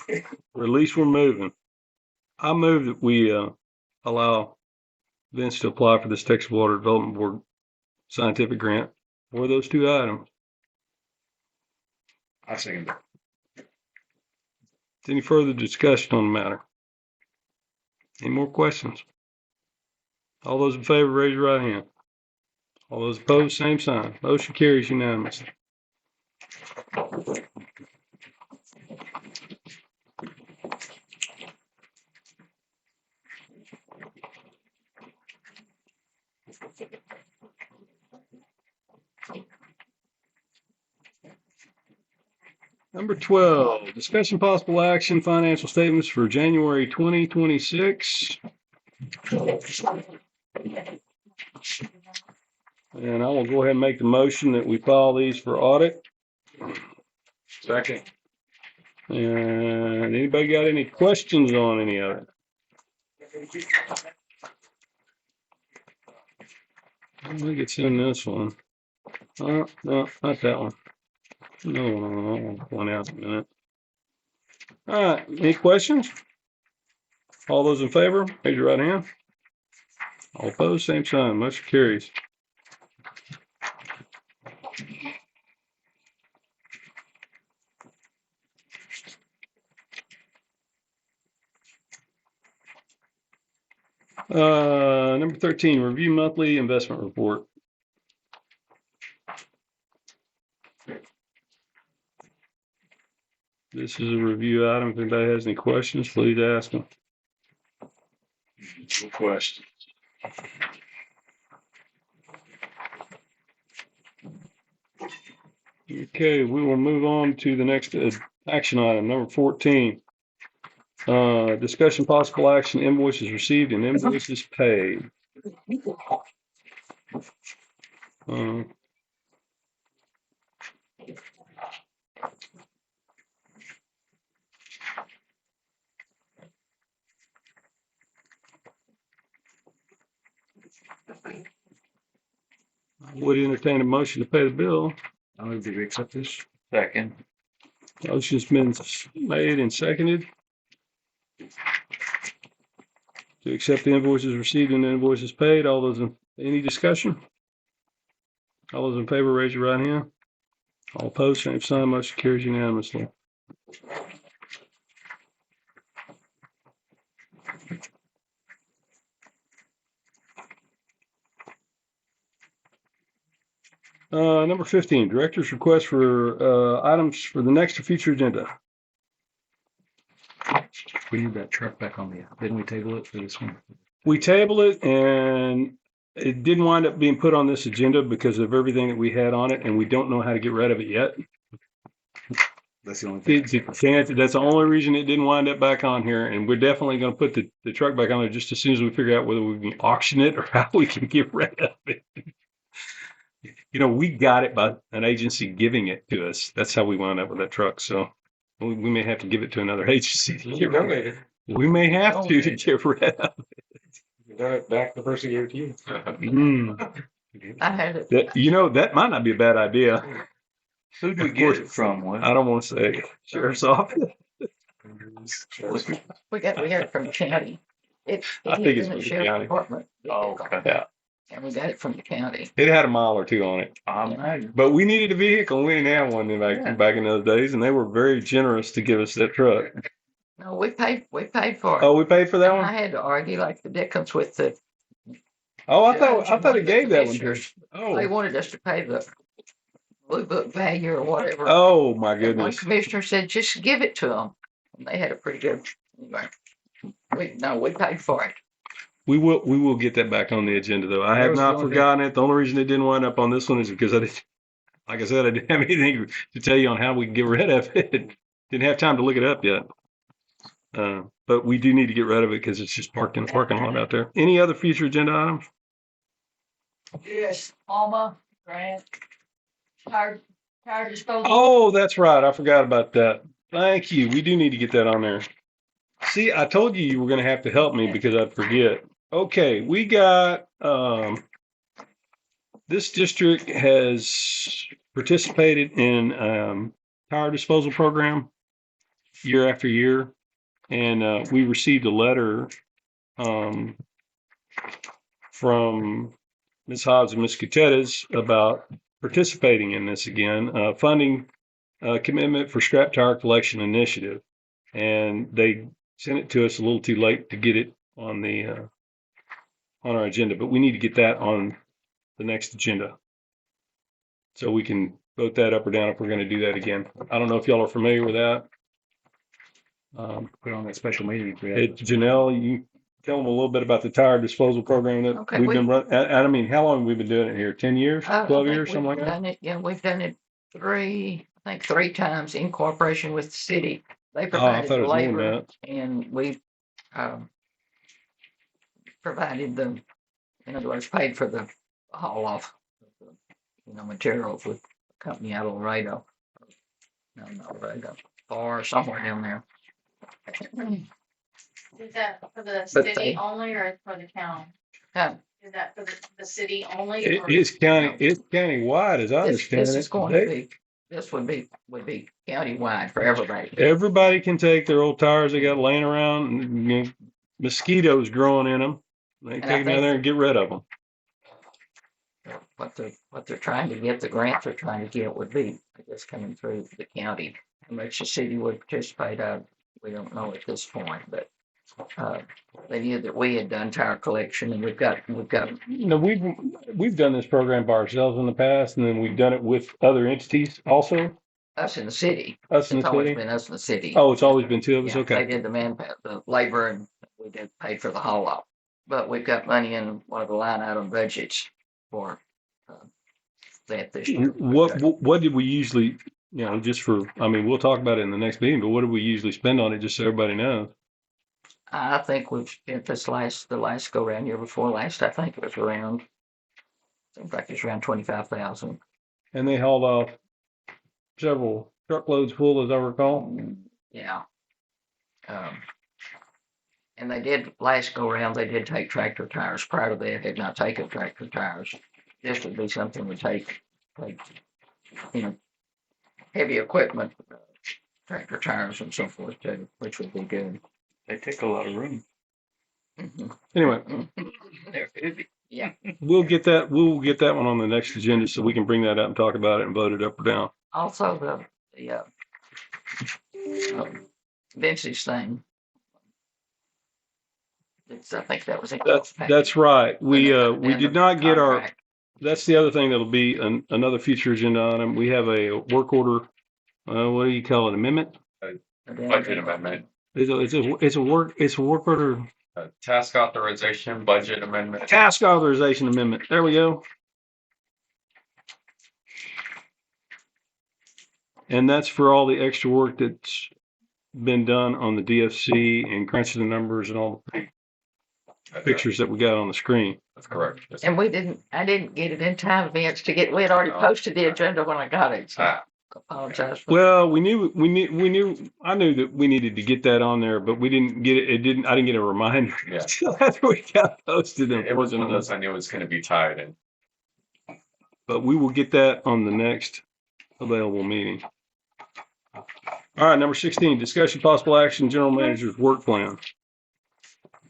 least we're moving. I move that we allow Vince to apply for this Texas Water Development Board scientific grant for those 2 items. I second that. Any further discussion on the matter? Any more questions? All those in favor, raise your right hand. All those opposed, same sign. Motion carries unanimously. Number 12, discussion possible action, financial statements for January 2026. And I will go ahead and make the motion that we file these for audit. Second. And anybody got any questions on any of it? I think it's in this one. No, not that one. No, I'll point out in a minute. All right, any questions? All those in favor, raise your right hand. All opposed, same sign. Motion carries. Number 13, review monthly investment report. This is a review item. If anybody has any questions, please ask them. No question. Okay, we will move on to the next action item, number 14. Discussion possible action, invoices received and invoices paid. Uh, I would entertain a motion to pay the bill. I move that we accept this. Second. Motion's been made and seconded to accept the invoices received and the invoices paid. All those any discussion? All those in favor, raise your right hand. All opposed, same sign. Motion carries unanimously. Number 15, director's request for items for the next or future agenda. We need that truck back on the, didn't we table it for this one? We table it and it didn't wind up being put on this agenda because of everything that we had on it, and we don't know how to get rid of it yet. That's the only thing. That's the only reason it didn't wind up back on here, and we're definitely going to put the truck back on there just as soon as we figure out whether we can auction it or how we can get rid of it. You know, we got it by an agency giving it to us. That's how we wound up with that truck. So we may have to give it to another agency to get rid of it. We may have to get rid of it. Done it back the first year to you. I had it. You know, that might not be a bad idea. Who do we get it from? What? I don't want to say sheriff's office. We got it from the county. I think it's from the sheriff's county. department. Oh, okay. Yeah. And we got it from the county. It had a mile or two on it. But we needed a vehicle. We didn't have one back in those days, and they were very generous to give us that truck. No, we paid for it. Oh, we paid for that And one? I had to argue like the dickens with the. Oh, I thought it gave that one. Commissioners. They Oh. wanted us to pay the blue book value or whatever. Oh my And one goodness. commissioner said, just give it to them. And they had a pretty good, anyway. We paid for it. We will get that back on the agenda though. I That have was the not only forgotten it. The only reason it didn't wind up on this one is because I didn't, like I said, I didn't have anything to tell you on how we can get rid of it. Didn't have time to look it up yet. But we do need to get rid of it because it's just parked in the parking lot out there. Any other future agenda items? Yes, Alma, Grant, tire disposal. Oh, that's right. I forgot about that. Thank you. We do need to get that on there. See, I told you were going to have to help me because I'd forget. Okay, we got this district has participated in tire disposal program year after year, and we received a letter from Ms. Hobbs and Ms. Gutierrez about participating in this again, funding commitment for scrap tire collection initiative, and they sent it to us a little too late to get it on the on our agenda, but we need to get that on the next agenda so we can vote that up or down if we're going to do that again. I don't know if y'all are familiar with that. Put on that special meeting. Janelle, you tell them a little bit about the tire disposal program that Okay, we've been running. I mean, how long have we been doing it here? 10 years, 12 years, something like that? Done it, yeah, we've done it three times in cooperation with the city. They I provided thought it the was more than labor that. and we provided the, in other words, paid for the haul off, materials with a company out of Laredo. No, not Laredo, or somewhere down there. Is that for the But city they- only or for the county? Huh. Is that for the city only? It's county-wide, as I understand This it. is going to be, this would be countywide for everybody. Everybody can take their old tires they got laying around, and, mosquitoes growing in them. They And I take them down think- there and get rid of them. What they're trying to get, the grants they're trying to get would be, I guess, coming through the county. How much the city would participate of, we don't know at this point, but they knew that we had done tire collection and we've got. We've done this program by ourselves in the past, and then we've done it with other entities also. us in the city. Us in It's the always city? been us in the city. Oh, it's always been two of us? Yeah, they Okay. did the the labor, and we did pay for the haul off. But we've got money in one of the line item budgets for uh, that this year. What did we usually, just for, I mean, we'll talk about it in the next meeting, but what do we usually spend on it, just so everybody knows? I think we've spent the last go round year before last, I think it was around, seems like it's around 25,000. And they hauled off several truckloads full, as I recall. Yeah. And they did last go round, they did take tractor tires. Prior to that, had not taken tractor tires. This would be something to take, heavy equipment, tractor tires and so forth too, which would be good. They take a lot of room. Anyway, They're heavy. Yeah. we'll get that one on the next agenda so we can bring that up and talk about it and vote it up or down. Also, the vintage thing. I think that was That's right. We did not get our. That's the other thing that'll be another future agenda item. We have a work order. What do you call it? Amendment? Budget amendment, It's a work order. task authorization, budget amendment. Task authorization amendment. There we go. And that's for all the extra work that's been done on the DFC and crunching the numbers and all the pictures that we got on the screen. That's correct. And I didn't get it in time, Vince, we had already posted the agenda when I got it, so I apologize. Well, I knew that we needed to get that on there, but we didn't get it. I didn't get a reminder until after we got posted. It was one of those I knew it was going to be tied in. But we will get that on the next available meeting. All right, number 16, discussion possible action, general manager's work plan.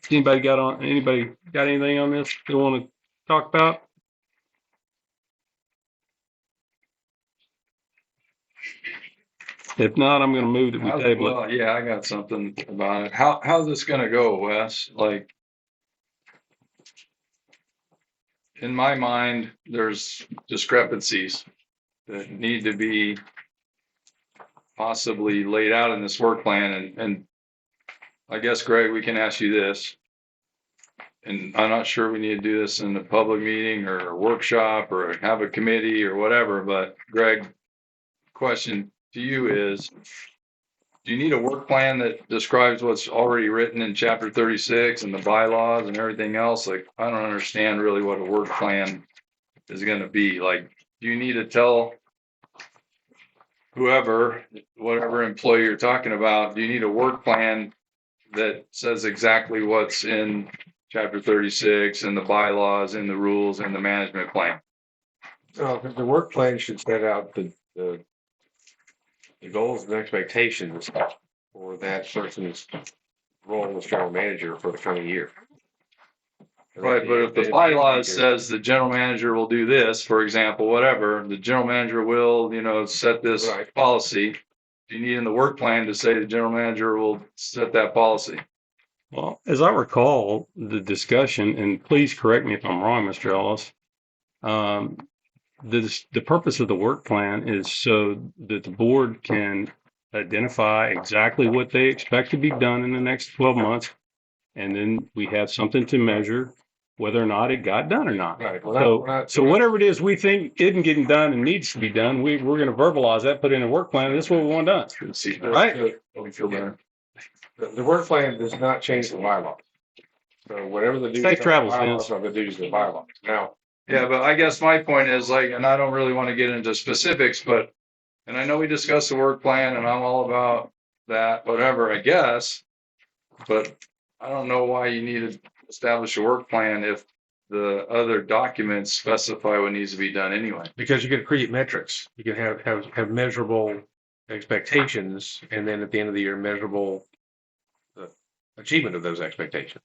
Anybody got anything on this they want to talk about? If not, I'm going to move that we table it. Well, yeah, I got something about it. How's this gonna go, Wes? Like, in my mind, there's discrepancies that need to be possibly laid out in this work plan, and I guess, Greg, we can ask you this. And I'm not sure we need to do this in a public meeting or a workshop or have a committee or whatever, but Greg, question to you is, do you need a work plan that describes what's already written in chapter 36 and the bylaws and everything else? Like, I don't understand really what a work plan is going to be. Like, do you need to tell whoever, whatever employee you're talking about, do you need a work plan that says exactly what's in chapter 36 and the bylaws and the rules and the management plan? So the work plan should set out the goals and expectations for that person's role as general manager for the coming year. Right, but if the bylaws says the general manager will do this, for example, whatever, the general manager will, set this policy. Do you need in the work plan to say the general manager will set that policy? Well, as I recall the discussion, and please correct me if I'm wrong, Mr. Ellis, the purpose of the work plan is so that the board can identify exactly what they expect to be done in the next 12 months. And then we have something to measure whether or not it got done or not. Right. Well, So whatever it is we think isn't getting done and needs to be done, we're going to verbalize that, put in a work plan. And this is what we want done. Right? We feel better. The work plan does not change the bylaws. So whatever the duties Safe travels, bylaws Vince. are the duties of the bylaws. Now, Yeah, but I guess my point is and I don't really want to get into specifics, and I know we discussed the work plan and I'm all about that, whatever, I guess. But I don't know why you need to establish a work plan if the other documents specify what needs to be done anyway. because you can create metrics, you can have measurable expectations, and then at the end of the year, measurable achievement of those expectations.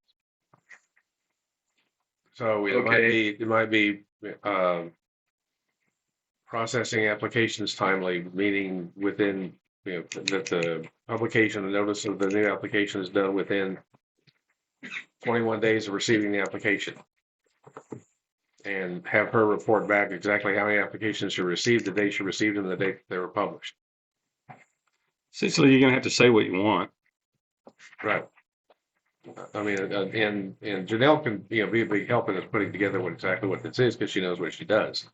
So it might be processing applications timely, meaning within, that the publication, the notice of the new application is done within 21 days of receiving the application. And have her report back exactly how many applications she received, the date she received them, the date they were published. Essentially, you're gonna have to say what you want. Right. I mean, and Janelle can, be a big help in us putting together exactly what this is, because she knows what she does.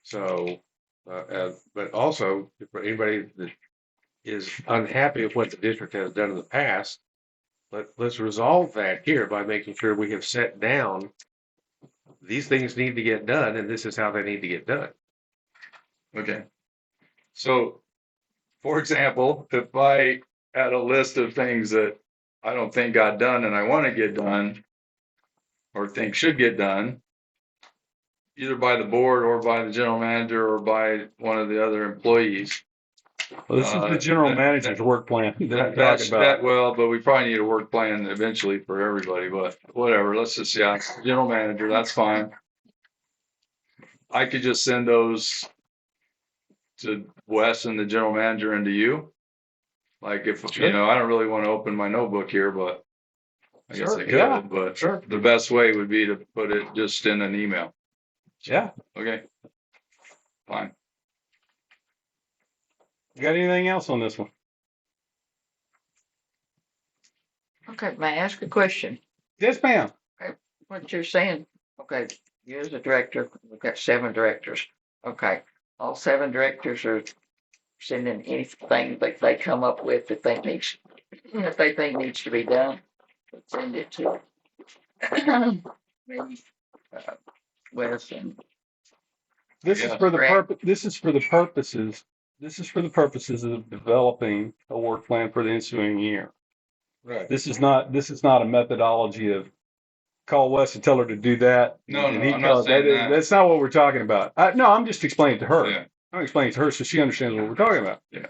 So, but also, for anybody that is unhappy with what the district has done in the past, let's resolve that here by making sure we have set down, these things need to get done, and this is how they need to get done. Okay. So, for example, if I had a list of things that I don't think got done and I want to get done, or think should get done, either by the board or by the general manager or by one of the other employees. Well, this is the general manager's work plan that I'm That's talking about. that well, but we probably need a work plan eventually for everybody, but whatever. Let's just, general manager, that's fine. I could just send those to Wes and the general manager and to you. Like if, Sure. I don't really want to open my notebook here, but I guess I could, yeah, but sure. the best way would be to put it just in an email. Yeah. Okay. Fine. You got anything else on this one? Okay, may I ask a question? Yes, ma'am. What you're saying, okay, you're the director, we've got 7 directors. Okay, all 7 directors are sending anything that they come up with that they think needs to be done. Send it to maybe Wes and This is Yeah. for the Correct. purpose. This is for the purposes. This is for the purposes of developing a work plan for the ensuing year. Right. This is not a methodology of call Wes and tell her to do that. No, and no, he I'm not tells- saying that. That's not what we're talking about. No, I'm just explaining to her. Yeah. I'm explaining to her so she understands what we're talking about. Yeah.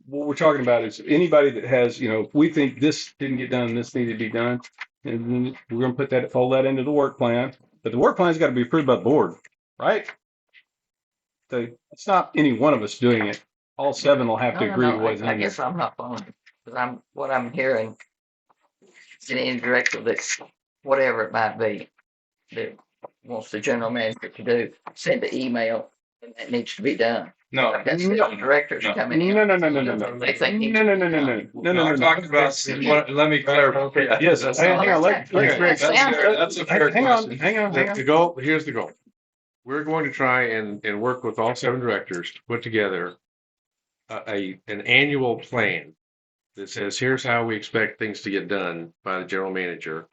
What we're talking about is anybody that has, if we think this didn't get done, this needed to be done, and then we're going to fold that into the work plan. But the work plan's got to be approved by the board, right? So it's not any one of us doing it. All 7 will have to agree to what's I in there. guess I'm not following, because what I'm hearing, any director that's, whatever it might be, that wants the general manager to do, send the email, and that needs to be done. No, That's the directors No. coming in. No. They think. I'm talking about, let me clarify. Yes, That's hang not- on. Let's That's a fair hang on. question. Hang on. The goal, here's the goal. We're going to try and work with all 7 directors to put together an annual plan that says, here's how we expect things to get done by the general manager,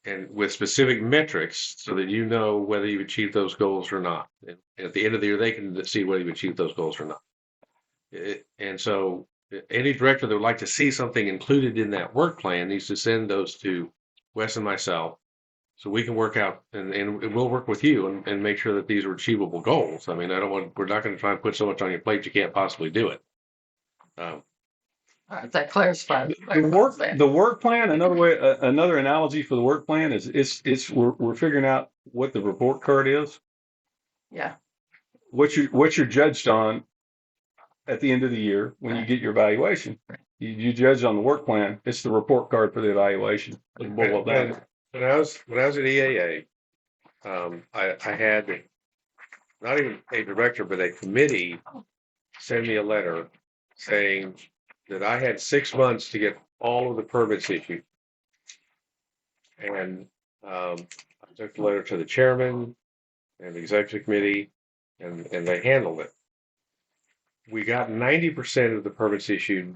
and with specific metrics so that you know whether you've achieved those goals or not. And at the end of the year, they can see whether you've achieved those goals or not. And so any director that would like to see something included in that work plan needs to send those to Wes and myself, so we can work out, and we'll work with you and make sure that these are achievable goals. I mean, we're not going to try and put so much on your plate you can't possibly do it. All right, that clarifies. The work plan. Another analogy for the work plan is we're figuring out what the report card is. Yeah. What you're judged on at the end of the year when you get your evaluation. You judge on the work plan. It's the report card for the evaluation. When I was at EAA, I had not even a director, but a committee send me a letter saying that I had 6 months to get all of the permits issued. And I took the letter to the chairman and the executive committee, and they handled it. We got 90% of the permits issued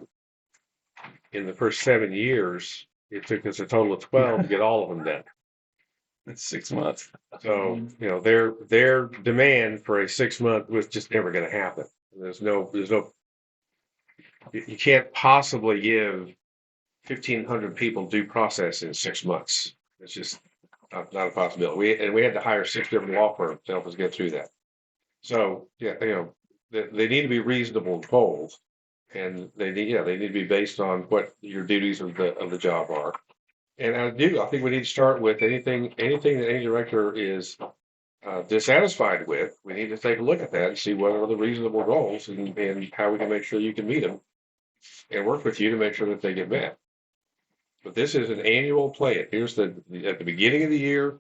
in the first 7 years. It took us a total of 12 to get all of them done. That's 6 months. So, their demand for a 6 month was just never going to happen. You can't possibly give 1,500 people due process in 6 months. It's just not a possibility. We had to hire 6 different law firms to help us get through that. So, they need to be reasonable goals, and they need to be based on what your duties of the job are. And I think we need to start with anything that any director is dissatisfied with. We need to take a look at that and see what are the reasonable goals and how we can make sure you can meet them, and work with you to make sure that they get met. But this is an annual plan. Here's at the beginning of the year,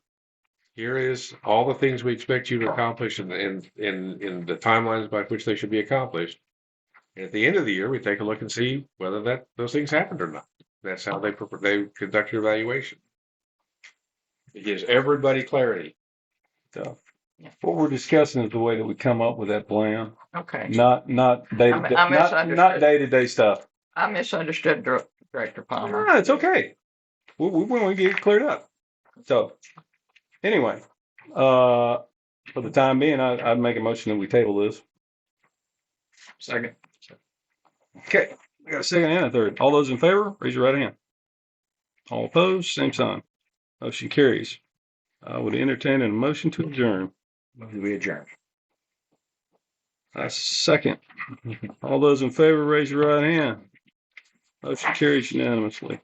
here is all the things we expect you to accomplish in the timelines by which they should be accomplished. And at the end of the year, we take a look and see whether those things happened or not. That's how they conduct your evaluation. It gives everybody clarity. So what we're discussing is the way that we come up with that plan, Okay. not day to day, I not day-to-day stuff. I misunderstood Director Palmer. No, it's okay. We want to get it cleared up. So anyway, for the time being, I'd make a motion that we table this. Second. Okay, we got a second and a third. All those in favor, raise your right hand. All opposed, same sign. Motion carries. I would entertain a motion to adjourn. We adjourn. Second. All those in favor, raise your right hand. Motion carries unanimously.